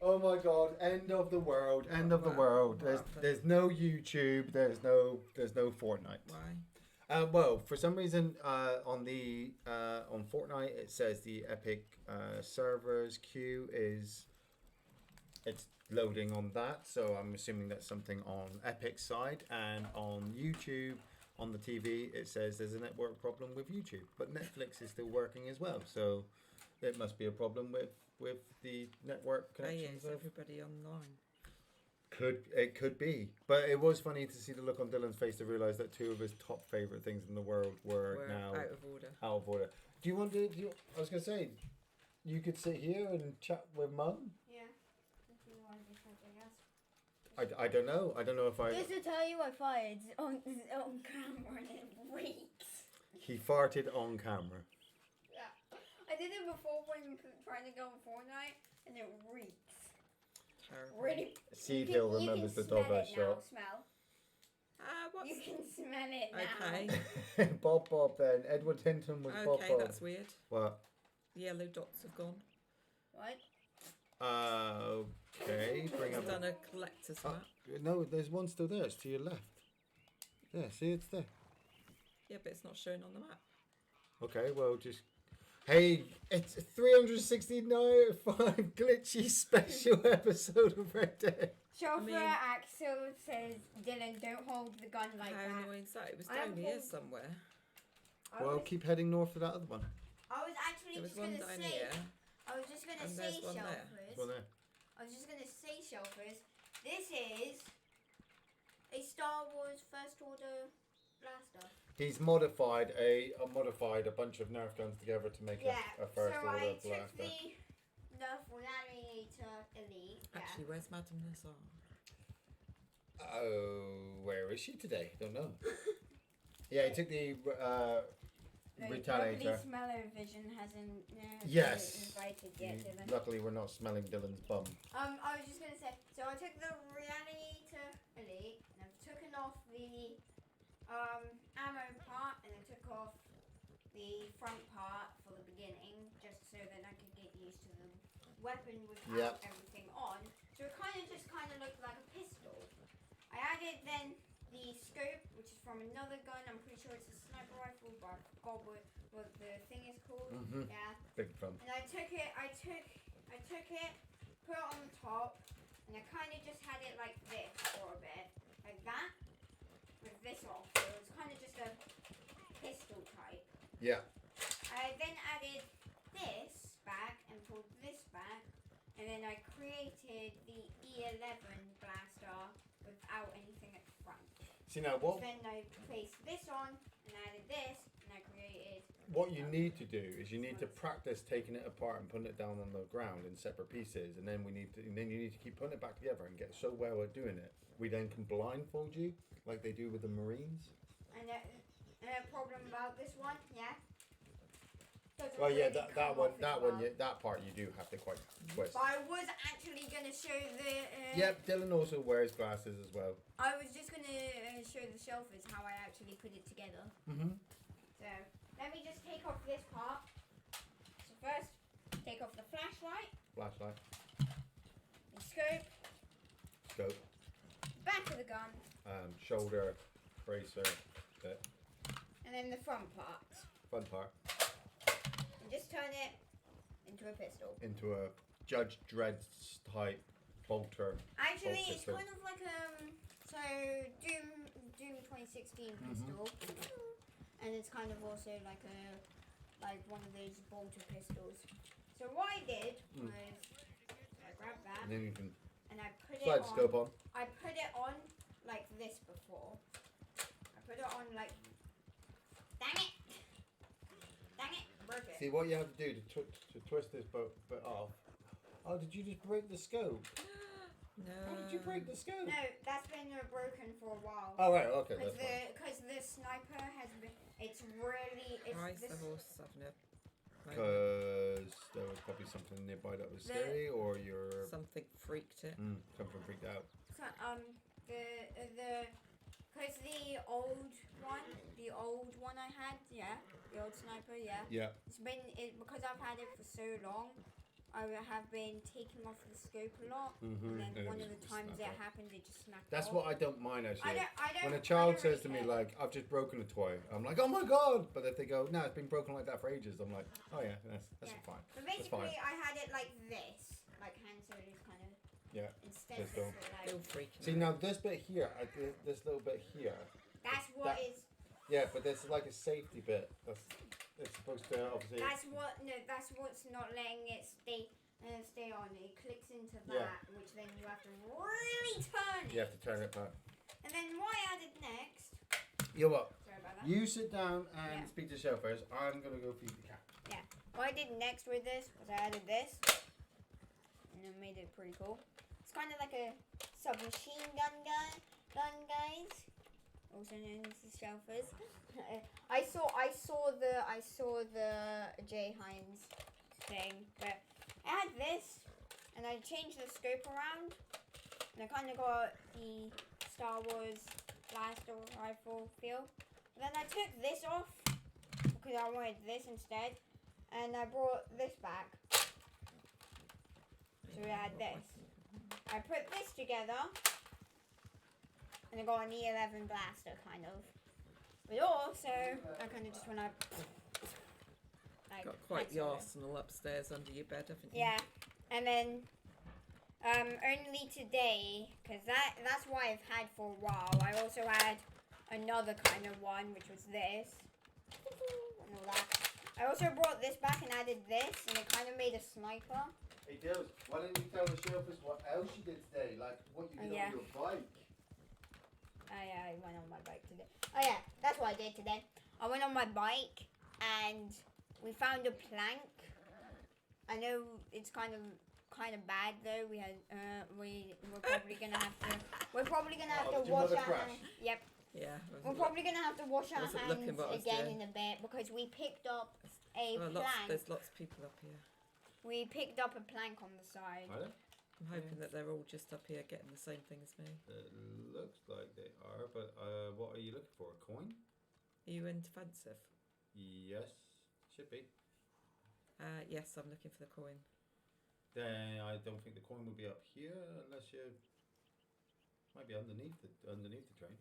Oh my god! End of the world! End of the Wow. world! What There's no YouTube. There's no Fortnite. Why? Well, for some reason, on Fortnite it says the Epic servers queue it's loading on that. So I'm assuming that's something on Epic's side, and on YouTube. On the TV, it says there's a network problem with YouTube, but Netflix is still working as well. So it must be a problem with the network Hey, connections. is everybody online? It could be, but it was funny to see the look on Dylan's face to realise that two of his top favourite things in the world were We're now out of order. out of order. Do you want to? I was gonna say, you could sit here and chat with Mum. Yeah. If you want to do something else. I don't know. I don't know if I. Just to tell you, I fired on camera and it reeks. He farted on camera. Yeah. I did it before when trying to go on Fortnite and it reeks. Terrible. Really. Seed Hill remembers the dog I shot. Smell. What's... You can smell it now. Okay. Bob then. Edward Hinton was Bob. Okay, that's weird. What? The yellow dots have gone. What? Okay. Bring It's up. done a collector's map. No, there's one still there. It's to your left. Yeah, see, it's there. Yeah, but it's not showing on the map. Okay, well, just. Hey, it's a 365 glitchy special episode of Red Dead. Chauffeur mean- Axel says, Dylan, don't hold the gun like How that. annoying is that? It was I down am here pulled- somewhere. Well, keep heading north to that other one. I was actually There was just one gonna down say. here. I was just gonna and say, there's one there. Shelfers. One there. I was just gonna say, Shelfers. This is a Star Wars First Order blaster. He's modified a bunch of Nerf guns together to make Yeah. a first so order I took blaster. the Nerf Reanimator Elite. Yeah. Actually, where's Madame Nazar? Oh, where is she today? Don't know. Yeah, he took the Luckily, Retaliator. Smell-O-Vision hasn't Yes. invited yet, Dylan. Luckily, we're not smelling Dylan's bum. I was just gonna say, so I took the Reanimator Elite, and I've taken off the ammo part, and I took off the front part for the beginning, just so that I could get used to the weapon without everything on. So it kind of looked like a pistol. I added then the scope, which is from another gun. I'm pretty sure it's a sniper rifle, but I forgot what the thing is called. Mhm. Yeah. Big fun. And I took it, put it on the top, and I kind of just had it like this for a bit, like that, with this off. So it was kind of just a pistol type. Yeah. I then added this back and pulled this back, and then I created the E11 blaster without anything at the front. See now, what Then I placed this on, and added this, and I created. what you need to do is you need to practice taking it apart and putting it down on the ground in separate pieces, and then you need to keep putting it back together and get so well at doing it. We then can blindfold you like they do with the Marines. And a problem about this one, yeah. Doesn't Well, yeah, really that come one, off as that well. one, yeah, that part you do have to quite twist. But I was actually gonna show the. Yep, Dylan also wears glasses as well. I was just gonna show the shelfers how I actually put it together. Mm-hmm. So let me just take off this part. So first, take off the flashlight, Flashlight, the scope, scope, back of the gun, shoulder, bracer, bit, and then the front part. fun part, And just turn it into a pistol. into a Judge Dredd type bolter. Actually, Bolt it's pistol. kind of like so Doom 2016 pistol, and it's kind of also like one of those bolter pistols. So what I did was I grabbed that And then you can and I put it slide on. scope on. I put it on like this before. I put it on like. Dang it! Dang it! Broke it. See what you have to do to twist this bit off. Oh, did you just break the scope? No. How did you break the scope? No, that's been broken for a while. Oh right, okay, that's fine. Because the sniper has been. It's really. Why It's is this. the horse having a moment? Because there was probably something nearby that was scary, or you're Something freaked it. something freaked out. Because the old one I had, yeah, the old sniper, yeah. Yeah. It's been because I've had it for so long. I have been taking off the scope a lot, Mhm. and then And one it of the just times snapped it off. happened, it just snapped That's off. what I don't mind actually. I don't. When a I child don't says to really me care. like, "I've just broken a toy," I'm like, "Oh my god!" But if they go, "No, it's been broken like that for ages," I'm like, "Oh yeah, that's Yeah. fine." But That's basically, fine. I had it like this, like hand shoulders kind of. Yeah. Instead Just of go. it Still like. freaking See out. now this bit here, this little bit here. That's what that- is. Yeah, but there's like a safety bit. It's supposed to obviously. That's what. No, that's what's not letting it stay on. It clicks into that, Yeah. which then you have to really turn it. You have to turn it back. And then what I added next. You know what? Sorry about that. You sit down and Yeah. speak to Shell first. I'm gonna go feed the cat. What I did next with this was I added this, and it made it pretty cool. It's kind of like a submachine gun guys, also known as the Shelfers. I saw the J Hines thing, but I had this, and I changed the scope around, and I kind of got the Star Wars blaster rifle feel. And then I took this off because I wanted this instead. And I brought this back. So we had this. I put this together. And I got an E11 blaster, kind of. But also, I kind of just want to... Like, Got quite the that's it. arsenal upstairs under your bed, haven't you? Yeah. And then... only today, because that's what I've had for a while. I also had another kind of one, which was this. And all that. I also brought this back and added this, and it kind of made a sniper. Hey, Dales, why didn't you tell the Shelfers what else you did today? Like what you did Yeah. on your bike? Oh yeah, I went on my bike today. Oh yeah, that's what I did today. I went on my bike, and we found a plank. I know it's kind of bad though. We're probably gonna have to. We're probably gonna have to did your wash mother our crash? hands. Yep. Yeah. We're probably gonna have to wash our wasn't looking hands what I was again doing. in a bit because we picked up a Well, plank. there's lots of people up here. We picked up a plank on the side. Are they? I'm hoping that they're all just up here getting the same thing as me. It looks like they are, but what are you looking for? A coin? Are you in defensive? Yes, should be. Yes, I'm looking for the coin. Then I don't think the coin will be up here unless you might be underneath the train.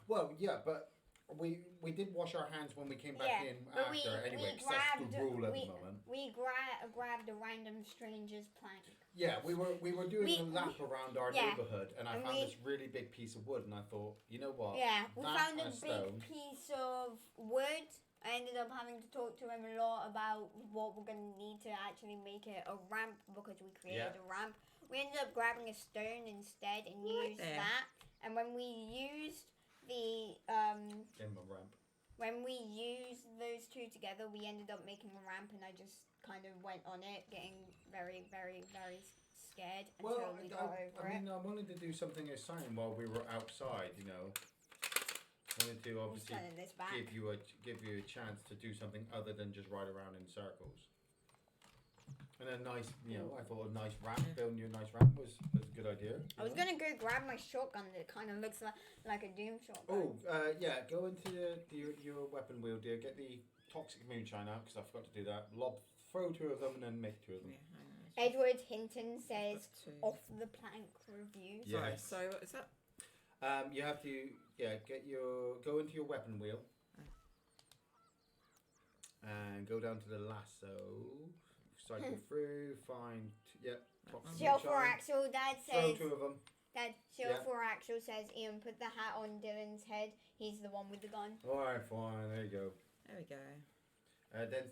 Well, yeah, but we did wash our hands when we came back Yeah, in but after we anyway. 'Cause that's the rule at the we, moment. we grabbed a random stranger's plank. Yeah, we were doing we- a lap around our yeah, neighborhood, and I and found we- this really big piece of wood, and I thought, you know what? Yeah, we that found a and big stone. piece of wood. I ended up having to talk to him a lot about what we're going to need to actually make it a ramp because we created a ramp. We ended up grabbing a stone instead and used there? that. And when we used the Give him a ramp. when we used those two together, we ended up making a ramp, and I just kind of went on it, getting very, very, very scared until Well, we got over I it. mean, I wanted to do something exciting while we were outside. You know, wanted to I'm just obviously turning this back. give you a chance to do something other than just ride around in circles. And a nice, you know, I thought a nice ramp, building you a nice ramp was a good idea. I was gonna go grab my shotgun that kind of looks like a Doom shotgun. Oh, yeah, go into your weapon wheel, dear. Get the toxic moonshine out, because I forgot to do that. Throw two of them and then make two of them. Yeah, hang on. Edward Hinton says That's two. off the plank review. Sorry, Yes. so what is that? You have to, go into your weapon wheel. And go down to the lasso. Cycle through, find, toxic Shell for moonshine. Axel, Dad Throw says. two of them. Dad, Shell Yeah. for Axel says, Ian, put the hat on Dylan's head. He's the one with the gun. Alright, fine, there you go. There we go. Then,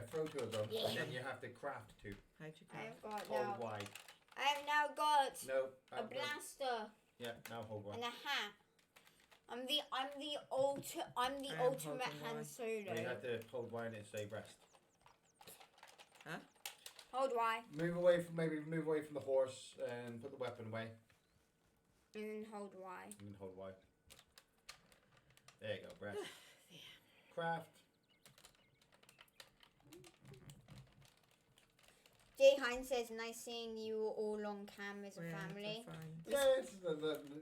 throw two of them, Yeah. and then you have to craft two. How'd you I go? have got Hold now. wide. I have now got No. a blaster Yeah, now hold wide. and a hat. I'm the ultimate I am ultimate holding Han Y. You Solo. have to hold wide and say rest. Huh? Hold Y Move away from the horse and put the weapon away. and then hold Y. And then hold wide. There you go, rest. Craft. Jay Hines says, nice seeing you all on cam as a Yeah, family. I'm fine. Yes,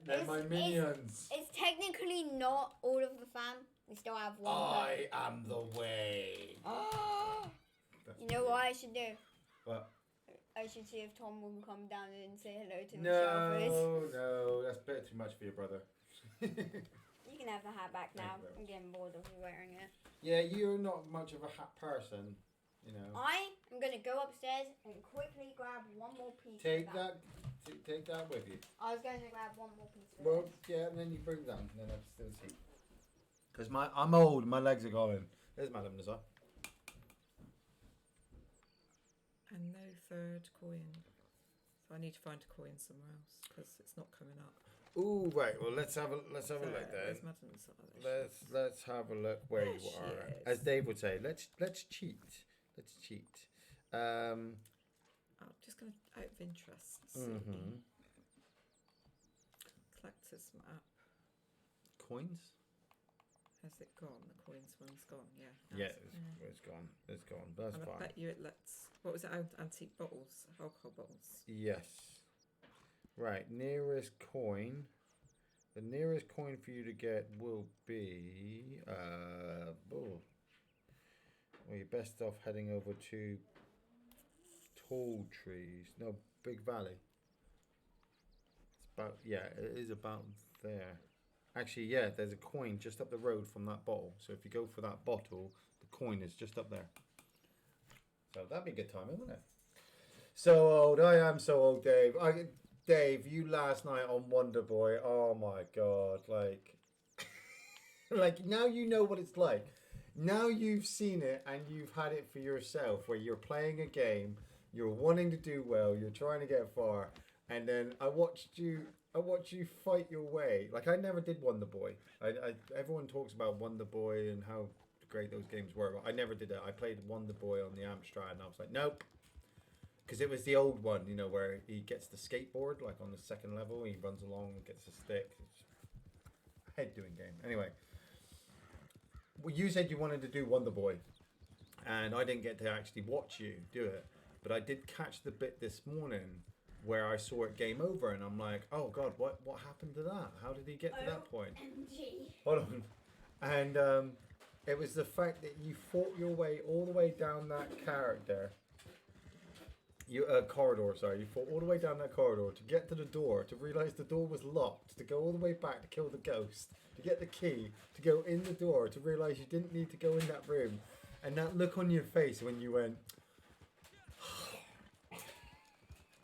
they're my It's- minions. It's technically not all of the fam. We still have one. I am the way. You know what I should do? What? I should see if Tom will come down and say hello to Michelle first. No, that's a bit too much for your brother. You can have the hat back now. Thank you. I'm getting bored of you wearing it. Yeah, you're not much of a hat person, you know. I am going to go upstairs and quickly grab one more piece Take of that. take that with you. I was going to grab one more piece of Well, this. yeah, and then you bring them, and then I'll still see. Because I'm old, my legs are going. There's Madame Nazar. And no third coin. So I need to find a coin somewhere else because it's not coming up. Ooh, right. Well, let's have a look then. Where's Madame Nazar? There she is. Let's have a look where There you she are. is. As Dave would say, let's cheat. Let's cheat. I'm just going to, out of interest, see. Mhm. Collector's map. Coins. Has it gone? The coins one's gone, yeah. Yeah, That's- it's gone. It's gone. That's and I fine. bet you it lets, what was it, antique bottles, alcohol bottles. Yes. Right, nearest coin. The nearest coin for you to get will be. Well, you're best off heading over to Tall Trees. No, Big Valley. It's about, yeah, it is about there. Actually, yeah, there's a coin just up the road from that bottle. So if you go for that bottle, the coin is just up there. So that'd be a good time, wouldn't it? So old, I am so old, Dave. Dave, you last night on Wonder Boy. Oh my God, like, like now you know what it's like. Now you've seen it and you've had it for yourself, where you're playing a game, you're wanting to do well, you're trying to get far, and then I watched you fight your way. Like I never did Wonder Boy. Everyone talks about Wonder Boy and how great those games were, but I never did it. I played Wonder Boy on the Amstrad, and I was like, nope. Because it was the old one, you know, where he gets the skateboard, like on the second level, he runs along and gets a stick. It's a head doing game. Anyway, well, you said you wanted to do Wonder Boy, and I didn't get to actually watch you do it, but I did catch the bit this morning where I saw it game over, and I'm like, oh God, what happened to that? How did he get to that point? OMG. Hold on. And it was the fact that you fought your way all the way down that character. Corridor, sorry. You fought all the way down that corridor to get to the door, to realise the door was locked, to go all the way back to kill the ghost, to get the key, to go in the door, to realise you didn't need to go in that room. And that look on your face when you went...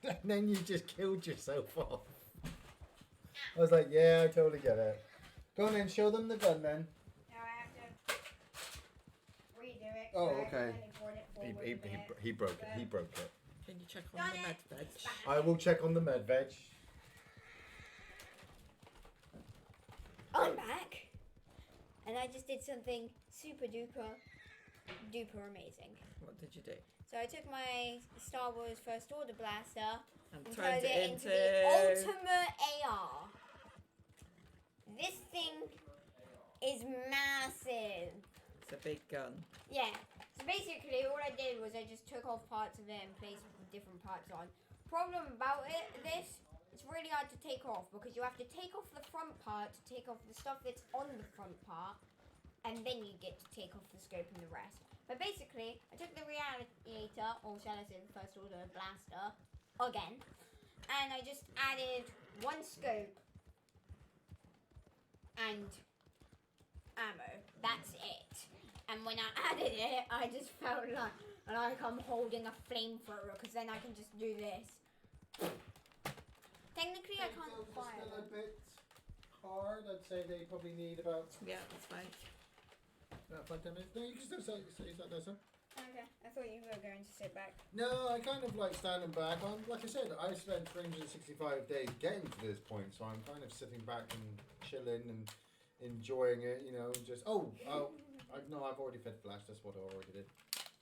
and then you just killed yourself off. I was like, yeah, I totally get it. Go on then, show them the gun then. Now I have to redo it. Oh, so I okay. can only brought it forward a bit. He broke it. He broke it. Can you check on the med veg? I will check on the med veg. I'm back, and I just did something super duper amazing. What did you do? So I took my Star Wars First Order blaster And and turned turned it it into the ultimate AR. This thing is massive. It's a big gun. Yeah. So basically, all I did was I just took off parts of it and placed different parts on. Problem about this, it's really hard to take off because you have to take off the front part to take off the stuff that's on the front part, and then you get to take off the scope and the rest. But basically, I took the Reanimator, or shall I say the First Order blaster, again, and I just added one scope and ammo. That's it. And when I added it, I just felt like I'm holding a flamethrower, because then I can just do this. Technically, I can't fire Still a them. bit hard. I'd say they probably need about Yeah, that's fine. 5-10 minutes. No, you can still say that there, sir. Okay, I thought you were going to sit back. No, I kind of like standing back. Like I said, I spent 365 days getting to this point, so I'm kind of sitting back and chilling and enjoying it. You know, just I've already fed Flash. That's what I already did.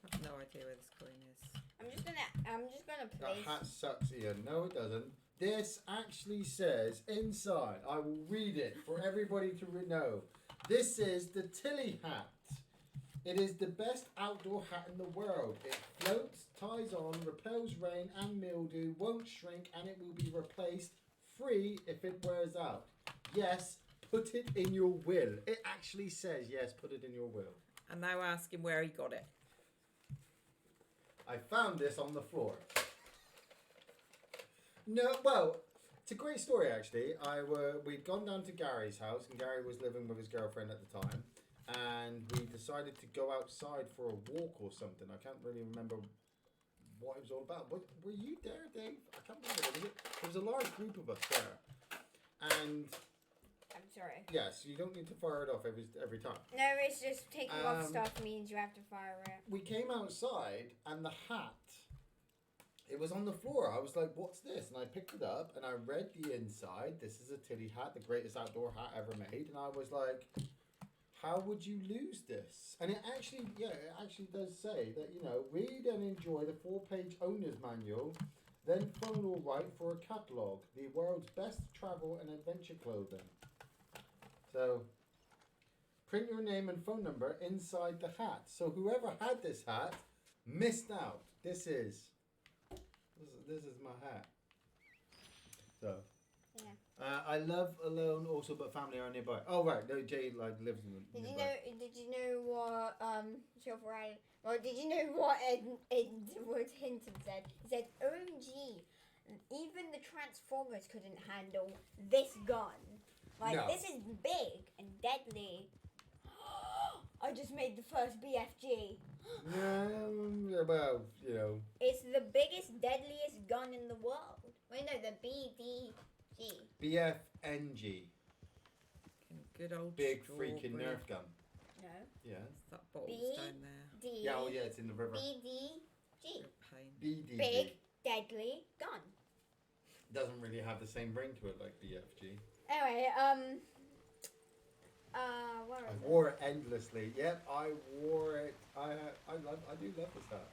I have no idea where this coin is. I'm just gonna That place. hat sucks, Ian. No, it doesn't. This actually says inside. I will read it for everybody to know. This is the Tilly hat. It is the best outdoor hat in the world. It floats, ties on, repels rain and mildew, won't shrink, and it will be replaced free if it wears out. Yes, put it in your will. It actually says, yes, put it in your will. And now ask him where he got it. I found this on the floor. No, well, it's a great story actually. We'd gone down to Gary's house, and Gary was living with his girlfriend at the time, and we decided to go outside for a walk or something. I can't really remember what it was all about. Were you there, Dave? I can't remember. There was a large group of us there, and I'm sorry. yes, you don't need to fire it off every time. No, it's just taking off stuff means you have to fire it. We came outside, and the hat. It was on the floor. I was like, what's this? And I picked it up and I read the inside. This is a Tilly hat, the greatest outdoor hat ever made. And I was like, how would you lose this? And it actually does say that, read and enjoy the 4-page owner's manual, then phone or write for a catalogue, the world's best travel and adventure clothing. So, print your name and phone number inside the hat. So whoever had this hat missed out. This is my hat. So, yeah. I love alone also, but family are nearby. Oh right, no, Jay lives in. Did nearby. you know what Silverado? Well, did you know what Edward Hinton said? He said, "OMG, even the Transformers couldn't handle this gun. Like No. this is big and deadly." I just made the first BFG. Well, It's the biggest, deadliest gun in the world. Wait, no, the BDG. BFNG, Good old big strawberry. freaking Nerf gun. No. Yeah. That bottle's B- down there. D. Yeah, oh yeah, it's in the river. BDG. Good pain. BDG Big, deadly gun. doesn't really have the same ring to it like BFG. Anyway, where I is it? wore it endlessly. Yep, I wore it. I do love this hat.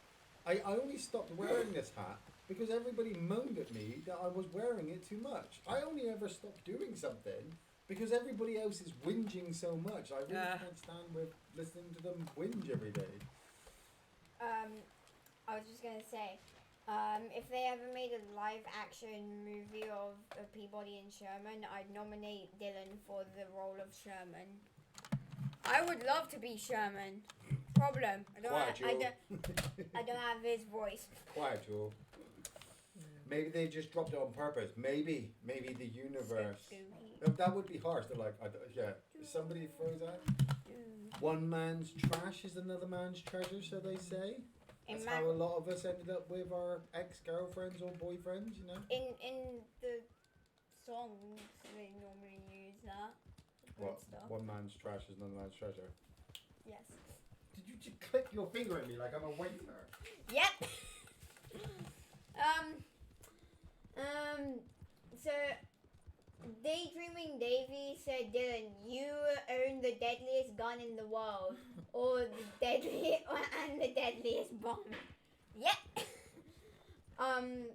I only stopped wearing this hat because everybody moaned at me that I was wearing it too much. I only ever stopped doing something because everybody else is whinging so much. I really can't stand with listening to them whinge every day. I was just gonna say, if they ever made a live action movie of Peabody and Sherman, I'd nominate Dylan for the role of Sherman. I would love to be Sherman. Problem, I don't have his voice. Quiet, Joel. Maybe they just dropped it on purpose. Maybe the universe. That would be harsh. They're like, somebody throws that. One man's trash is another man's treasure, so they say. That's how a lot of us ended up with our ex-girlfriends or boyfriends, In the songs, they normally use that. What? Stuff. One man's trash is another man's treasure. Yes. Did you just click your finger at me like I'm a waiter? Yep. So, Daydreaming Davy said, Dylan, you own the deadliest gun in the world, or the deadliest bomb. Yep. And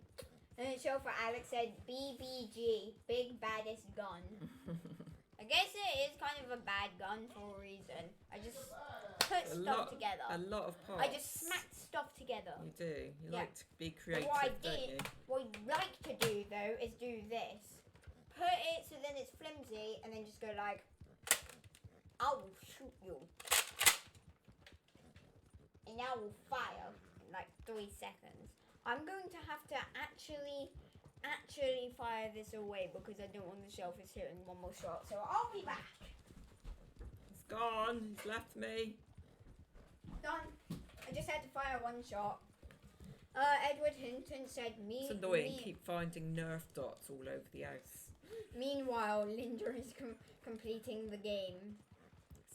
the show for Alex said, BBG, big baddest gun. I guess it is kind of a bad gun for a reason. I just put stuff together. A lot of parts. I just smacked stuff together. You do. You Yeah. like to be creative, What I don't you? did, what I'd like to do though, is do this. Put it so then it's flimsy, and then just go like, I will shoot you. And I will fire in like 3 seconds. I'm going to have to actually fire this away because I don't want the shellfish hitting one more shot. So I'll be back. It's gone. It's left me. Done. I just had to fire one shot. Edward Hinton said, It's annoying. Keep finding Nerf dots all over the house. Meanwhile, Linda is completing the game.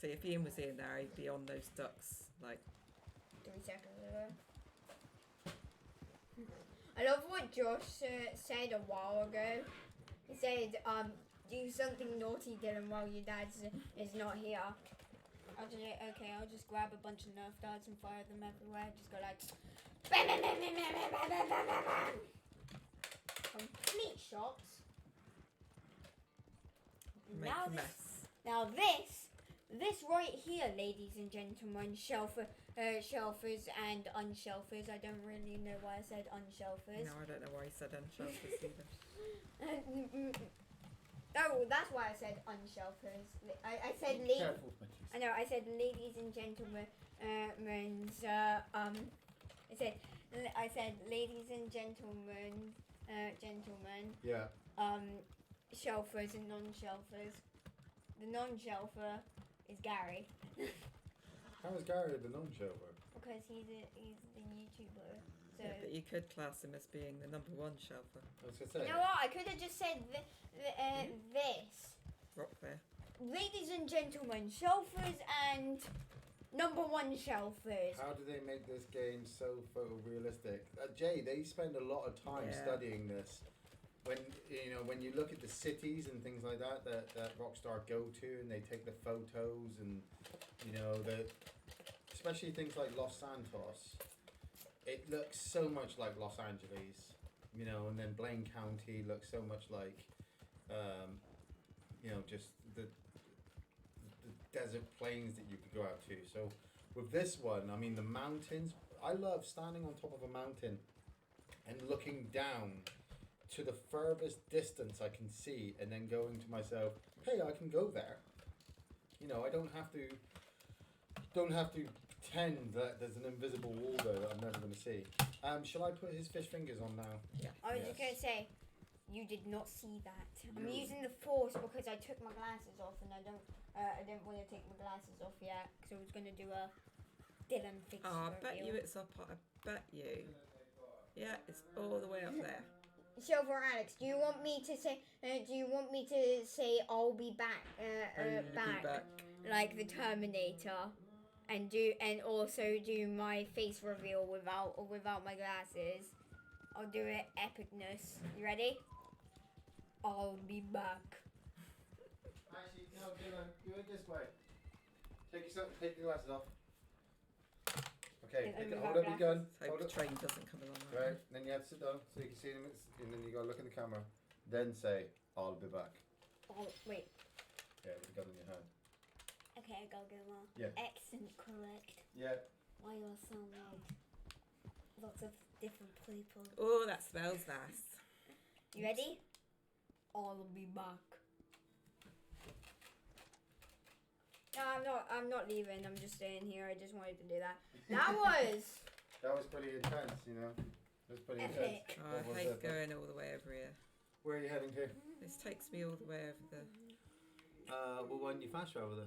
See, if Iain was in there, he'd be on those ducks. Like, 3 seconds ago. I love what Josh said a while ago. He said, do something naughty, Dylan, while your dad is not here. I'll just grab a bunch of Nerf darts and fire them everywhere. Just go like... Bam, bam, bam, bam, bam, bam, bam, bam, bam, bam. Complete shots. make a mess. Now this right here, ladies and gentlemen, shelfers and unshelfers. I don't really know why I said unshelfers. No, I don't know why he said unshelfers either. Oh, that's why I said unshelfers. I said Careful, Matthews. I know. I said ladies and gentlemen. I said ladies and gentlemen. gentlemen, Yeah. shelfers and non-shelfers. The non-shelfer is Gary How is Gary the non-shelfer? because he's the YouTuber. So Yeah, but you could class him as being the number one shelfer. I was gonna say. you know what? I could have just said this. Rock there. Ladies and gentlemen, shelfers and number one shelfers. How do they make this game so photorealistic? Jay, they spend a lot of time Yeah. studying this. When you look at the cities and things like that Rockstar go to, and they take the photos, and especially things like Los Santos, it looks so much like Los Angeles, and then Blaine County looks so much like, just the desert plains that you could go out to. So with this one, I mean, the mountains, I love standing on top of a mountain and looking down to the furthest distance I can see, and then going to myself, hey, I can go there. I don't have to pretend that there's an invisible wall there that I'm never going to see. Shall I put his fish fingers on now? Yeah. I was Yes. just going to say, you did not see that. I'm No. using the force because I took my glasses off and I didn't want to take my glasses off yet because I was going to do a Dylan fix Oh, I bet reveal. you it's up. I bet you. Yeah, it's all the way up there. Silver Alex, do you want me to say? I'll be back? I'll be back. Like the Terminator, and also do my face reveal without my glasses. I'll do it epicness. You ready? I'll be back. Actually, no, Dylan, do it this way. Take your glasses off. Okay, And hold without up your gun. Hope Hold the up. train doesn't come along. Right, then you have to sit down so you can see them, and then you gotta look in the camera. Then say, I'll be back. Oh wait. Yeah, with the gun in your hand. Okay, go well. Yeah. Accent correct. Yeah. Why you sound like lots of different people. Oh, that smells nice. You ready? I'll be back. No, I'm not leaving. I'm just staying here. I just wanted to do that. That was pretty intense, It was pretty intense. epic. Oh, I What was hate it? going all the way over here. Where are you heading to? This takes me all the way over the. Well, why don't you fast travel there?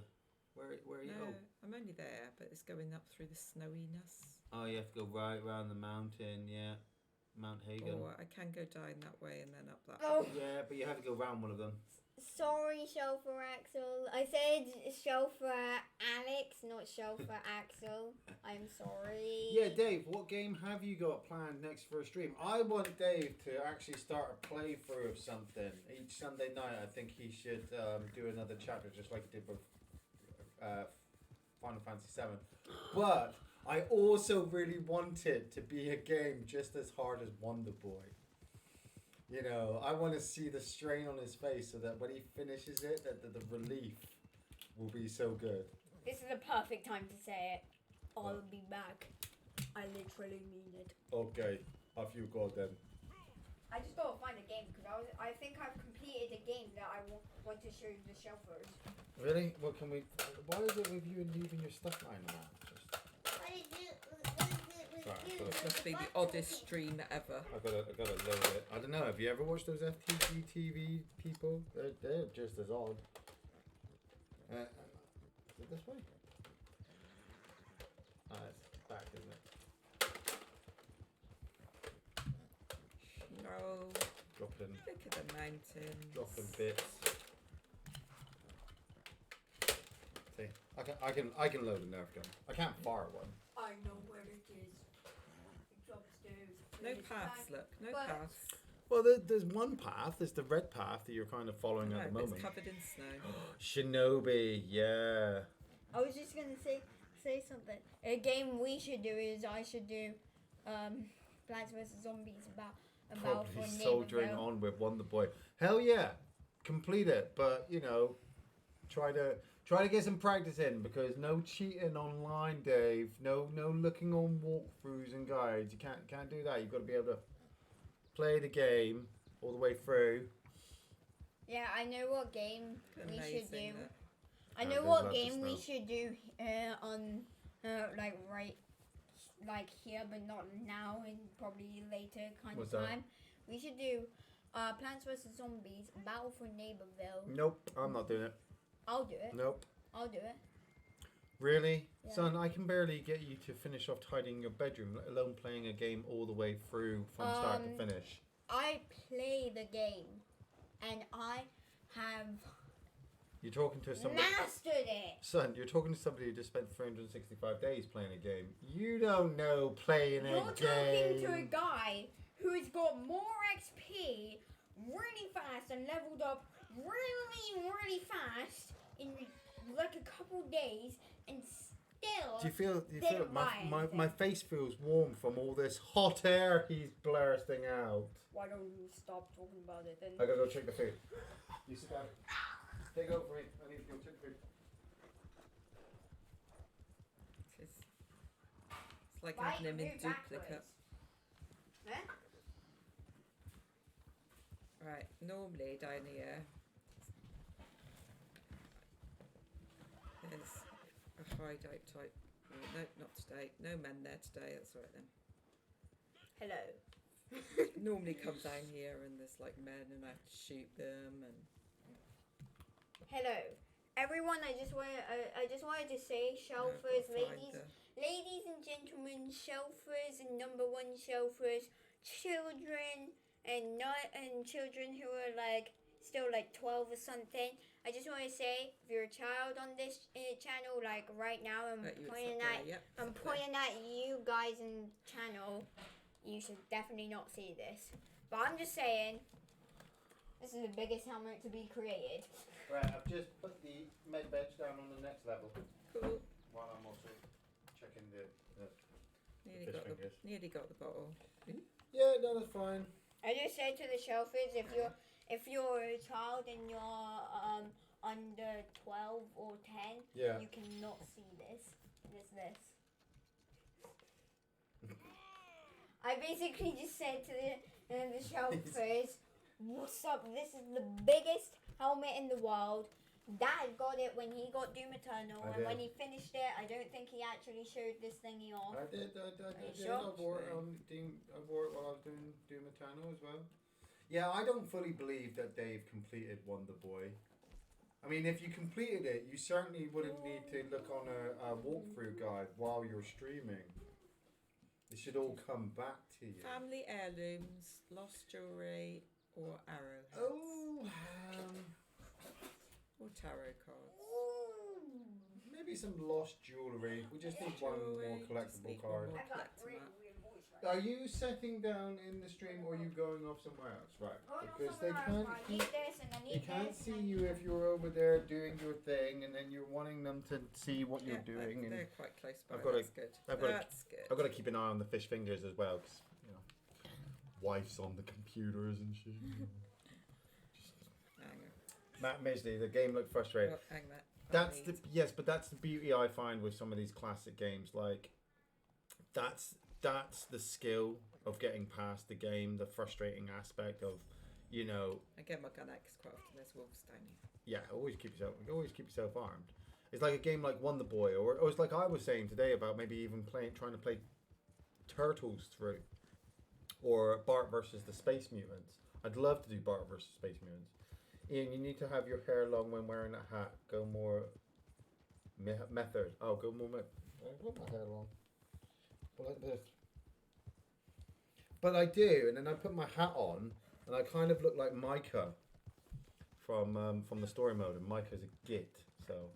Where are you No, going? I'm only there, but it's going up through the snowiness. Oh, you have to go right round the mountain, yeah. Mount Hagen. Or I can go down that way and then up that. Oh, Yeah, but you have to go round one of them. sorry, Chauffeur Axel. I said Chauffeur Alex, not Chauffeur Axel. I'm sorry. Yeah, Dave, what game have you got planned next for a stream? I want Dave to actually start a playthrough of something. Each Sunday night, I think he should do another chapter, just like he did with Final Fantasy VII. But I also really want it to be a game just as hard as Wonder Boy. I want to see the strain on his face so that when he finishes it, that the relief will be so good. This is the perfect time to say it. I'll be back. I literally mean it. Okay, off you go then. I just gotta find a game because I think I've completed a game that I want to show you the shelfers. Really? What can we? Why is it with you leaving your stuff lying around? It must be the oddest stream ever. I gotta load it. I don't know. Have you ever watched those FTV TV people? They're just as odd. Is it this way? It's back, isn't it? No, Dropping look at the mountains. bits. See, I can load a Nerf gun. I can't fire one. I know where it is. It's upstairs. No paths, look. No But- paths. Well, there's one path. There's the red path that you're kind of following No, at the but moment. it's covered in snow. Shinobi, yeah. I was just gonna say something. A game we should do is I should do Plants vs Zombies about Probably for soldiering Neighborville. on with Wonder Boy. Hell yeah, complete it. But try to get some practice in, because no cheating online, Dave. No looking on walkthroughs and guides. You can't do that. You've got to be able to play the game all the way through. Yeah, I know what game we should do. Amazing. That. I Oh, know there's what lots of game we snow. should do on right here, but not now, in probably later kind What's of that? time. We should do Plants vs Zombies Battle for Neighborville. Nope, I'm not doing it. I'll do it. Nope. I'll do it. Really? Yeah. Son, I can barely get you to finish off tidying your bedroom, let alone playing a game all the way through from start to finish. I play the game, and I have You're talking to somebody... mastered it. Son, you're talking to somebody who just spent 365 days playing a game. You don't know playing You're a game. talking to a guy who's got more XP really fast and leveled up really fast in like a couple days and still Do you feel didn't my, buy my, anything. my face feels warm from all this hot air he's blasting out? Why don't you stop talking about it then? I gotta go check the food. You sit down. Take over for me. I need to go check the food. It's like Why having him in move backwards? duplicate. Huh? Right, normally down here there's a hideout type. Oh, no, not today. No men there today. That's all right then. Hello. Normally comes down here and there's like men and I have to shoot them and Hello. Everyone, I just wanted to say, I've shelfers, got to find ladies and gentlemen, shelfers and number one shelfers, children and children who are like still like 12 or something. I just want to say, if you're a child on this channel, like right now, I'm Right, you, it's pointing up at there, yep, it's I'm up there. pointing at you guys in channel. You should definitely not see this. But I'm just saying, this is the biggest helmet to be created. Right, I've just put the med bench down on the next level. Cool. While I'm also checking the Nearly fish got the fingers. nearly got the bottle. Yeah, no, that's fine. I just said to the shelfers, if you're a child and you're under 12 or 10, Yeah. you cannot see this. This. I basically just said to the shelfers, what's up? This is the biggest helmet in the world. Dad got it when he got Doom Eternal, I and when did. he finished it, I don't think he actually showed this thingy off. I did. you I sure? wore it I wore it while I was doing Doom Eternal as well. Yeah, I don't fully believe that they've completed Wonder Boy. I mean, if you completed it, you certainly wouldn't need to look on a walkthrough guide while you're streaming. It should all come back to you. Family heirlooms, lost jewellery, or arrowheads. Oh, Or tarot cards. maybe some lost jewellery. We just need one more Jewellery, just collectible need card. one more I got collector really map. weird voice right Are you sitting down in the stream or are you going off somewhere else? Right. Going off Because they somewhere else, can't I need this and I they need can't this. see and I you need if you're over there doing your thing and then you're wanting them to see what you're Yeah, doing. And they're quite close by. I've got That's good. I've got to- That's good. I've got to keep an eye on the fish fingers as well because, you know, wife's on the computers and shit. Hang on. Matt Misley, the game looked frustrating. Oh, hang on. That's the yes, but that's the beauty I find with some of these classic games. Like, that's the skill of getting past the game, the frustrating aspect of, you know, I get my gun out 'cause quite often there's wolves down here. yeah, always keep yourself armed. It's like a game like Wonder Boy, or it's like I was saying today about maybe even trying to play Turtles through, or Bart versus the Space Mutants. I'd love to do Bart versus Space Mutants. Ian, you need to have your hair long when wearing a hat. Go more method. Oh, go more method. I want my hair long. But like this. But I do, and then I put my hat on, and I kind of look like Micah from the story mode, and Micah's a git, so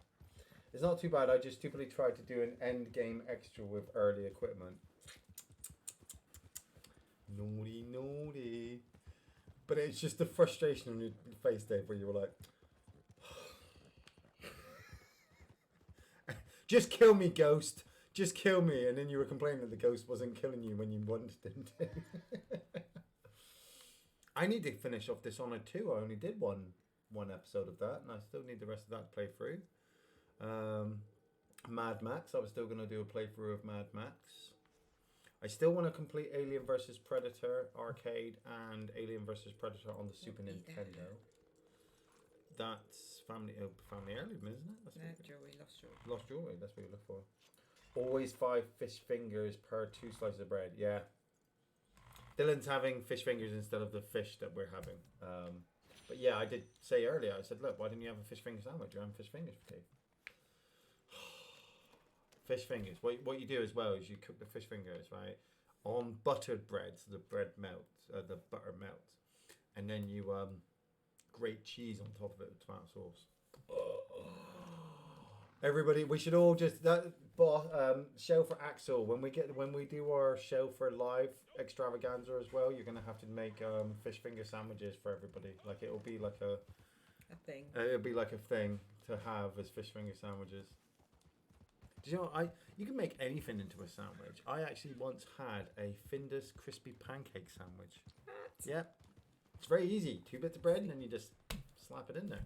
it's not too bad. I just stupidly tried to do an end game extra with early equipment. Naughty. But it's just the frustration on your face, Dave, where you were like, just kill me, ghost. Just kill me. And then you were complaining that the ghost wasn't killing you when you wanted him to. I need to finish off Dishonored 2. I only did one episode of that, and I still need the rest of that to play through. Mad Max. I was still going to do a playthrough of Mad Max. I still want to complete Alien vs Predator arcade and Alien vs Predator on the Super Nintendo. That's family heirloom, isn't it? That's No, what jewellery, lost jewellery. lost jewelry. That's what you look for. Always 5 fish fingers per 2 slices of bread. Yeah. Dylan's having fish fingers instead of the fish that we're having. But yeah, I did say earlier, I said, look, why didn't you have a fish finger sandwich? You're having fish fingers for Dave. Fish fingers. What you do as well is you cook the fish fingers, right, on buttered bread, so the bread melts, the butter melts, and then you grate cheese on top of it with tomato sauce. Everybody, we should all just show for Axel when we do our show for live extravaganza as well. You're gonna have to make fish finger sandwiches for everybody. Like it'll be like a thing. It'll be like a thing to have as fish finger sandwiches. Do you know you can make anything into a sandwich. I actually once had a Findus crispy pancake sandwich. What? Yeah, it's very easy. 2 bits of bread and then you just slap it in there.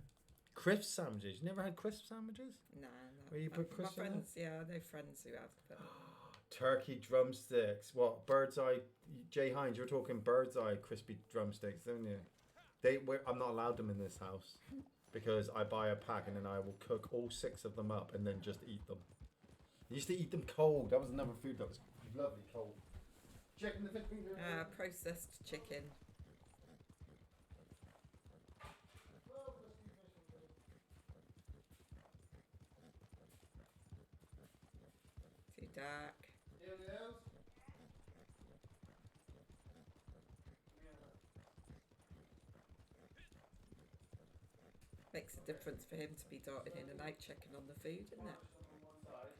Crisp sandwiches. You never had crisp sandwiches? No. Where you put my crisp in friends, yeah, I know friends who have. But Turkey drumsticks. What? Bird's eye. Jay Hines, you're talking bird's eye crispy drumsticks, don't you? I'm not allowed them in this house because I buy a pack and then I will cook all 6 of them up and then just eat them. I used to eat them cold. That was another food that was lovely cold. Chicken the fish finger. processed chicken. Too dark. Makes a difference for him to be darting in and out checking on the food, isn't it? Is that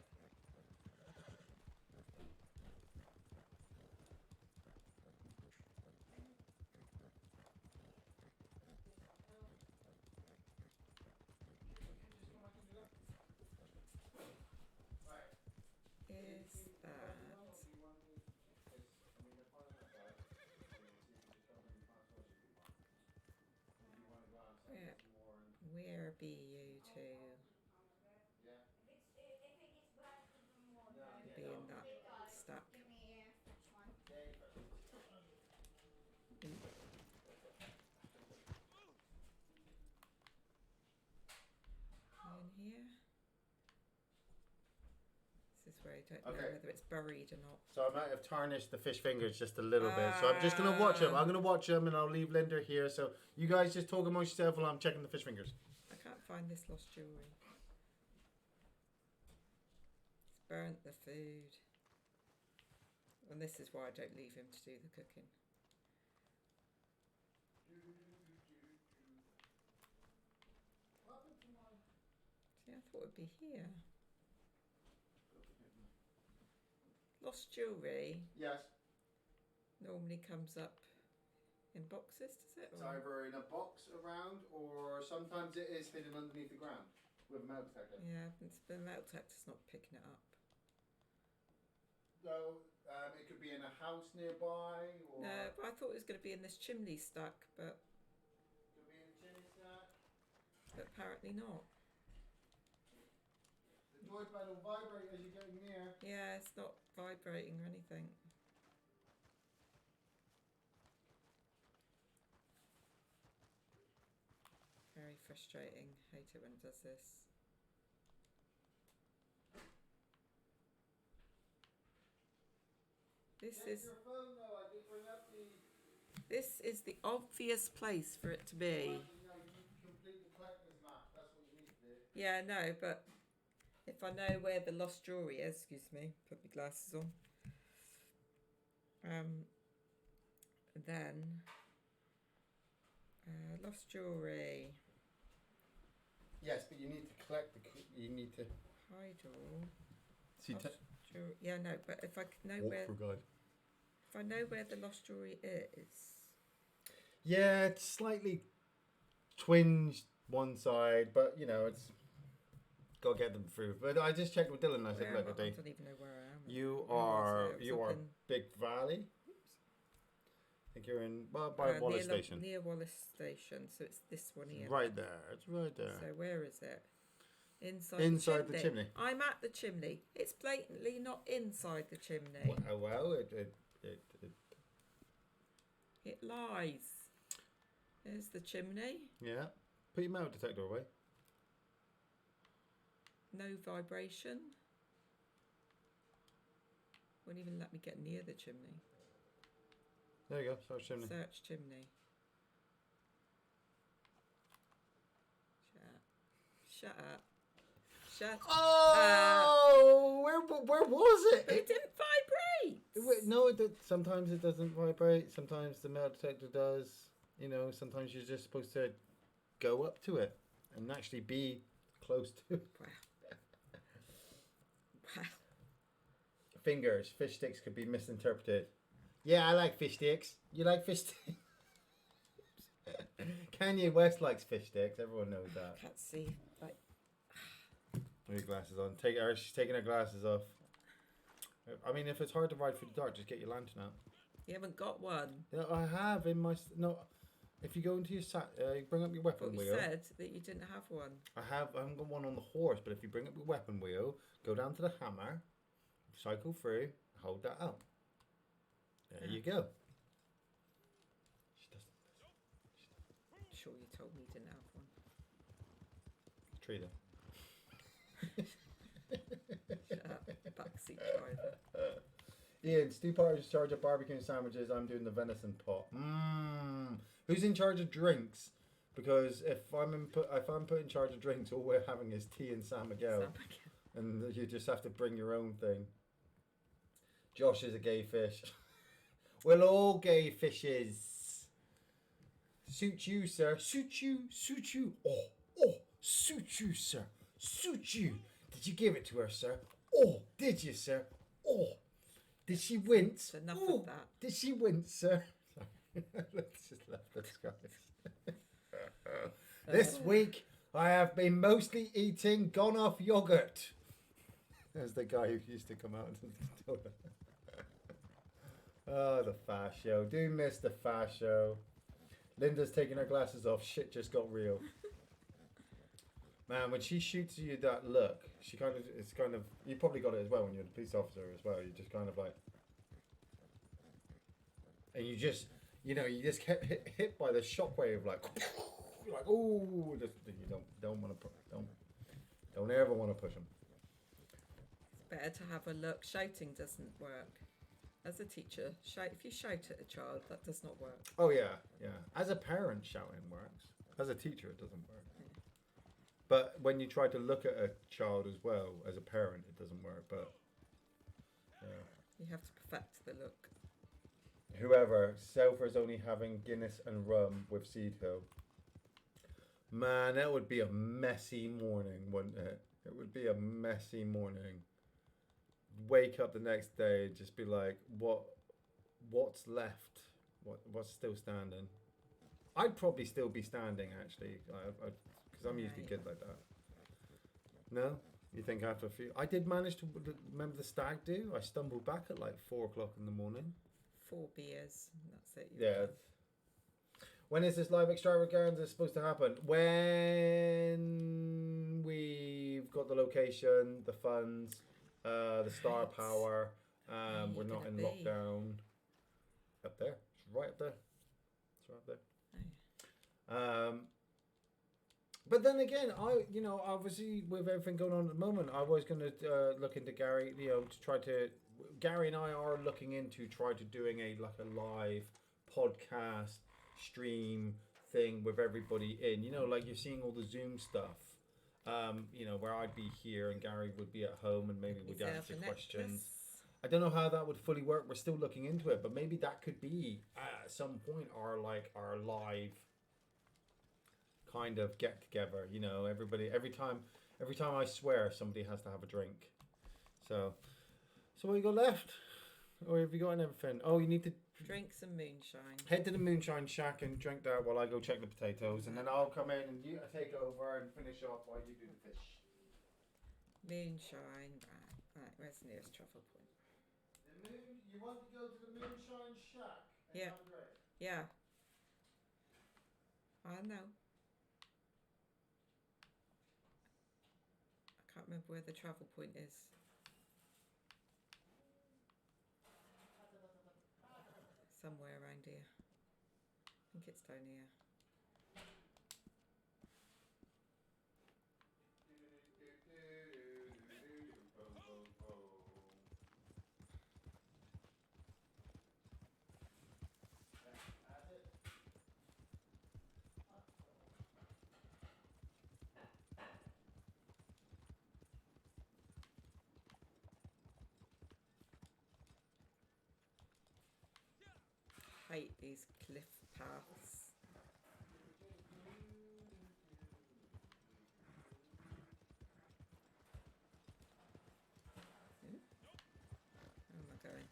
where be you two? Be in that stack. Give me a fresh one. In here. This is where I don't know Okay. whether it's buried or not. So I might have tarnished the fish fingers just a little bit. So I'm just going to watch them. I'm going to watch them and I'll leave Linda here. So you guys just talk amongst yourself while I'm checking the fish fingers. I can't find this lost jewellery. It's burnt the food. And this is why I don't leave him to do the cooking. See, I thought it'd be here. Lost jewellery Yes. normally comes up in boxes, does it? It's either in a box around or sometimes it is hidden underneath the ground with a metal detector. Yeah, the metal detector's not picking it up. So it could be in a house nearby or No, but I thought it was going to be in this chimney stack, but could be in a chimney stack. apparently not. The joypad will vibrate as you're getting near. Yeah, it's not vibrating or anything. Very frustrating. Hate it when it does this. This is the obvious place for it to be. Yeah, no, but if I know where the lost jewellery is, excuse me, put my glasses on. Then lost jewellery. Yes, but you need to collect you need to Hide all. see. Lost jewellery. Yeah, no, but if I know where, if I know where the lost jewellery is. Yeah, it's slightly twinged one side, but you know it's got to get them through. But I just checked with Dylan. And I said, Yeah, look, but I they, don't even know where I am. you Where was are it? It was you up are in- Big Valley. I think you're in by near Wallace Station. Near Wallace Station, so it's this one here. Right there. It's right there. So where is it? Inside the chimney. I'm at the chimney. It's blatantly not inside the chimney. Well, It lies. There's the chimney. yeah. Put your metal detector away. No vibration. Won't even let me get near the chimney. There you go. Search chimney. Search chimney. Shut up. Shut up. Oh, where was it? But it didn't vibrate. No, sometimes it doesn't vibrate. Sometimes the metal detector does. You know, sometimes you're just supposed to go up to it and actually be close to it. Wow. Wow. Fingers, fish sticks could be misinterpreted. Yeah, I like fish sticks. You like fish sticks? Kanye West likes fish sticks. Everyone knows that. Can't see. Like, Put your glasses on. She's taking her glasses off. I mean, if it's hard to ride through the dark, just get your lantern out. you haven't got one. No, I have in my no. If you go into your you bring up your weapon But you wheel. said that you didn't have one. I haven't got one on the horse, but if you bring up your weapon wheel, go down to the hammer, cycle through, hold that up. There you go. She doesn't. Sure, you told me you didn't have one. Tree then. Shut up, backseat driver. Ian, Stu Potter's in charge of barbecue sandwiches. I'm doing the venison pot. Who's in charge of drinks? Because if I'm put in charge of drinks, all we're having is tea and San Miguel, and you just have to bring your own thing. Josh is a gay fish. We're all gay fishes. Suit you, sir. Suit you. Suit you. Oh, suit you, sir. Suit you. Did you give it to her, sir? Oh, did you, sir? Oh, did she wince? Enough Oh, of that. did she wince, sir? Let's just love this, guys. This week, I have been mostly eating gone off yogurt. There's the guy who used to come out and tell them. Oh, the fast show. Do miss the fast show. Linda's taking her glasses off. Shit just got real. Man, when she shoots you that look, it's kind of, you probably got it as well when you're a police officer as well. You just kind of like, and you just get hit by the shockwave, like, you're like, oh, you don't ever want to push them. It's better to have a look. Shouting doesn't work. As a teacher, if you shout at a child, that does not work. Oh yeah. As a parent, shouting works. As a teacher, it doesn't work. But when you try to look at a child as well, as a parent, it doesn't work. But yeah. You have to perfect the look. Whoever, Selfer's only having Guinness and rum with Seed Hill. Man, that would be a messy morning, wouldn't it? It would be a messy morning. Wake up the next day, just be like, what's left? What's still standing? I'd probably still be standing, actually, because I'm usually good like that. No? You think after a few... I did manage to... Remember the stag do? I stumbled back at like 4 o'clock in the morning. 4 beers, and that's it. Yeah. When is this live extravaganza supposed to happen? When we've got the location, the funds, the star power, we're not in lockdown. Up there. It's right up there. It's right up there. Oh. But then again, obviously with everything going on at the moment, I was going to look into Gary, to try to... Gary and I are looking into doing a live podcast stream thing with everybody in. Like you're seeing all the Zoom stuff. Where I'd be here and Gary would be at home and maybe we'd answer questions. I don't know how that would fully work. We're still looking into it, but maybe that could be at some point our live kind of get together. Everybody every time I swear somebody has to have a drink. So what you got left? Or have you got everything? Oh, you need to drink some moonshine. Head to the moonshine shack and drink that while I go check the potatoes, and then I'll come in and you take over and finish off while you do the fish. Moonshine. Right, where's the nearest travel point? You want to go to the moonshine shack? Yeah. Yeah. I know. I can't remember where the travel point is. Somewhere around here. I think it's down here. hate these cliff paths. Ooh. Where am I going?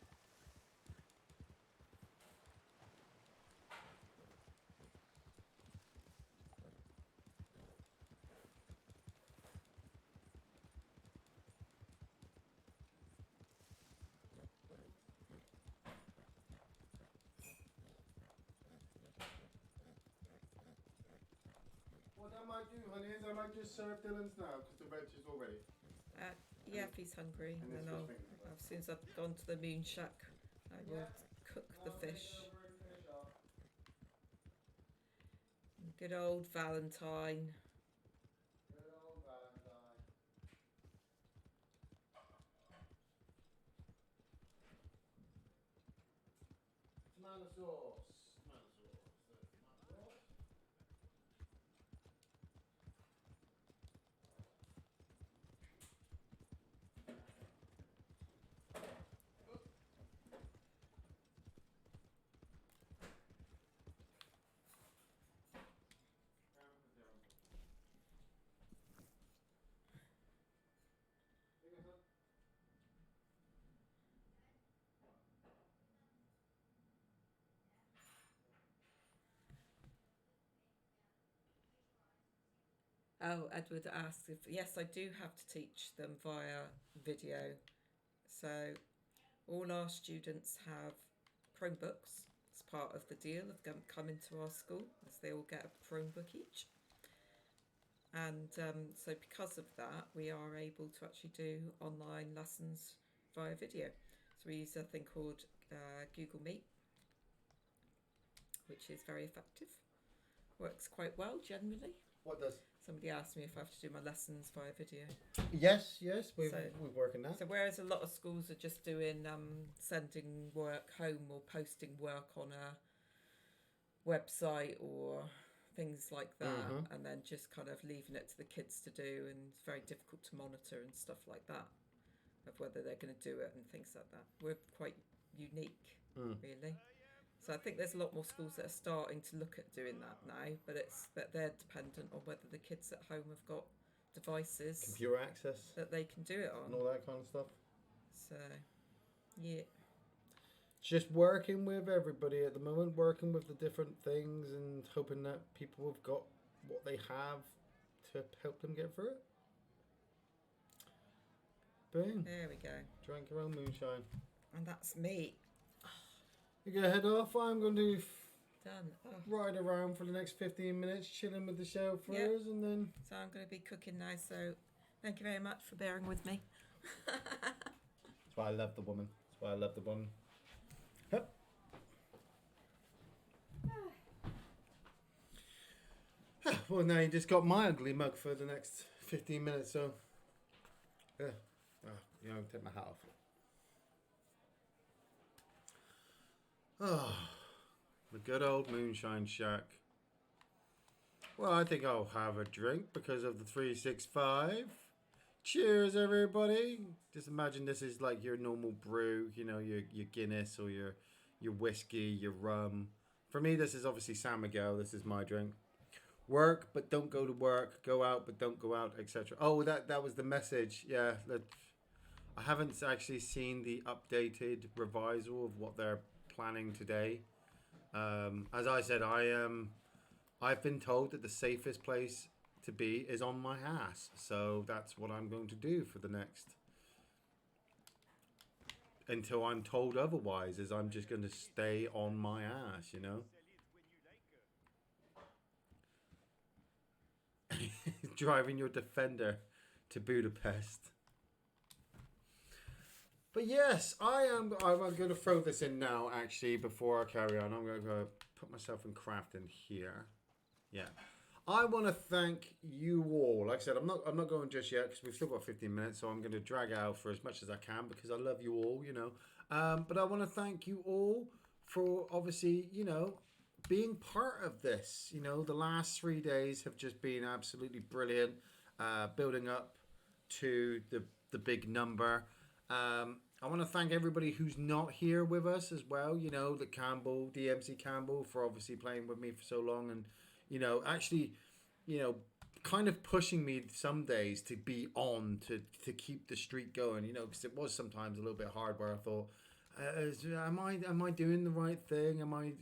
What I might do, honey, is I might just serve Dylan's now because the veg is all ready. Yeah, if he's hungry, And then this I'll, fish finger. as soon as I've gone to the moon shack, I will cook the fish. Good old Valentine. Good old Valentine. Tomato sauce. Tomato sauce. There's tomato sauce. Oh, Edward asked if, yes, I do have to teach them via video. So all our students have Chromebooks. It's part of the deal of them coming to our school, as they all get a Chromebook each. And so because of that, we are able to actually do online lessons via video. So we use a thing called Google Meet, which is very effective. Works quite well generally. What does? Somebody asked me if I have to do my lessons via video. Yes, we're working that. So whereas a lot of schools are just doing sending work home or posting work on a website or things like that, and then just kind of leaving it to the kids to do, and it's very difficult to monitor and stuff like that, of whether they're going to do it and things like that. We're quite unique, really. So I think there's a lot more schools that are starting to look at doing that now, but they're dependent on whether the kids at home have got devices, computer access, that they can do it on, and all that kind of stuff. So, yeah. Just working with everybody at the moment, working with the different things, and hoping that people have got what they have to help them get through it. Boom. There we go. Drank your own moonshine. And that's me. You're going to head off. I'm going to Done. Oh. ride around for the next 15 minutes, chilling with the chauffeurs, and then... So I'm going to be cooking now, so thank you very much for bearing with me. That's why I love the woman. That's why I love the woman. Yep. Well, now you just got my ugly mug for the next 15 minutes, so... Yeah. You know, take my hat off. Oh, the good old moonshine shack. Well, I think I'll have a drink because of the 365. Cheers, everybody. Just imagine this is like your normal brew, you know, your Guinness or your whiskey, your rum. For me, this is obviously San Miguel. This is my drink. Work, but don't go to work. Go out, but don't go out, etc. Oh, that was the message. Yeah, I haven't actually seen the updated revisal of what they're planning today. As I said, I've been told that the safest place to be is on my ass, so that's what I'm going to do for the next, until I'm told otherwise, is I'm just going to stay on my ass, you know. Driving your Defender to Budapest. But yes, I'm going to throw this in now, actually, before I carry on. I'm going to put myself in crafting here. Yeah. I want to thank you all. Like I said, I'm not going just yet because we've still got 15 minutes, so I'm going to drag out for as much as I can because I love you all, you know. But I want to thank you all for obviously, you know, being part of this. You know, the last 3 days have just been absolutely brilliant, building up to the big number. I want to thank everybody who's not here with us as well. You know, the Campbell, DMC Campbell, for obviously playing with me for so long, and actually, kind of pushing me some days to be on to keep the streak going. Because it was sometimes a little bit hard where I thought, am I doing the right thing? Am I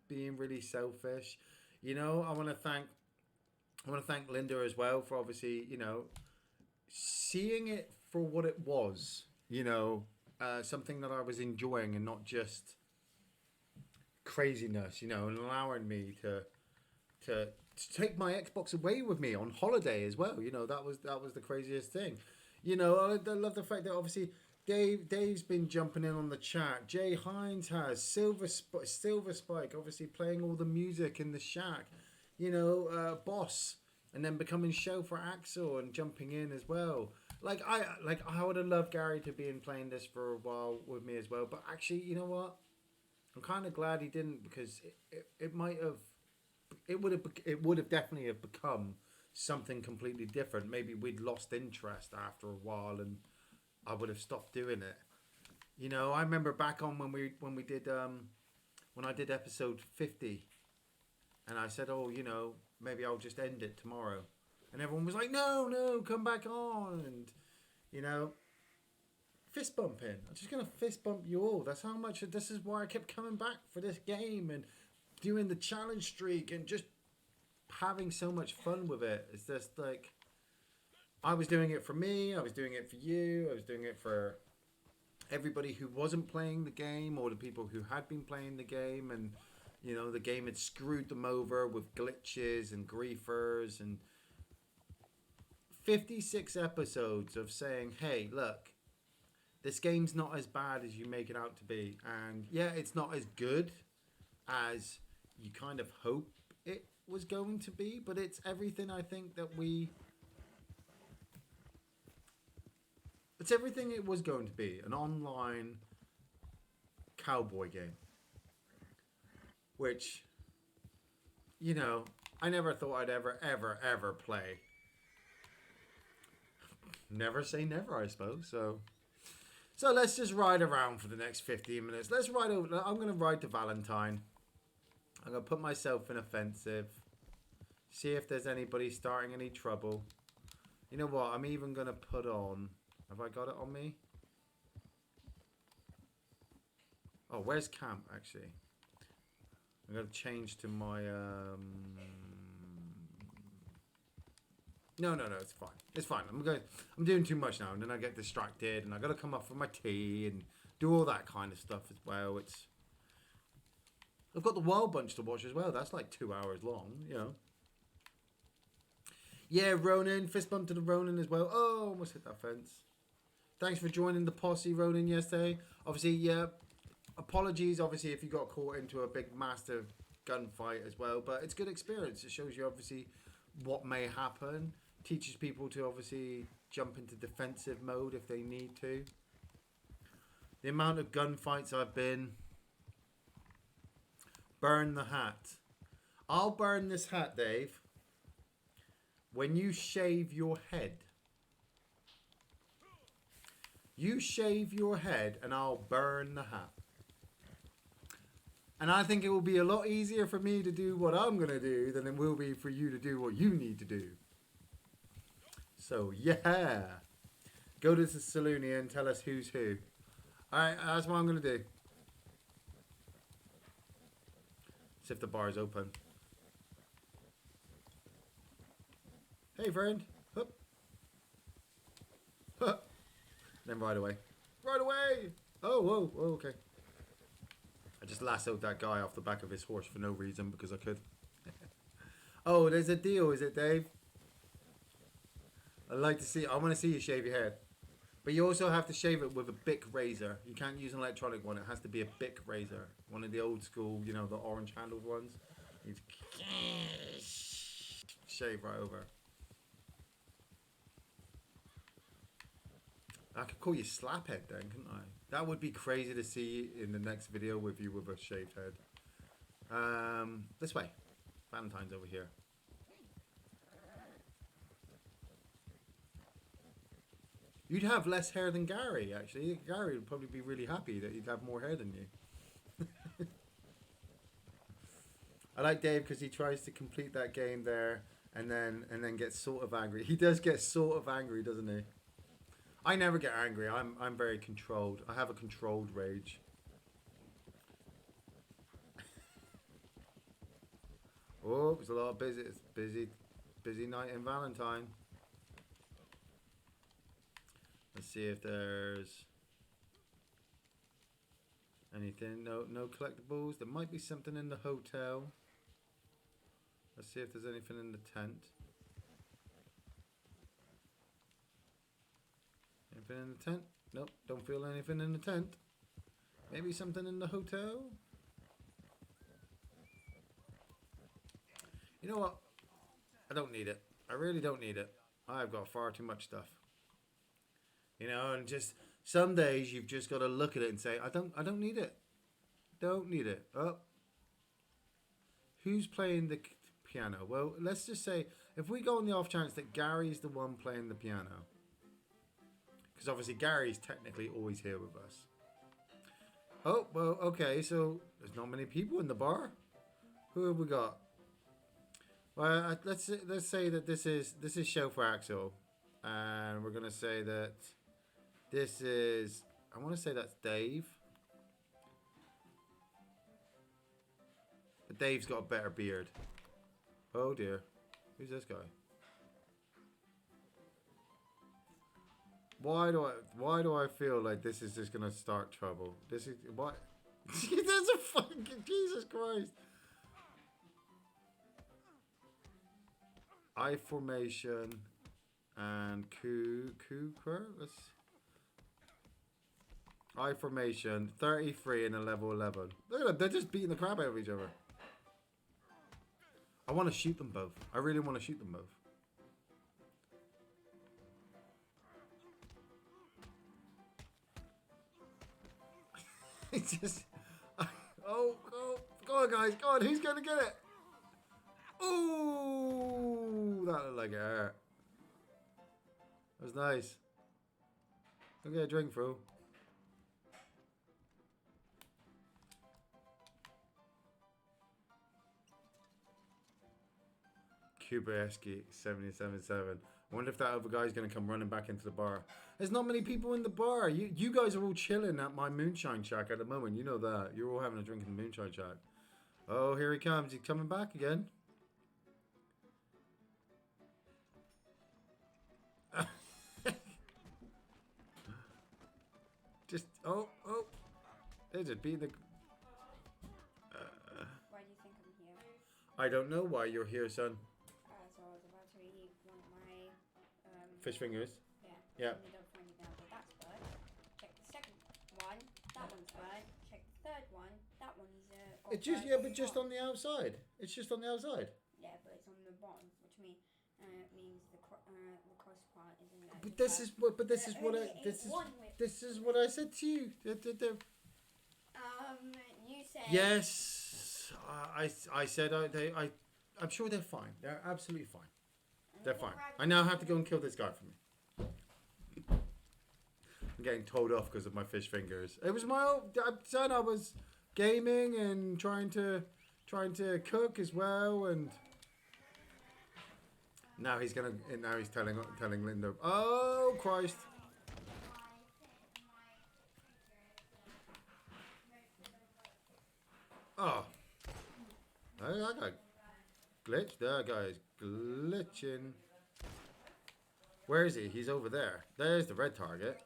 being really selfish? I want to thank Linda as well for obviously seeing it for what it was. Something that I was enjoying and not just craziness. And allowing me to take my Xbox away with me on holiday as well. That was the craziest thing. I love the fact that obviously Dave's been jumping in on the chat. Jay Hines has Silver Spike obviously playing all the music in the shack. Boss, and then becoming show for Axel and jumping in as well. I would have loved Gary to be in playing this for a while with me as well. But actually, you know what? I'm kind of glad he didn't, because it would have definitely have become something completely different. Maybe we'd lost interest after a while, and I would have stopped doing it. I remember back on when we did when I did episode 50, and I said, maybe I'll just end it tomorrow, and everyone was like, no, come back on, and fist bumping. I'm just gonna fist bump you all. That's how much. This is why I kept coming back for this game and doing the challenge streak and just having so much fun with it. It's just like, I was doing it for me. I was doing it for you. I was doing it for everybody who wasn't playing the game, or the people who had been playing the game, and the game had screwed them over with glitches and griefers, and 56 episodes of saying, hey, look, this game's not as bad as you make it out to be. And yeah, it's not as good as you kind of hope it was going to be, but it's everything I think that it's everything it was going to be. An online cowboy game. Which, I never thought I'd ever play. Never say never, I suppose. So let's just ride around for the next 15 minutes. Let's ride over. I'm going to ride to Valentine. I'm going to put myself in offensive. See if there's anybody starting any trouble. You know what? I'm even going to put on... Have I got it on me? Oh, where's camp, actually? I'm going to change to my... No, it's fine. It's fine. I'm doing too much now, and then I get distracted, and I got to come up for my tea and do all that kind of stuff as well. I've got the Wild Bunch to watch as well. That's like 2 hours long, Yeah, Ronan. Fist bump to the Ronan as well. Oh, almost hit that fence. Thanks for joining the posse, Ronan, yesterday. Obviously, yeah, apologies, obviously, if you got caught into a big, massive gunfight as well. But it's good experience. It shows you, obviously, what may happen. Teaches people to, obviously, jump into defensive mode if they need to. The amount of gunfights I've been... Burn the hat. I'll burn this hat, Dave, when you shave your head. You shave your head and I'll burn the hat. And I think it will be a lot easier for me to do what I'm going to do than it will be for you to do what you need to do. So, yeah. Go to the saloon and tell us who's who. Alright, that's what I'm going to do. See if the bar is open. Hey, friend. Hup. Hup. Then right away. Right away! Oh, whoa, okay. I just lassoed that guy off the back of his horse for no reason because I could. Oh, there's a deal, is it, Dave? I want to see you shave your head. But you also have to shave it with a Bic razor. You can't use an electronic one. It has to be a Bic razor. One of the old school, the orange handled ones. You shave right over. I could call you Slaphead then, couldn't I? That would be crazy to see in the next video with you with a shaved head. This way. Valentine's over here. You'd have less hair than Gary, actually. Gary would probably be really happy that you'd have more hair than you. I like Dave because he tries to complete that game there and then gets sort of angry. He does get sort of angry, doesn't he? I never get angry. I'm very controlled. I have a controlled rage. Oh, it's a lot of busy. It's busy night in Valentine. Let's see if there's anything. No collectibles. There might be something in the hotel. Let's see if there's anything in the tent. Anything in the tent? Nope, don't feel anything in the tent. Maybe something in the hotel? You know what? I don't need it. I really don't need it. I've got far too much stuff. You know, and just some days you've just got to look at it and say, I don't need it. Don't need it. Oh. Who's playing the piano? Well, let's just say if we go on the off chance that Gary's the one playing the piano. Because obviously Gary's technically always here with us. Oh, well, okay, so there's not many people in the bar. Who have we got? Well, let's say that this is show for Axel, and we're gonna say that this is. I want to say that's Dave, but Dave's got a better beard. Oh dear, who's this guy? Why do I feel like this is just gonna start trouble? This is what? There's a fucking Jesus Christ. I formation and Cooper. Let's I formation 33 and a level 11. Look at them, they're just beating the crap out of each other. I want to shoot them both. I really want to shoot them both. It's just oh, go on guys, go on, who's gonna get it? Ooh, that looked like it hurt. That was nice. Go get a drink, bro. Kubeski 777. I wonder if that other guy's gonna come running back into the bar. There's not many people in the bar. You guys are all chilling at my moonshine shack at the moment. You know that. You're all having a drink in the moonshine shack. Oh, here he comes. He's coming back again. Just they just beat the. Why do you think I'm here? I don't know why you're here, son. So I was about to eat one of my Fish fingers. Yeah. Yeah. Ended up finding out that that's burnt. Check the second one. That one's burnt. Check the third one. That one's got It's just burnt but just on the outside. It's just on the outside. Yeah, but it's on the bottom, which means the cross part isn't there. But this is what I said to you. You said Yes, I said I'm sure they're fine. They're absolutely fine. They're fine. I now have to go and kill this guy for me. I'm getting told off because of my fish fingers. It was my own son. I was gaming and trying to cook as well, and now he's telling Linda. Oh Christ! Oh, that guy glitched. That guy is glitching. Where is he? He's over there. There's the red target.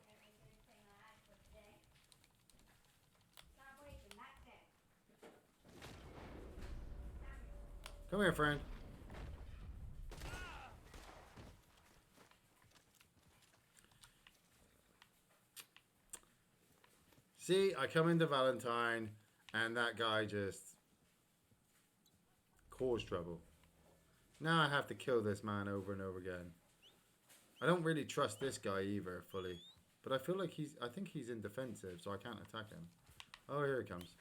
Come here, friend. See, I come into Valentine, and that guy just caused trouble. Now I have to kill this man over and over again. I don't really trust this guy either fully, but I feel like I think he's in defensive, so I can't attack him. Oh, here he comes.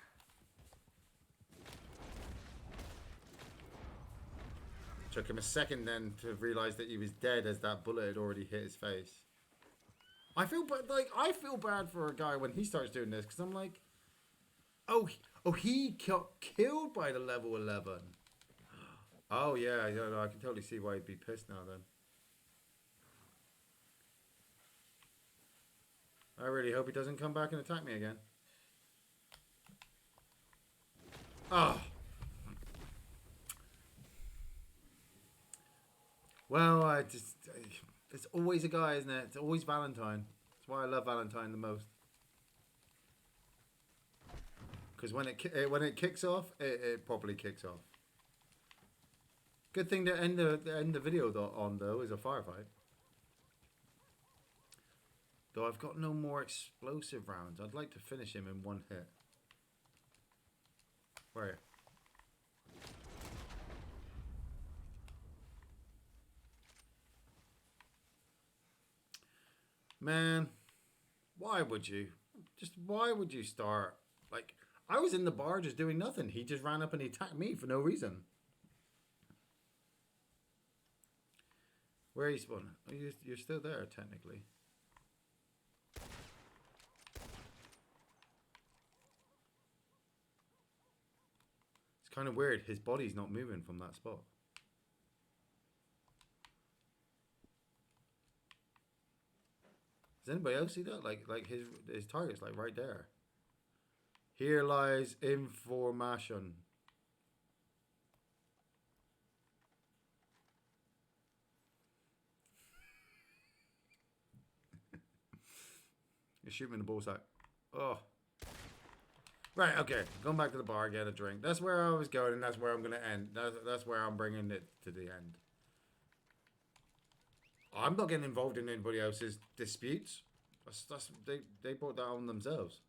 Took him a second then to realize that he was dead as that bullet had already hit his face. I feel I feel bad for a guy when he starts doing this because I'm like, oh, he got killed by the level 11. Oh yeah, no, I can totally see why he'd be pissed now then. I really hope he doesn't come back and attack me again. Oh. Well, it's always a guy, isn't it? It's always Valentine. That's why I love Valentine the most. Because when it kicks off, it properly kicks off. Good thing to end the video on though is a firefight. Though I've got no more explosive rounds. I'd like to finish him in one hit. Where are you? Man, why would you? Why would you start? Like, I was in the bar just doing nothing. He just ran up and he attacked me for no reason. Where are you spawning? Oh, you're still there, technically. It's kind of weird. His body's not moving from that spot. Does anybody else see that? Like his target's like right there. Here lies information. You shoot me in the bullseye. Oh. Right, okay. Going back to the bar, get a drink. That's where I was going, and that's where I'm going to end. That's where I'm bringing it to the end. I'm not getting involved in anybody else's disputes. They brought that on themselves.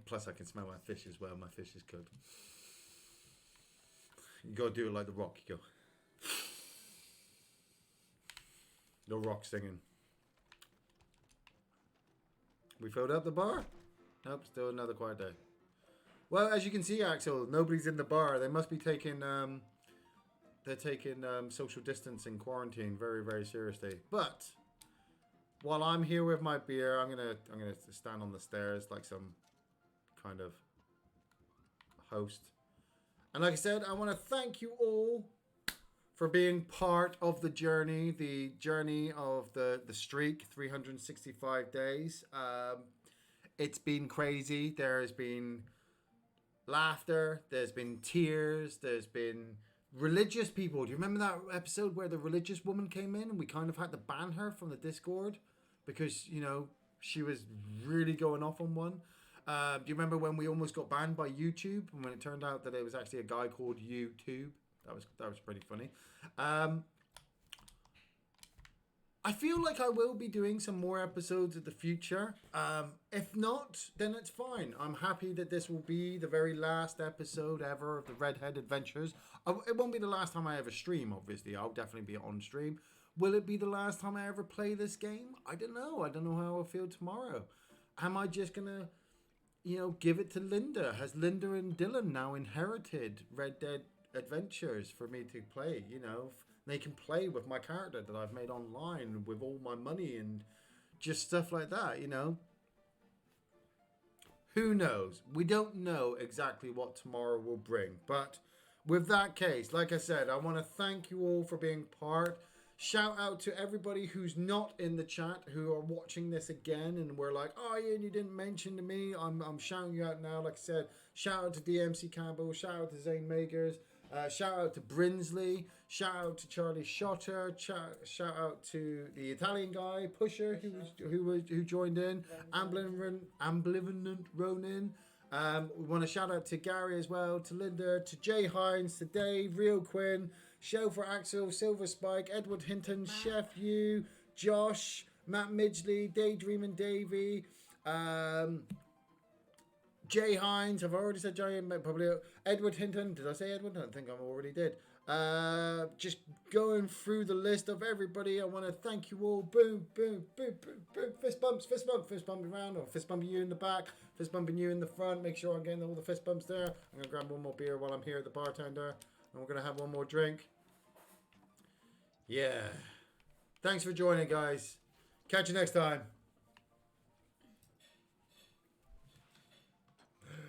Plus I can smell my fish as well. My fish is cooked. You gotta do it like the Rock. You go. The Rock singing. We filled up the bar? Nope, still another quiet day. Well, as you can see, Axel, nobody's in the bar. They must be taking they're taking social distancing quarantine very, very seriously. But while I'm here with my beer, I'm gonna stand on the stairs like some kind of host. And like I said, I want to thank you all for being part of the journey of the streak, 365 days. It's been crazy. There has been laughter. There's been tears. There's been religious people. Do you remember that episode where the religious woman came in and we kind of had to ban her from the Discord because, you know, she was really going off on one? Do you remember when we almost got banned by YouTube and when it turned out that it was actually a guy called YouTube? That was pretty funny. I feel like I will be doing some more episodes in the future. If not, then it's fine. I'm happy that this will be the very last episode ever of the Redhead Adventures. It won't be the last time I ever stream, obviously. I'll definitely be on stream. Will it be the last time I ever play this game? I don't know. I don't know how I'll feel tomorrow. Am I just going to, you know, give it to Linda? Has Linda and Dylan now inherited Red Dead Adventures for me to play? You know, they can play with my character that I've made online with all my money and just stuff like that, you know. Who knows? We don't know exactly what tomorrow will bring. But with that case, like I said, I want to thank you all for being part. Shout out to everybody who's not in the chat, who are watching this again and we're like, oh, Iain, you didn't mention to me. I'm shouting you out now. Like I said, shout out to DMC Campbell. Shout out to Zane Magers. Shout out to Brinsley. Shout out to Charlie Shotter. Shout out to the Italian guy Pusher who joined in. Ambivalent Ronin. We want to shout out to Gary as well, to Linda, to Jay Hines, to Dave, Real Quinn, Show for Axel, Silver Spike, Edward Hinton, Chef U, Josh, Matt Midgley, Daydreaming Davey, Jay Hines. I've already said Jay, probably Edward Hinton. Did I say Edward? I don't think I already did. Just going through the list of everybody. I want to thank you all. Boom, boom, boom, boom, boom. Fist bumps, fist bump, fist bumping around, or fist bumping you in the back, fist bumping you in the front. Make sure I'm getting all the fist bumps there. I'm gonna grab one more beer while I'm here at the bartender, and we're gonna have one more drink. Yeah. Thanks for joining, guys. Catch you next time.